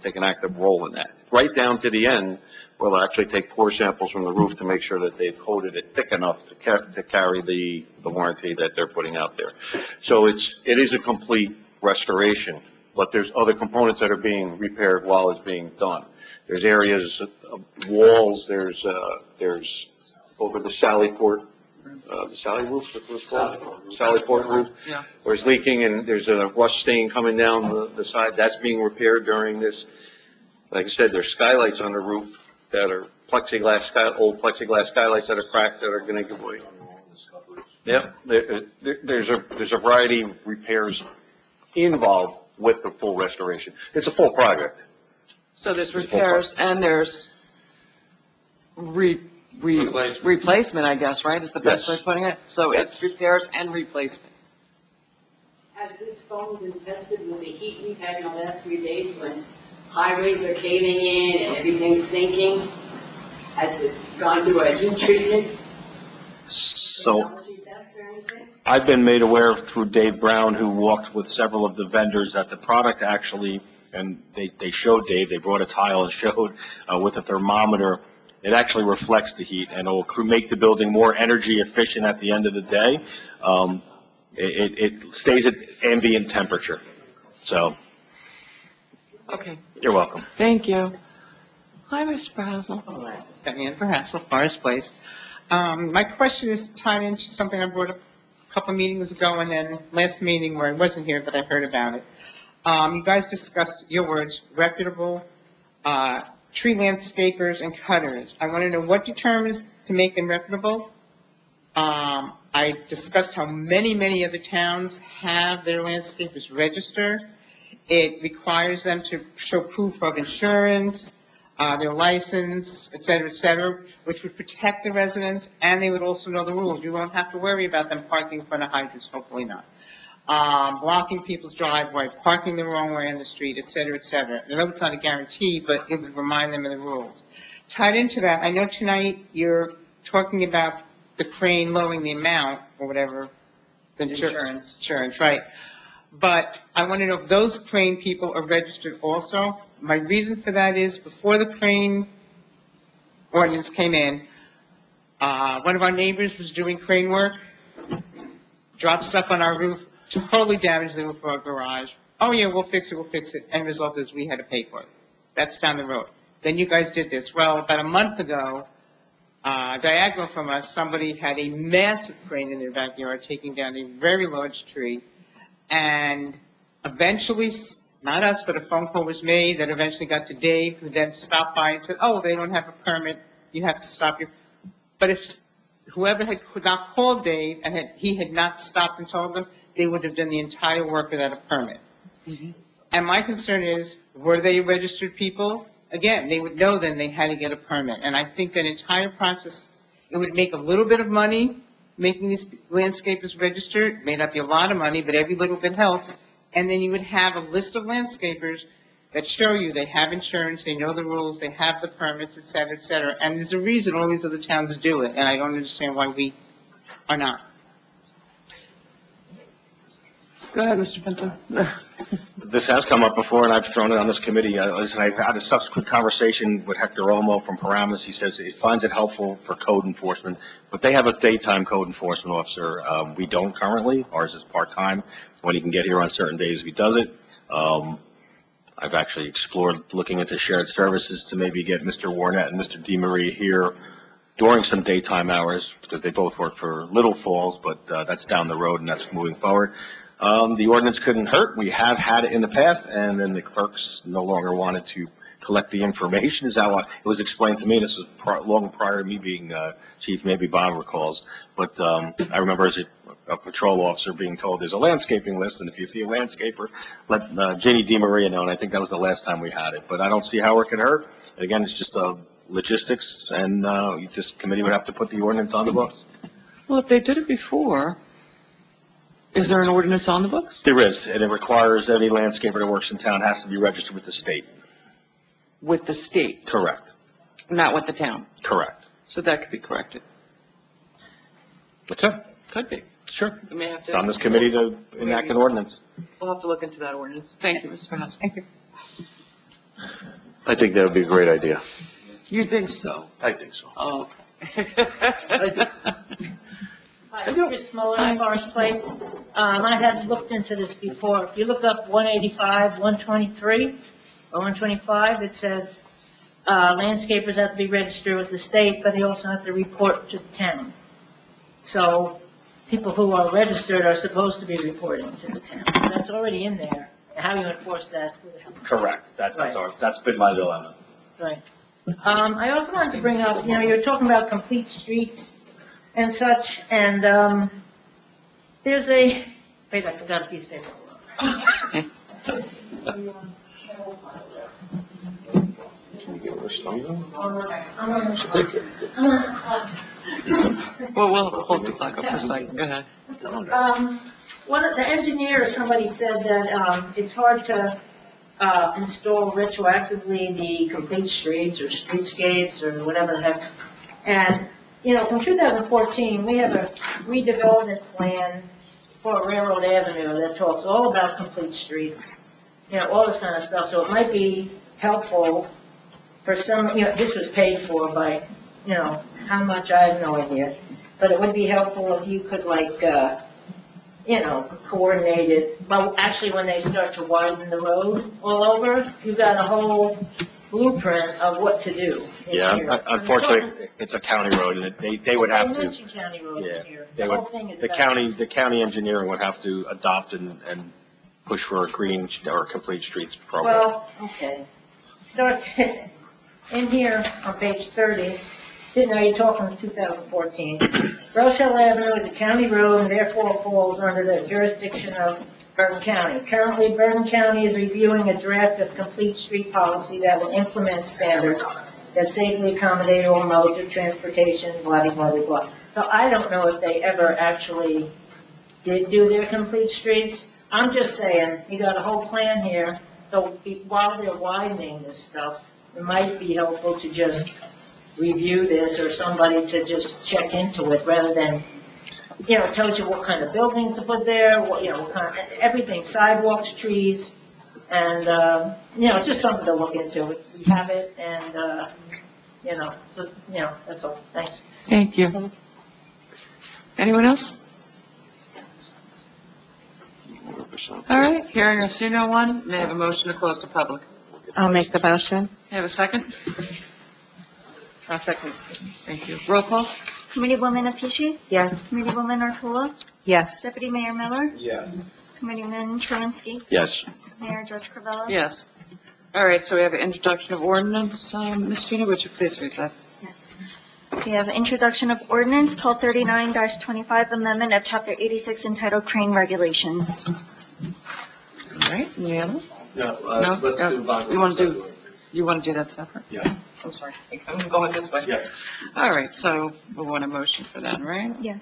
take an active role in that. Right down to the end, where they'll actually take core samples from the roof to make sure that they've coated it thick enough to carry the warranty that they're putting out there. So it is a complete restoration, but there's other components that are being repaired while it's being done. There's areas of walls, there's over the Sallyport, the Sally roof, what was it called? Sallyport roof, Yeah. where it's leaking and there's a rust stain coming down the side, that's being repaired during this. Like I said, there's skylights on the roof that are old plexiglass skylights that are cracked that are gonna give way. Yep, there's a variety of repairs involved with the full restoration. It's a full project. So there's repairs and there's replacement, I guess, right, is the best way of putting it? So it's repairs and replacement. Has this phone been tested with the heat we've had in the last 3 days when highways are caving in and everything's sinking? Has it gone through a heat treatment? So Technology test or anything? I've been made aware through Dave Brown, who walked with several of the vendors, that the product actually, and they showed Dave, they brought a tile and showed with a thermometer, it actually reflects the heat and it will make the building more energy efficient at the end of the day. It stays at ambient temperature. So, Okay, you're welcome. thank you. Hi, Mr. Brazel. Diane Verhassel, Forest Place. My question is tied into something I brought up a couple of meetings ago, and then last meeting where I wasn't here, but I heard about it. You guys discussed, your words, reputable tree landscapers and cutters. I want to know what determines to make them reputable. I discussed how many other towns have their landscapers registered. It requires them to show proof of insurance, their license, et cetera, which would protect the residents, and they would also know the rules. You won't have to worry about them parking in front of hydrants, hopefully not. Blocking people's driveway, parking the wrong way on the street, et cetera, et cetera. I know it's not a guarantee, but it would remind them of the rules. Tied into that, I know tonight you're talking about the crane lowering the amount, or whatever. The Insurance, right. But I want to know if those crane people are registered also. My reason for that is, before the crane ordinance came in, one of our neighbors was doing crane work, dropped stuff on our roof, totally damaged the roof of our garage. Oh yeah, we'll fix it. End result is we had to pay for it. That's down the road. Then you guys did this. Well, about a month ago, diagonal from us, somebody had a massive crane in their backyard taking down a very large tree. And eventually, not us, but a phone call was made that eventually got to Dave, who then stopped by and said, oh, they don't have a permit, you have to stop your... But if whoever could not call Dave and he had not stopped and told them, they would have done the entire work without a permit. And my concern is, were they registered people? Again, they would know then they had to get a permit. And I think that entire process, it would make a little bit of money making these landscapers registered. May not be a lot of money, but every little bit helps. And then you would have a list of landscapers that show you they have insurance, they know the rules, they have the permits, et cetera, et cetera. And there's a reason all these other towns do it, and I don't understand why we are not. Go ahead, Mr. Pinto. This has come up before, and I've thrown it on this committee. Listen, I've had a subsequent conversation with Hector Olmo from Paramus. He says he finds it helpful for code enforcement, but they have a daytime code enforcement officer. We don't currently. Ours is part-time. When he can get here on certain days, he does it. I've actually explored looking into shared services to maybe get Mr. Warnett and Mr. DeMarie here during some daytime hours, because they both work for Little Falls, but that's down the road and that's moving forward. The ordinance couldn't hurt. We have had it in the past, and then the clerks no longer wanted to collect the information, is how it was explained to me. This was long prior to me being chief, maybe Bob recalls. But I remember as a patrol officer being told there's a landscaping list, and if you see a landscaper, let Ginny DeMaria know, and I think that was the last time we had it. But I don't see how it can hurt. And again, it's just logistics, and this committee would have to put the ordinance on the books. Well, if they did it before, is there an ordinance on the books? There is, and it requires any landscaper that works in town has to be registered with the state. With the state, Correct. not with the town. Correct. So that could be corrected. Okay. Could be. Sure. We may have to. It's on this committee to enact an ordinance. We'll have to look into that ordinance. Thank you, Mr. House. Thank you. I think that would be a great idea. You think so? I think so. Oh. Hi, Chris Muller, Forest Place. I had looked into this before. If you look up 185, 123, or 125, it says landscapers have to be registered with the state, but they also have to report to the town. So people who are registered are supposed to be reporting to the town. That's already in there. How you enforce that? Correct. That's been my dilemma. Right. I also wanted to bring up, you're talking about complete streets and such, and there's wait, I forgot a piece of paper. Well, we'll hold the clock up for a second. Go ahead. The engineer or somebody said that it's hard to install retroactively the complete streets or streetscapes or whatever the heck. And, from 2014, we have a redevelopment plan for Railroad Avenue that talks all about complete streets, all this kind of stuff. So it might be helpful for some, this was paid for by, how much, I have no idea. But it would be helpful if you could coordinate it. But actually, when they start to widen the road all over, you've got a whole blueprint of what to do. Yeah, unfortunately, it's a county road, and they would have to. They mentioned county roads here. They The would, whole thing is the about- county engineering would have to adopt and push for a green or complete streets program. Well, okay. Starts in here on page 30. You're talking 2014. Rochelle Avenue is a county road and therefore falls under the jurisdiction of Bergen County. Currently, Bergen County is reviewing a draft of complete street policy that will implement standards that safely accommodate all modes of transportation, blah, blah, blah, blah, blah. So I don't know if they ever actually did do their complete streets. I'm just saying, you got a whole plan here, so while they're widening this stuff, it might be helpful to just review this or somebody to just check into it rather than, tells you what kind of buildings to put there, what kind of, everything, sidewalks, trees, and, it's just something to look into. We have it, and, that's all. Thanks. Thank you. Anyone else? All right, hearing or seeing no one, may I have a motion to close to public? I'll make the motion. May I have a second? I'll second. Thank you. Roll call? Committeewoman Apici? Yes. Committeewoman Ortula? Yes. Deputy Mayor Miller? Yes. Committeeman Truinsky? Yes. Mayor George Carvello? Yes. All right, so we have an introduction of ordinance. Ms. Gina, would you please read that? Yes. We have introduction of ordinance 1239-25, amendment of chapter 86 entitled Crane Regulations. All right, any other? No, No? let's do bond. You want to do that separate? Yes. I'm sorry, I'm going this way. Yes. All right, so we want a motion for that, right? Yes.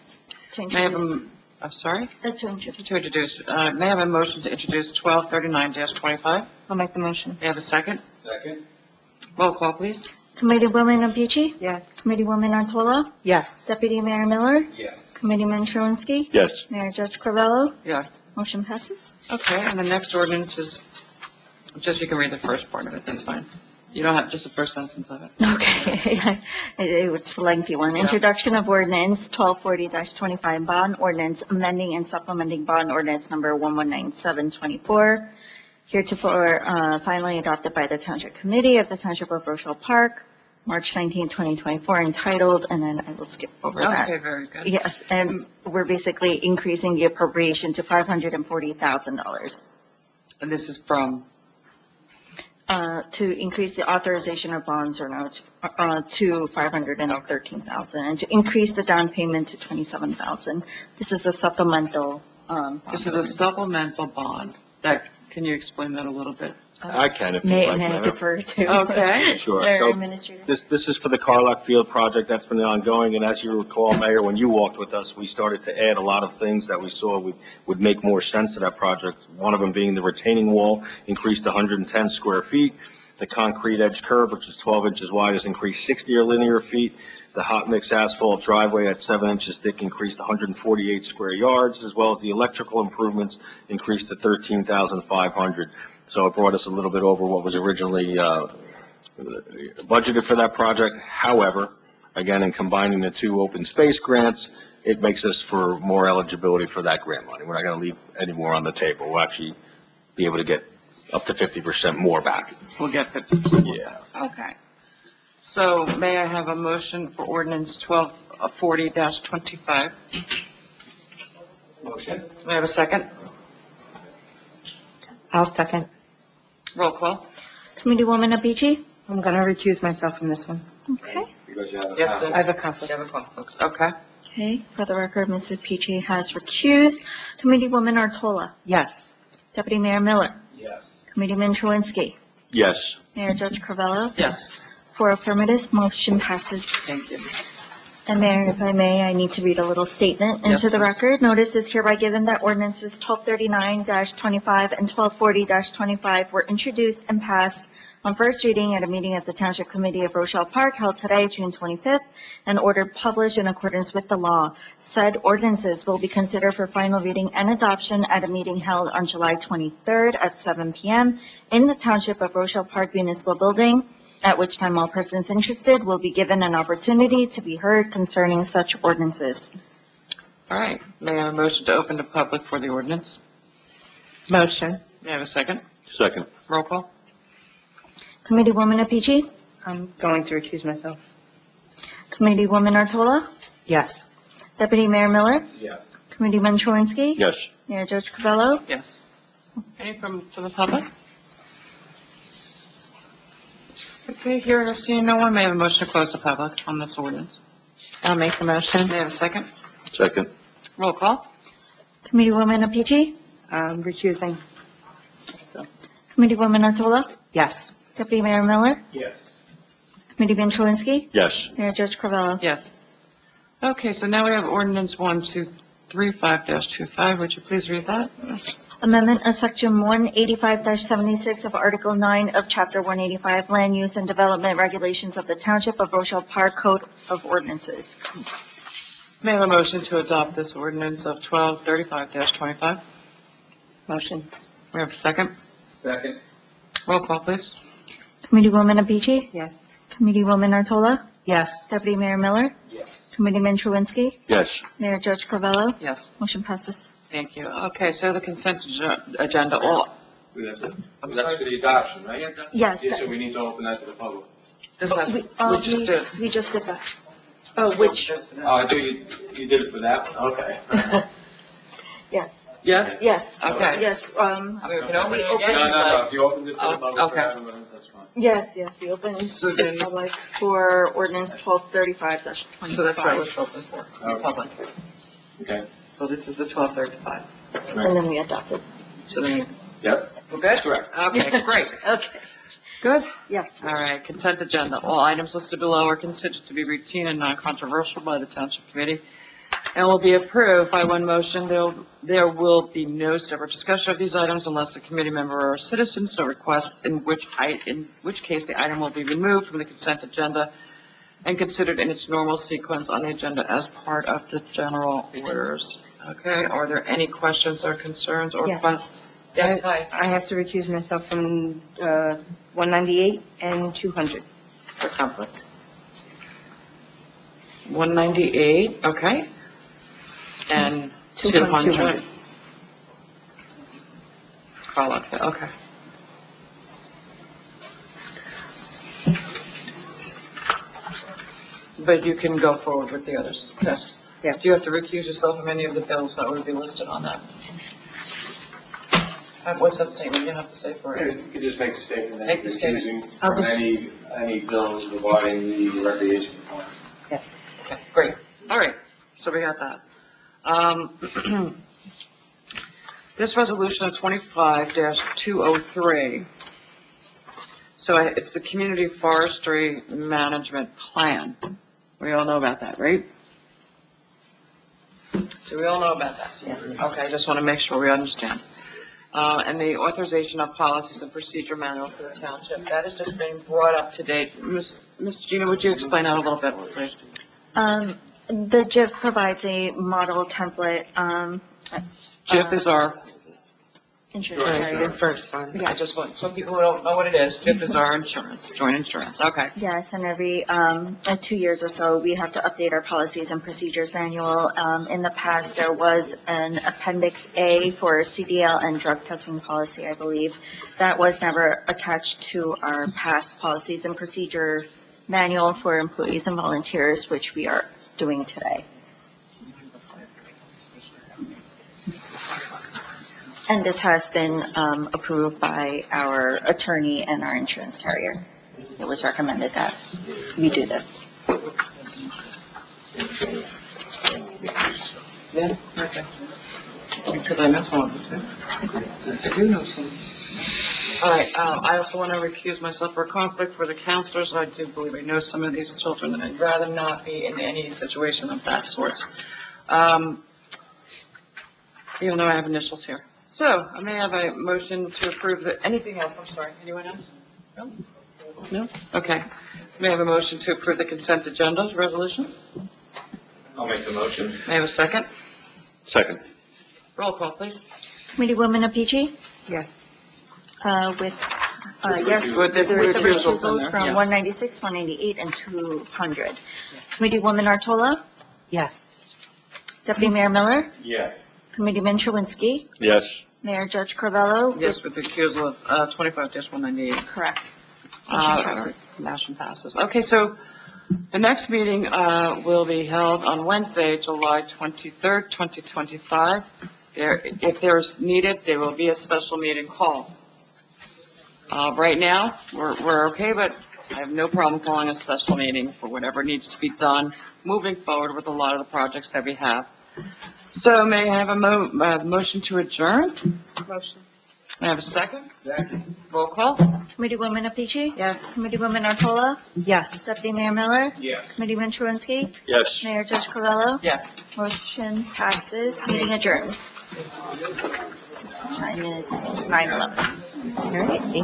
To May I have introduce. I'm sorry? To introduce. To introduce, may I have a motion to introduce 1239-25? I'll make the motion. May I have a second? Second? Roll call, please. Committeewoman Apici? Yes. Committeewoman Artola? Yes. Deputy Mayor Miller? Yes. Committeeman Truinsky? Yes. Mayor Judge Carvello? Yes. Motion passes. Okay, and the next ordinance is, just you can read the first part of it, that's fine. You don't have, just the first sentence of it. Okay, it's a lengthy one. Yeah. Introduction of ordinance 1240-25, bond ordinance amending and supplementing bond ordinance number 119724, heretofore finally adopted by the Township Committee of the Township of Rochelle Park, March 19, 2024, entitled, and then I will skip over that. Okay, very good. Yes, and we're basically increasing the appropriation to $540,000. And this is from, To increase the authorization of bonds or notes to $513,000, and to increase the down payment to $27,000. This is a supplemental. this is a supplemental bond. That, can you explain that a little bit? I can if you'd May like, I Mayor. defer to? Okay. Sure. Their So administrator. this is for the Carlock Field project. That's been ongoing. And as you recall, Mayor, when you walked with us, we started to add a lot of things that we saw would make more sense to that project. One of them being the retaining wall increased to 110 square feet. The concrete edge curb, which is 12 inches wide, has increased 60 linear feet. The hot mix asphalt driveway at 7 inches thick increased 148 square yards, as well as the electrical improvements increased to 13,500. So it brought us a little bit over what was originally budgeted for that project. However, again, in combining the two open space grants, it makes us for more eligibility for that grant money. We're not going to leave any more on the table. We'll actually be able to get up to 50% more back. We'll get 50%. Yeah. Okay. So may I have a motion for ordinance 1240-25? Motion? May I have a second? I'll second. Roll call. Committeewoman Apici? I'm going to recuse myself from this one. Okay. Because you have a Yep, conflict. I have a conflict. You have a conflict. Okay. Okay, for the record, Mrs. Apici has recused. Committeewoman Artola? Yes. Deputy Mayor Miller? Yes. Committeeman Truinsky? Yes. Mayor Judge Carvello? Yes. For affirmative, motion passes. Thank you. And Mayor, if I may, I need to read a little statement Yes, into the please. record. Notice is hereby given that ordinances 1239-25 and 1240-25 were introduced and passed on first reading at a meeting of the Township Committee of Rochelle Park held today, June 25th, and ordered published in accordance with the law. Said ordinances will be considered for final reading and adoption at a meeting held on July 23rd at 7 p.m. in the Township of Rochelle Park Municipal Building, at which time all persons interested will be given an opportunity to be heard concerning such ordinances. All right. May I have a motion to open to public for the ordinance? Motion. May I have a second? Second. Roll call. Committeewoman Apici? I'm going to recuse myself. Committeewoman Artola? Yes. Deputy Mayor Miller? Yes. Committeeman Truinsky? Yes. Mayor Judge Carvello? Yes. Any from the public? Okay, here, seeing no one, may I have a motion to close the public on this ordinance? I'll make the motion. May I have a second? Second. Roll call. Committeewoman Apici? Recusing. Committeewoman Artola? Yes. Deputy Mayor Miller? Yes. Committeeman Truinsky? Yes. Mayor Judge Carvello? Yes. Okay, so now we have ordinance 1235-25. Would you please read that? Amendment of Section 185-76 of Article 9 of Chapter 185 Land Use and Development Regulations of the Township of Rochelle Park Code of Ordinances. May I have a motion to adopt this ordinance of 1235-25? Motion. We have a second? Second? Roll call, please. Committeewoman Apici? Yes. Committeewoman Artola? Yes. Deputy Mayor Miller? Yes. Committeeman Truinsky? Yes. Mayor Judge Carvello? Yes. Motion passes. Thank you. Okay, so the consent agenda, all, We have to, I'm that's sorry? for the adoption, right? Yes. Yeah, so we need to open that to the public. this has, We we just did that. Oh, which, Oh, I thought you did it for that one, okay. yes. Yeah? Yes. Okay. Yes, I mean, we can open it again. No, if you opened it to the Oh, public for okay. everyone, that's fine. yes, we opened So then- the public for ordinance 1235-25. So that's what it was open for, public. Okay. So this is the 1235. And then we adopted. So then, Yep. we're good? Correct. Okay, great. Okay. Good? Yes. All right, consent agenda. All items listed below are considered to be routine and non-controversial by the Township Committee and will be approved by one motion. There will be no separate discussion of these items unless a committee member or citizen so requests, in which case the item will be removed from the consent agenda and considered in its normal sequence on the agenda as part of the general orders. Okay, are there any questions or concerns or Yes. questions? Yes, hi. I have to recuse myself from 198 and 200 for conflict. 198, okay. And 200. Carla, okay. But you can go forward with the others, yes. Yes. Do you have to recuse yourself from any of the bills that would be listed on that? What's that statement you have to say for it? You could just make the statement that Make you're the statement. refusing I'll from just- any bills regarding the recreation fund. Yes. Okay, great. All right, so we got that. This resolution of 25-203. So it's the Community Forestry Management Plan. We all know about that, right? Do we all know about that? Yes. Okay, I just want to make sure we understand. And the authorization of policies and procedure manual for the township. That has just been brought up to date. Ms. Gina, would you explain that a little bit, please? The JIF provides a model template, JIF is our insurance Right, carrier. first fund. Yeah. I just want, some people who don't know what it is, JIP is our insurance, joint insurance, okay. Yes, and every 2 years or so, we have to update our policies and procedures manual. In the past, there was an Appendix A for CDL and drug testing policy, I believe. That was never attached to our past policies and procedure manual for employees and volunteers, which we are doing today. And this has been approved by our attorney and our insurance carrier. It was recommended that we do this. Yeah, okay. Because I know some of them too. I do know some. All right, I also want to recuse myself for conflict for the counselors. I do believe I know some of these children, and I'd rather not be in any situation of that sort. Even though I have initials here. So, I may have a motion to approve anything else, I'm sorry, anyone else? No? No? Okay. May I have a motion to approve the consent agenda resolution? I'll make the motion. May I have a second? Second. Roll call, please. Committeewoman Apici? Yes. With, yes, With the recusals in recusals there, from yeah. 196, 198, and 200. Committeewoman Artola? Yes. Deputy Mayor Miller? Yes. Committeeman Truinsky? Yes. Mayor Judge Carvello? Yes, with the recusal of 25-198. Correct. Motion passes. Motion passes. Okay, so the next meeting will be held on Wednesday, July 23rd, 2025. If there's needed, there will be a special meeting call. Right now, we're okay, but I have no problem calling a special meeting for whatever needs to be done, moving forward with a lot of the projects that we have. So may I have a motion to adjourn? Motion. May I have a second? Second. Roll call? Committeewoman Apici? Yes. Committeewoman Artola? Yes. Deputy Mayor Miller? Yes. Committeeman Truinsky? Yes. Mayor Judge Carvello? Yes. Motion passes. Meeting adjourned. Time is 9:11. All right, thank you.